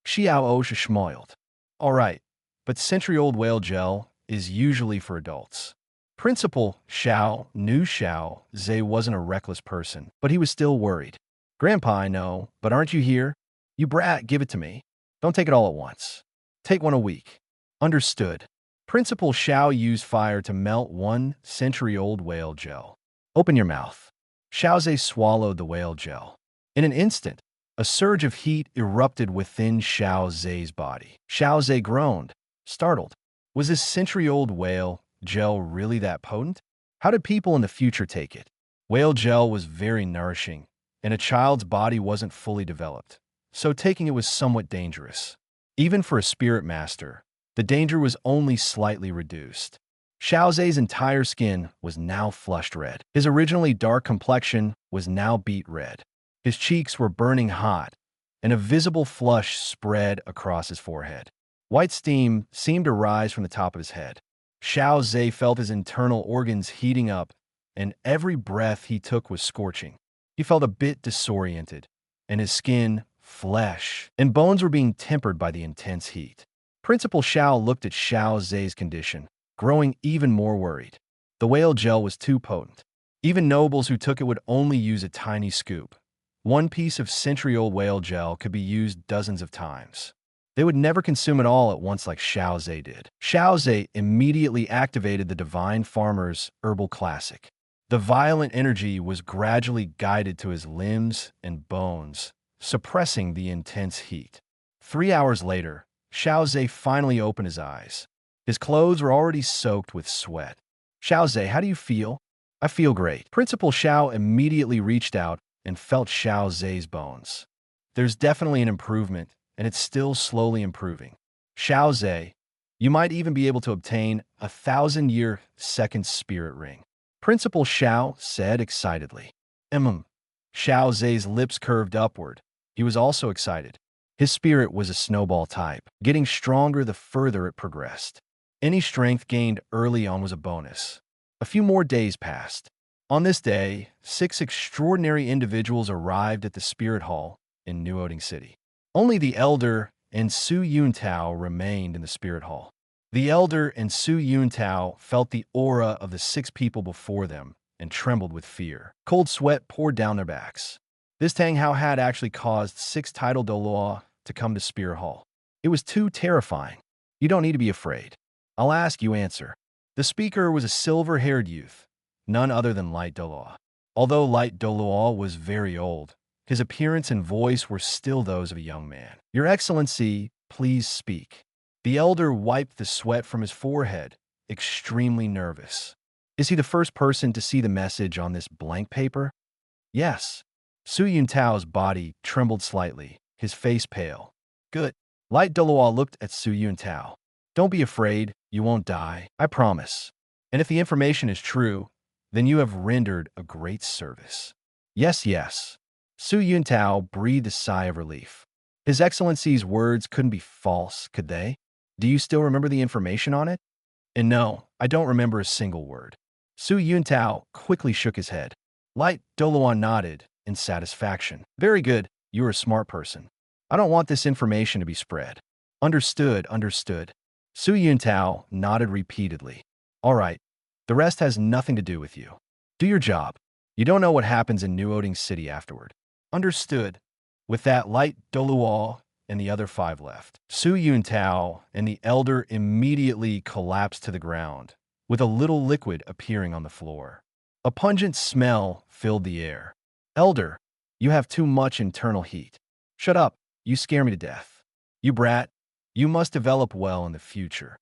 Xiao Ze smiled. All right, but century-old whale gel is usually for adults. Principal Xiao knew Xiao Ze wasn't a reckless person, but he was still worried. Grandpa, I know, but aren't you here? You brat, give it to me. Don't take it all at once. Take one a week. Understood. Principal Xiao used fire to melt one century-old whale gel. Open your mouth. Xiao Ze swallowed the whale gel. In an instant, a surge of heat erupted within Xiao Ze's body. Xiao Ze groaned, startled. Was this century-old whale gel really that potent? How did people in the future take it? Whale gel was very nourishing, and a child's body wasn't fully developed, so taking it was somewhat dangerous. Even for a spirit master, the danger was only slightly reduced. Xiao Ze's entire skin was now flushed red. His originally dark complexion was now beet red. His cheeks were burning hot, and a visible flush spread across his forehead. White steam seemed to rise from the top of his head. Xiao Ze felt his internal organs heating up, and every breath he took was scorching. He felt a bit disoriented, and his skin, flesh, and bones were being tempered by the intense heat. Principal Xiao looked at Xiao Ze's condition, growing even more worried. The whale gel was too potent. Even nobles who took it would only use a tiny scoop. One piece of century-old whale gel could be used dozens of times. They would never consume it all at once like Xiao Ze did. Xiao Ze immediately activated the Divine Farmer's Herbal Classic. The violent energy was gradually guided to his limbs and bones, suppressing the intense heat. 3 hours later, Xiao Ze finally opened his eyes. His clothes were already soaked with sweat. Xiao Ze, how do you feel? I feel great. Principal Xiao immediately reached out and felt Xiao Ze's bones. There's definitely an improvement, and it's still slowly improving. Xiao Ze, you might even be able to obtain a 1,000-year second spirit ring. Principal Xiao said excitedly. Xiao Ze's lips curved upward. He was also excited. His spirit was a snowball type, getting stronger the further it progressed. Any strength gained early on was a bonus. A few more days passed. On this day, 6 extraordinary individuals arrived at the Spirit Hall in Nourishes City. Only the Elder and Su Yuntao remained in the Spirit Hall. The Elder and Su Yuntao felt the aura of the 6 people before them and trembled with fear. Cold sweat poured down their backs. This Tang Hao had actually caused 6 titled Douluo to come to Spirit Hall. It was too terrifying. You don't need to be afraid. I'll ask, you answer. The speaker was a silver-haired youth, none other than Light Douluo. Although Light Douluo was very old, his appearance and voice were still those of a young man. Your Excellency, please speak. The elder wiped the sweat from his forehead, extremely nervous. Is he the first person to see the message on this blank paper? Yes. Su Yuntao's body trembled slightly, his face pale. Good. Light Douluo looked at Su Yuntao. Don't be afraid, you won't die, I promise. And if the information is true, then you have rendered a great service. Yes, yes. Su Yuntao breathed a sigh of relief. His Excellency's words couldn't be false, could they? Do you still remember the information on it? And no, I don't remember a single word. Su Yuntao quickly shook his head. Light Douluo nodded in satisfaction. Very good, you're a smart person. I don't want this information to be spread. Understood, understood. Su Yuntao nodded repeatedly. All right, the rest has nothing to do with you. Do your job. You don't know what happens in Nuoding City afterward. Understood. With that, Light Douluo and the other 5 left. Su Yuntao and the elder immediately collapsed to the ground, with a little liquid appearing on the floor. A pungent smell filled the air. Elder, you have too much internal heat. Shut up, you scare me to death. You brat, you must develop well in the future.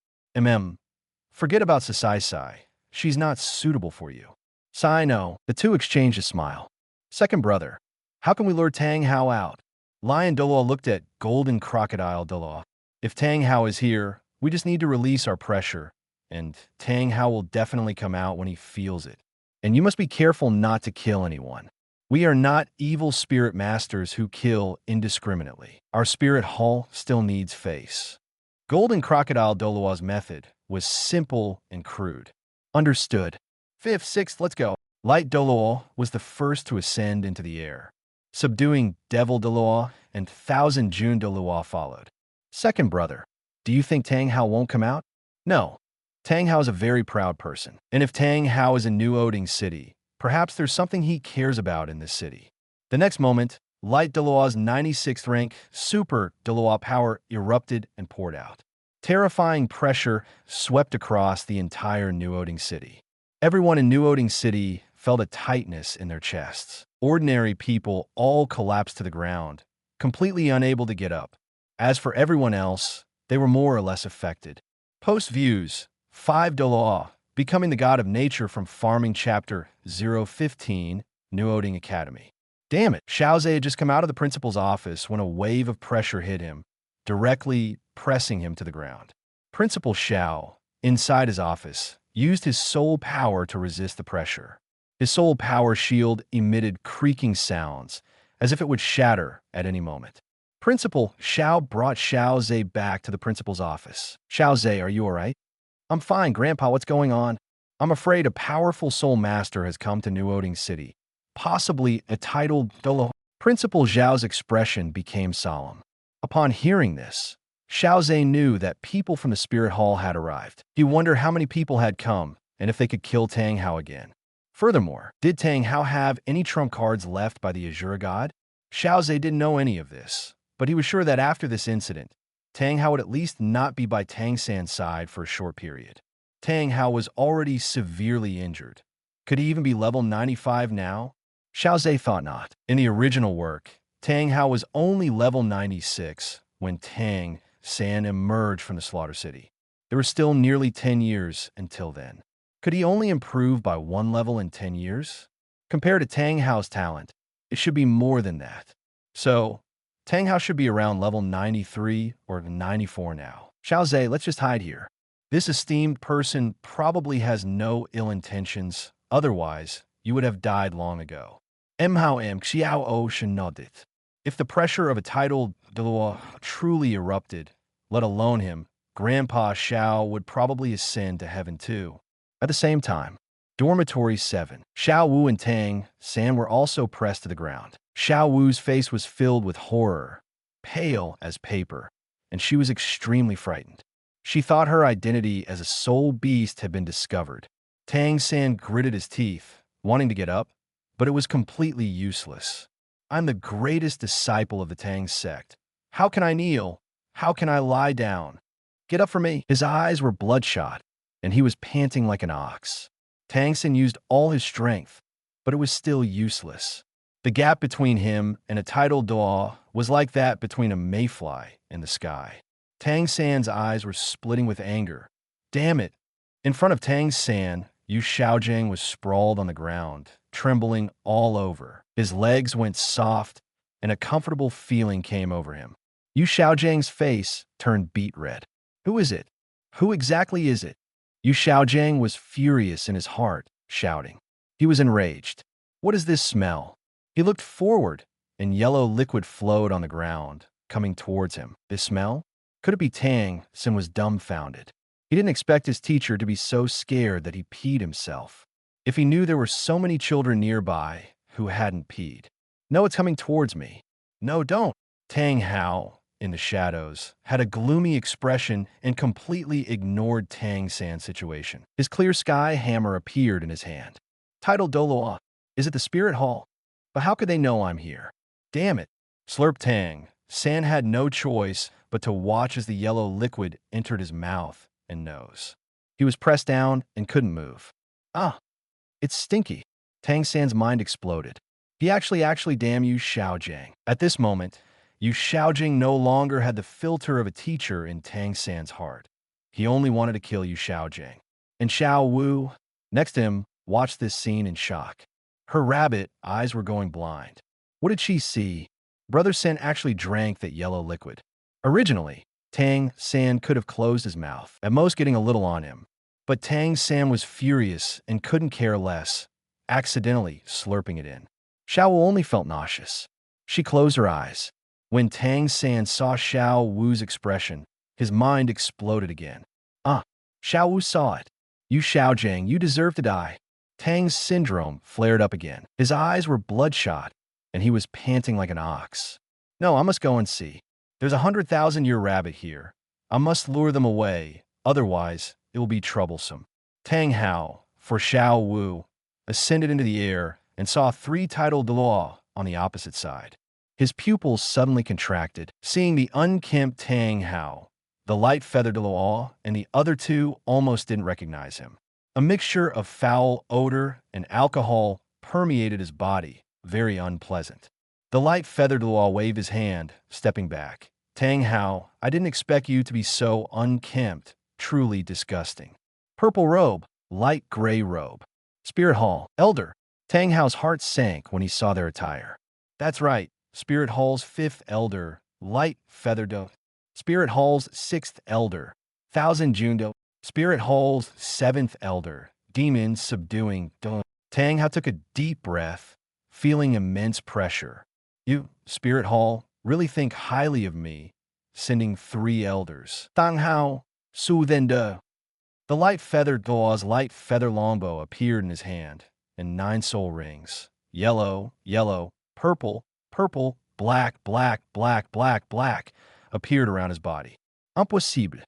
Forget about Sai. She's not suitable for you. Sai, no. The two exchanged a smile. Second brother, how can we lure Tang Hao out? Lion Douluo looked at Golden Crocodile Douluo. If Tang Hao is here, we just need to release our pressure, and Tang Hao will definitely come out when he feels it. And you must be careful not to kill anyone. We are not evil spirit masters who kill indiscriminately. Our spirit hall still needs face. Golden Crocodile Douluo's method was simple and crude. Understood. 5th, 6th, let's go. Light Douluo was the first to ascend into the air. Subduing Devil Douluo and Thousand June Douluo followed. Second brother, do you think Tang Hao won't come out? No. Tang Hao is a very proud person. And if Tang Hao is in Nuoding City, perhaps there's something he cares about in this city. The next moment, Light Douluo's 96th rank Super Douluo power erupted and poured out. Terrifying pressure swept across the entire Nuoding City. Everyone in Nuoding City felt a tightness in their chests. Ordinary people all collapsed to the ground, completely unable to get up. As for everyone else, they were more or less affected. Post views, 5 Douluo, becoming the god of nature from Farming Chapter 015, Nuoding Academy. Damn it, Xiao Ze had just come out of the principal's office when a wave of pressure hit him, directly pressing him to the ground. Principal Xiao, inside his office, used his soul power to resist the pressure. His soul power shield emitted creaking sounds, as if it would shatter at any moment. Principal Xiao brought Xiao Ze back to the principal's office. Xiao Ze, are you all right? I'm fine, Grandpa, what's going on? I'm afraid a powerful soul master has come to Nuoding City, possibly a titled Douluo. Principal Xiao's expression became solemn. Upon hearing this, Xiao Ze knew that people from the Spirit Hall had arrived. He wondered how many people had come, and if they could kill Tang Hao again. Furthermore, did Tang Hao have any trump cards left by the Azure God? Xiao Ze didn't know any of this, but he was sure that after this incident, Tang Hao would at least not be by Tang San's side for a short period. Tang Hao was already severely injured. Could he even be level 95 now? Xiao Ze thought not. In the original work, Tang Hao was only level 96 when Tang San emerged from the Slaughter City. There were still nearly 10 years until then. Could he only improve by 1 level in 10 years? Compared to Tang Hao's talent, it should be more than that. So, Tang Hao should be around level 93 or 94 now. Xiao Ze, let's just hide here. This esteemed person probably has no ill intentions, otherwise, you would have died long ago. Xiao O nodded. If the pressure of a titled Douluo truly erupted, let alone him, Grandpa Xiao would probably ascend to heaven too. At the same time, Dormitory 7. Xiao Wu and Tang San were also pressed to the ground. Xiao Wu's face was filled with horror, pale as paper, and she was extremely frightened. She thought her identity as a soul beast had been discovered. Tang San gritted his teeth, wanting to get up, but it was completely useless. I'm the greatest disciple of the Tang sect. How can I kneel? How can I lie down? Get up for me. His eyes were bloodshot, and he was panting like an ox. Tang San used all his strength, but it was still useless. The gap between him and a tidal Douluo was like that between a mayfly in the sky. Tang San's eyes were splitting with anger. Damn it! In front of Tang San, Yu Xiaojing was sprawled on the ground, trembling all over. His legs went soft, and a comfortable feeling came over him. Yu Xiaojing's face turned beet red. Who is it? Who exactly is it? Yu Xiaojing was furious in his heart, shouting. He was enraged. What is this smell? He looked forward, and yellow liquid flowed on the ground, coming towards him. This smell? Could it be Tang San was dumbfounded. He didn't expect his teacher to be so scared that he peed himself. If he knew there were so many children nearby who hadn't peed. No, it's coming towards me. No, don't. Tang Hao, in the shadows, had a gloomy expression and completely ignored Tang San's situation. His clear sky hammer appeared in his hand. Titled Douluo. Is it the spirit hall? But how could they know I'm here? Damn it. Slurp Tang. San had no choice but to watch as the yellow liquid entered his mouth and nose. He was pressed down and couldn't move. Ah, it's stinky. Tang San's mind exploded. He actually damn you, Xiao Zhang. At this moment, Yu Xiaojing no longer had the filter of a teacher in Tang San's heart. He only wanted to kill Yu Xiaojing. And Xiao Wu, next to him, watched this scene in shock. Her rabbit eyes were going blind. What did she see? Brother San actually drank that yellow liquid. Originally, Tang San could have closed his mouth, at most getting a little on him. But Tang San was furious and couldn't care less, accidentally slurping it in. Xiao Wu only felt nauseous. She closed her eyes. When Tang San saw Xiao Wu's expression, his mind exploded again. Xiao Wu saw it. You Xiaojing, you deserve to die. Tang's syndrome flared up again. His eyes were bloodshot, and he was panting like an ox. No, I must go and see. There's a 100,000-year rabbit here. I must lure them away, otherwise it will be troublesome. Tang Hao, for Xiao Wu, ascended into the air and saw 3 tidal Douluo on the opposite side. His pupils suddenly contracted, seeing the unkempt Tang Hao. The light-feathered Douluo and the other 2 almost didn't recognize him. A mixture of foul odor and alcohol permeated his body, very unpleasant. The light-feathered Douluo waved his hand, stepping back. Tang Hao, I didn't expect you to be so unkempt, truly disgusting. Purple robe, light gray robe. Spirit Hall, Elder. Tang Hao's heart sank when he saw their attire. That's right, Spirit Hall's 5th Elder, light feathered. Spirit Hall's 6th Elder, Thousand Jundo. Spirit Hall's 7th Elder, demons subduing. Tang Hao took a deep breath, feeling immense pressure. You, Spirit Hall, really think highly of me, sending 3 elders. Tang Hao, Su Thende. The light-feathered Doa's light feather longbow appeared in his hand, and 9 soul rings. Yellow, yellow, purple, purple, black, black, black, black, black, appeared around his body. Impossible.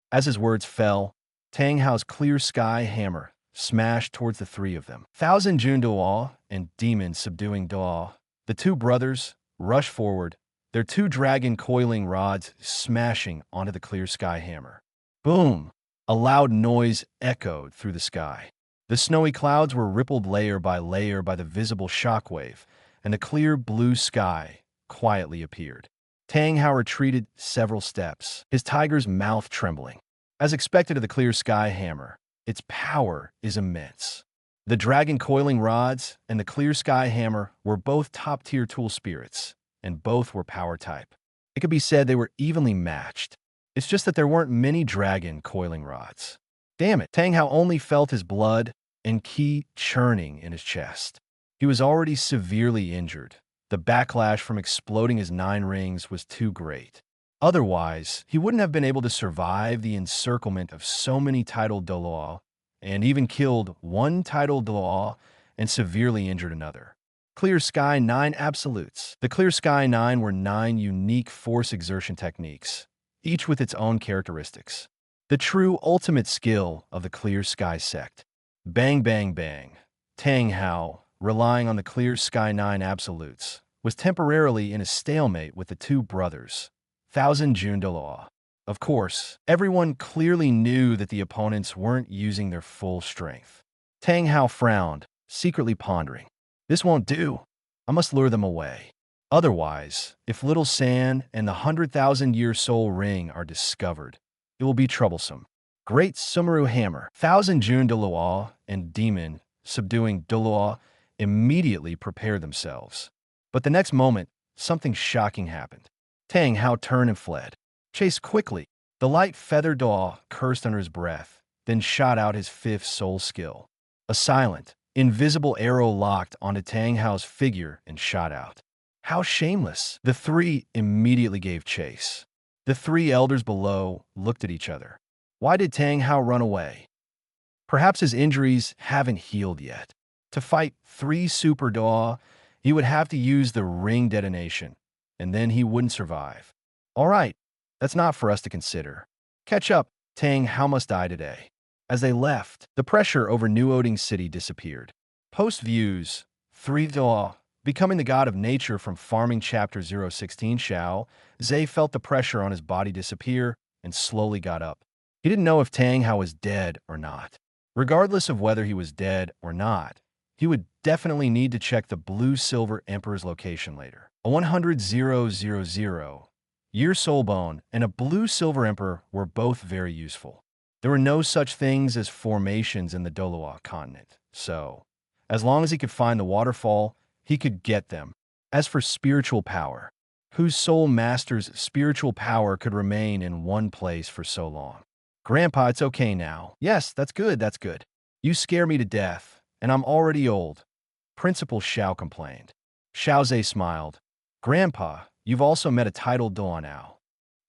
As his words fell, Tang Hao's clear sky hammer smashed towards the 3 of them. Thousand Jun Doa and demon subduing Doa, the 2 brothers, rushed forward, their 2 dragon coiling rods smashing onto the clear sky hammer. Boom! A loud noise echoed through the sky. The snowy clouds were rippled layer by the visible shockwave, and the clear blue sky quietly appeared. Tang Hao retreated several steps, his tiger's mouth trembling. As expected of the clear sky hammer, its power is immense. The dragon coiling rods and the clear sky hammer were both top-tier tool spirits, and both were power type. It could be said they were evenly matched. It's just that there weren't many dragon coiling rods. Damn it, Tang Hao only felt his blood and ki churning in his chest. He was already severely injured. The backlash from exploding his 9 rings was too great. Otherwise, he wouldn't have been able to survive the encirclement of so many tidal Douluo, and even killed 1 tidal Douluo and severely injured another. Clear Sky 9 Absolutes. The Clear Sky 9 were 9 unique force exertion techniques, each with its own characteristics. The true ultimate skill of the Clear Sky sect. Bang, bang, bang. Tang Hao, relying on the Clear Sky 9 Absolutes, was temporarily in a stalemate with the 2 brothers, Thousand Jun Douluo. Of course, everyone clearly knew that the opponents weren't using their full strength. Tang Hao frowned, secretly pondering. This won't do. I must lure them away. Otherwise, if Little San and the 100,000-year soul ring are discovered, it will be troublesome. Great Sumeru Hammer, Thousand Jun Douluo and Demon, subduing Douluo, immediately prepared themselves. But the next moment, something shocking happened. Tang Hao turned and fled. Chased quickly, the light feather Doa cursed under his breath, then shot out his 5th soul skill. A silent, invisible arrow locked onto Tang Hao's figure and shot out. How shameless! The 3 immediately gave chase. The 3 elders below looked at each other. Why did Tang Hao run away? Perhaps his injuries haven't healed yet. To fight 3 Super Daw, he would have to use the ring detonation, and then he wouldn't survive. All right, that's not for us to consider. Catch up, Tang How must die today. As they left, the pressure over New Oding City disappeared. Post views, 3 Daw, becoming the god of nature from Farming Chapter 016. Xiao Ze felt the pressure on his body disappear and slowly got up. He didn't know if Tang Hao was dead or not. Regardless of whether he was dead or not, he would definitely need to check the Blue-Silver Emperor's location later. A 100,000-year soulbone and a Blue-Silver Emperor were both very useful. There were no such things as formations in the Douluo Continent, so as long as he could find the waterfall, he could get them. As for spiritual power, whose soul master's spiritual power could remain in one place for so long? Grandpa, it's okay now. Yes, that's good, that's good. You scare me to death, and I'm already old. Principal Xiao complained. Xiao Ze smiled. Grandpa, you've also met a titled Daw now.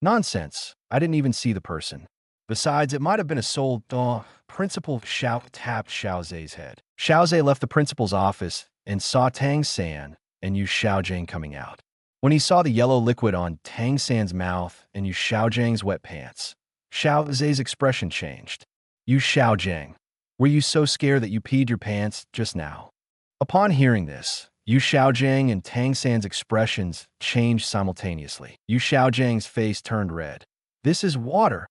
Nonsense, I didn't even see the person. Besides, it might have been a soul Daw. Principal Xiao tapped Xiao Ze's head. Xiao Ze left the principal's office and saw Tang San and Yu Xiaojing coming out. When he saw the yellow liquid on Tang San's mouth and Yu Xiaojing's wet pants, Xiao Ze's expression changed. Yu Xiaojing, were you so scared that you peed your pants just now? Upon hearing this, Yu Xiaojing and Tang San's expressions changed simultaneously. Yu Xiaojing's face turned red. This is water.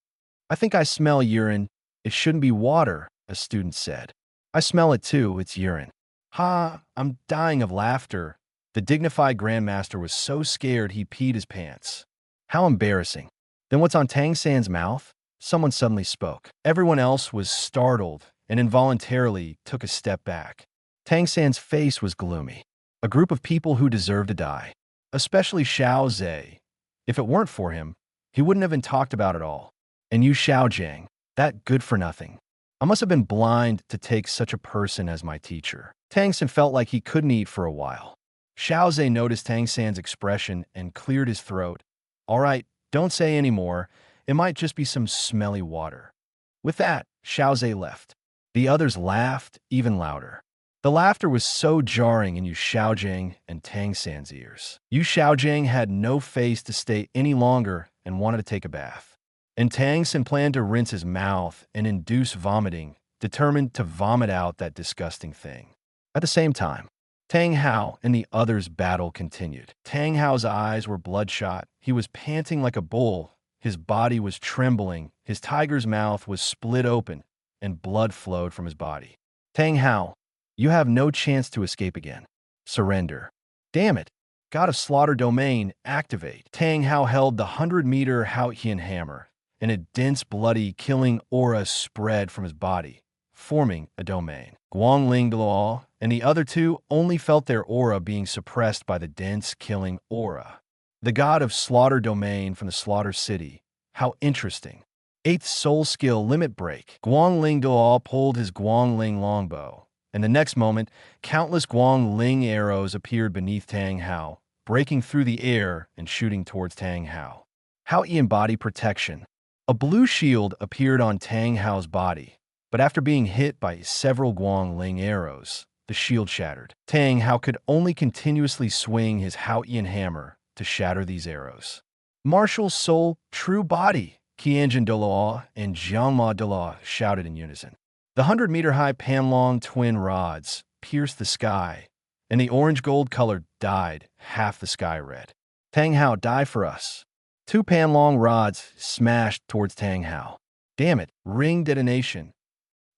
I think I smell urine. It shouldn't be water, a student said. I smell it too, it's urine. Ha, I'm dying of laughter. The dignified grandmaster was so scared he peed his pants. How embarrassing. Then what's on Tang San's mouth? Someone suddenly spoke. Everyone else was startled and involuntarily took a step back. Tang San's face was gloomy. A group of people who deserve to die. Especially Xiao Ze. If it weren't for him, he wouldn't have been talked about at all. And Yu Xiaojing, that good for nothing. I must have been blind to take such a person as my teacher. Tang San felt like he couldn't eat for a while. Xiao Ze noticed Tang San's expression and cleared his throat. All right, don't say any more. It might just be some smelly water. With that, Xiao Ze left. The others laughed even louder. The laughter was so jarring in Yu Xiaojing and Tang San's ears. Yu Xiaojing had no face to stay any longer and wanted to take a bath. And Tang San planned to rinse his mouth and induce vomiting, determined to vomit out that disgusting thing. At the same time, Tang Hao and the others' battle continued. Tang Hao's eyes were bloodshot. He was panting like a bull. His body was trembling. His tiger's mouth was split open, and blood flowed from his body. Tang Hao, you have no chance to escape again. Surrender. Damn it. God of Slaughter Domain, activate. Tang Hao held the 100-meter Haotian hammer, and a dense, bloody, killing aura spread from his body, forming a domain. Guangling Duo and the other two only felt their aura being suppressed by the dense, killing aura. The god of Slaughter Domain from the Slaughter City. How interesting. 8th soul skill limit break. Guangling Duo pulled his Guangling longbow, and the next moment, countless Guangling arrows appeared beneath Tang Hao, breaking through the air and shooting towards Tang Hao. Haotian body protection. A blue shield appeared on Tang Hao's body, but after being hit by several Guangling arrows, the shield shattered. Tang Hao could only continuously swing his Haotian hammer to shatter these arrows. Martial Soul, True Body, Qianjin Douluo and Jiangma Douluo shouted in unison. The 100-meter-high Panlong twin rods pierced the sky, and the orange-gold color dyed half the sky red. Tang Hao, die for us. 2 Panlong rods smashed towards Tang Hao. Damn it, ring detonation.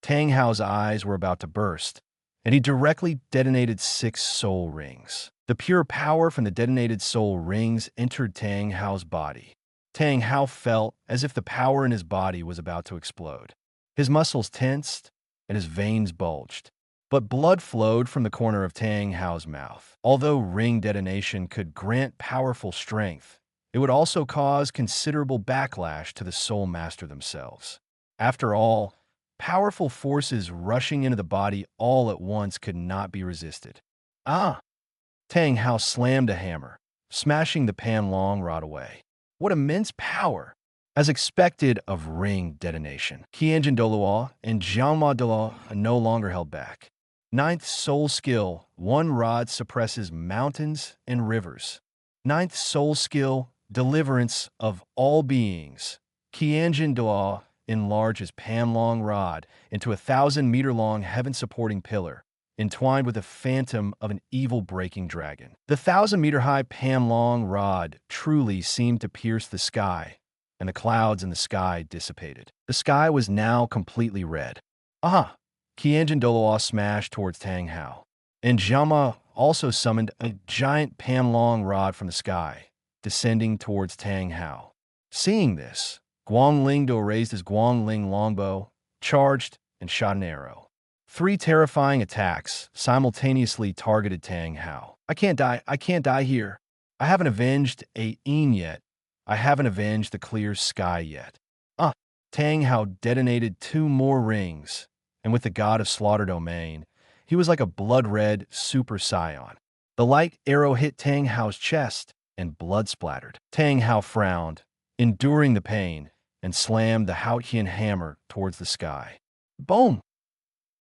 Tang Hao's eyes were about to burst, and he directly detonated 6 soul rings. The pure power from the detonated soul rings entered Tang Hao's body. Tang Hao felt as if the power in his body was about to explode. His muscles tensed, and his veins bulged. But blood flowed from the corner of Tang Hao's mouth. Although ring detonation could grant powerful strength, it would also cause considerable backlash to the Soul Master themselves. After all, powerful forces rushing into the body all at once could not be resisted. Ah! Tang Hao slammed a hammer, smashing the Panlong rod away. What immense power! As expected of ring detonation, Qianjin Douluo and Jiangma Douluo are no longer held back. Ninth soul skill, one rod suppresses mountains and rivers. Ninth soul skill, deliverance of all beings. Qianjin Douluo enlarges Panlong rod into a 1,000-meter-long heaven-supporting pillar, entwined with the phantom of an evil-breaking dragon. The 1,000-meter-high Panlong rod truly seemed to pierce the sky, and the clouds in the sky dissipated. The sky was now completely red. Aha! Qianjin Douluo smashed towards Tang Hao, and Jiangma also summoned a giant Panlong rod from the sky, descending towards Tang Hao. Seeing this, Guangling Do raised his Guangling longbow, charged, and shot an arrow. 3 terrifying attacks simultaneously targeted Tang Hao. I can't die here. I haven't avenged a Yin yet. I haven't avenged the clear sky yet. Tang Hao detonated 2 more rings, and with the god of slaughter domain, he was like a blood-red super scion. The light arrow hit Tang Hao's chest, and blood splattered. Tang Hao frowned, enduring the pain, and slammed the Haotian hammer towards the sky. Boom!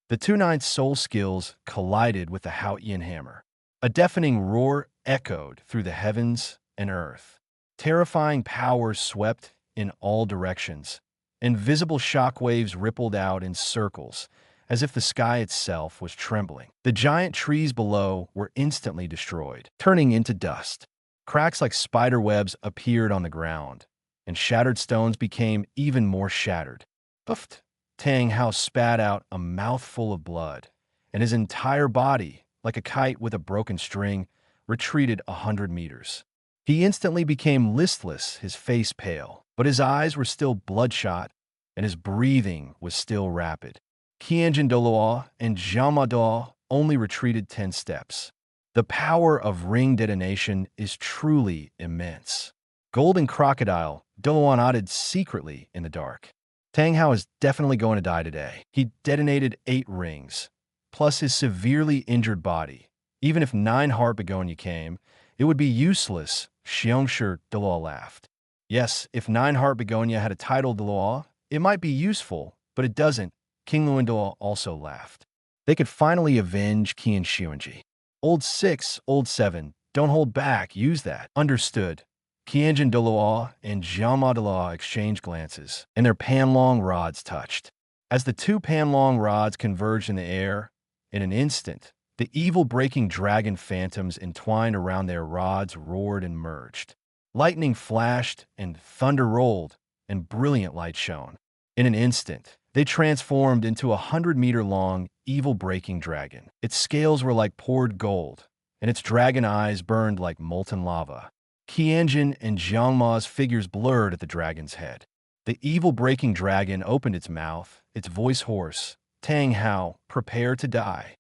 The 2 ninth soul skills collided with the Haotian hammer. A deafening roar echoed through the heavens and earth. Terrifying power swept in all directions. Invisible shockwaves rippled out in circles, as if the sky itself was trembling. The giant trees below were instantly destroyed, turning into dust. Cracks like spider webs appeared on the ground, and shattered stones became even more shattered. Puffed! Tang Hao spat out a mouthful of blood, and his entire body, like a kite with a broken string, retreated 100 meters. He instantly became listless, his face pale, but his eyes were still bloodshot, and his breathing was still rapid. Qianjin Douluo and Jiangma Douluo only retreated 10 steps. The power of ring detonation is truly immense. Golden Crocodile, Douluo nodded secretly in the dark. Tang Hao is definitely going to die today. He detonated 8 rings, plus his severely injured body. Even if 9 heart begonia came, it would be useless, Xiongshi Douluo laughed. Yes, if 9 heart begonia had a title Douluo, it might be useful, but it doesn't, King Luan Douluo also laughed. They could finally avenge Qian Xuanji. Old 6, old 7, don't hold back, use that. Understood. Qianjin Douluo and Jiangma Douluo exchanged glances, and their Panlong rods touched. As the 2 Panlong rods converged in the air, in an instant, the evil-breaking dragon phantoms entwined around their rods roared and merged. Lightning flashed, and thunder rolled, and brilliant light shone. In an instant, they transformed into a 100-meter-long, evil-breaking dragon. Its scales were like poured gold, and its dragon eyes burned like molten lava. Qianjin and Jiangma's figures blurred at the dragon's head. The evil-breaking dragon opened its mouth, its voice hoarse. Tang Hao, prepare to die.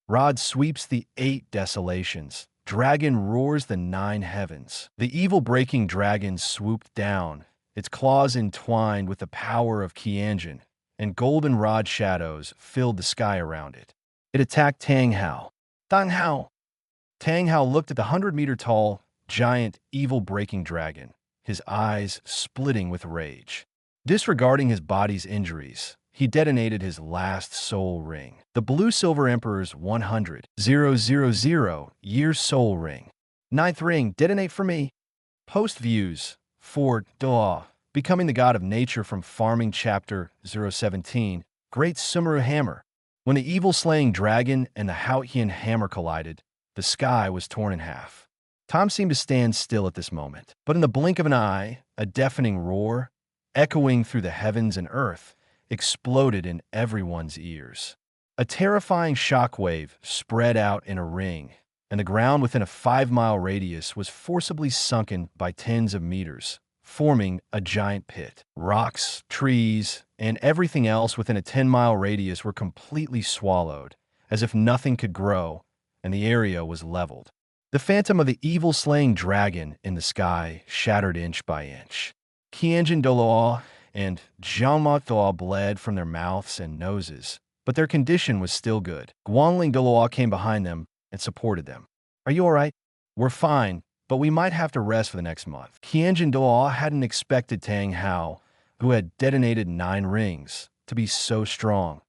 Rod sweeps the 8 desolations. Dragon roars the 9 heavens. The evil-breaking dragon swooped down, its claws entwined with the power of Qianjin, and golden rod shadows filled the sky around it. It attacked Tang Hao. Tang Hao! Tang Hao looked at the 100-meter-tall, giant, evil-breaking dragon, his eyes splitting with rage. Disregarding his body's injuries, he detonated his last soul ring, the Blue-Silver Emperor's 100,000-year soul ring. 9th ring, detonate for me. Post views. 4. Douluo, becoming the god of nature from Farming Chapter 017, Great Sumeru Hammer. When the evil-slaying dragon and the Haotian hammer collided, the sky was torn in half. Time seemed to stand still at this moment, but in the blink of an eye, a deafening roar, echoing through the heavens and earth, exploded in everyone's ears. A terrifying shockwave spread out in a ring, and the ground within a 5-mile radius was forcibly sunken by tens of meters, forming a giant pit. Rocks, trees, and everything else within a 10-mile radius were completely swallowed, as if nothing could grow, and the area was leveled. The phantom of the evil-slaying dragon in the sky shattered inch by inch. Qianjin Douluo and Jiangma Douluo bled from their mouths and noses, but their condition was still good. Guangling Douluo came behind them and supported them. Are you all right? We're fine, but we might have to rest for the next month. Qianjin Douluo hadn't expected Tang Hao, who had detonated 9 rings, to be so strong,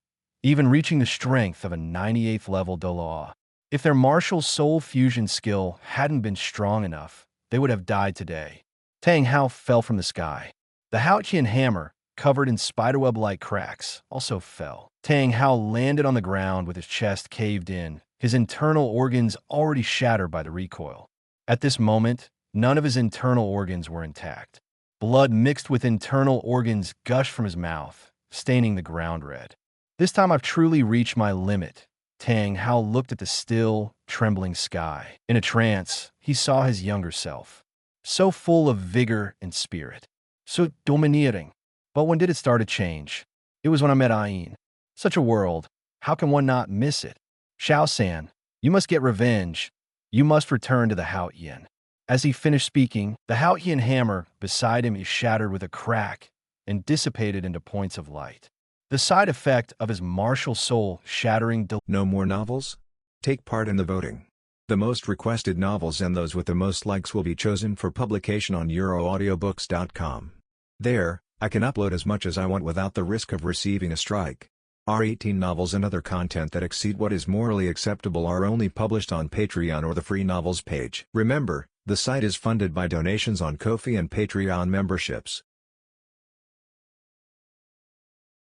even reaching the strength of a 98th level Douluo. If their martial soul fusion skill hadn't been strong enough, they would have died today. Tang Hao fell from the sky. The Haotian hammer, covered in spiderweb-like cracks, also fell. Tang Hao landed on the ground with his chest caved in, his internal organs already shattered by the recoil. At this moment, none of his internal organs were intact. Blood mixed with internal organs gushed from his mouth, staining the ground red. This time I've truly reached my limit. Tang Hao looked at the still, trembling sky. In a trance, he saw his younger self, so full of vigor and spirit, so domineering. But when did it start to change? It was when I met Ayin. Such a world, how can one not miss it? Xiao-san, you must get revenge. You must return to the Haotian. As he finished speaking, the Haotian hammer beside him is shattered with a crack and dissipated into points of light. The side effect of his martial soul shattering. No more novels? Take part in the voting. The most requested novels and those with the most likes will be chosen for publication on euroaudiobooks.com. There, I can upload as much as I want without the risk of receiving a strike. Our 18 novels and other content that exceed what is morally acceptable are only published on Patreon or the free novels page. Remember, the site is funded by donations on Ko-fi and Patreon memberships.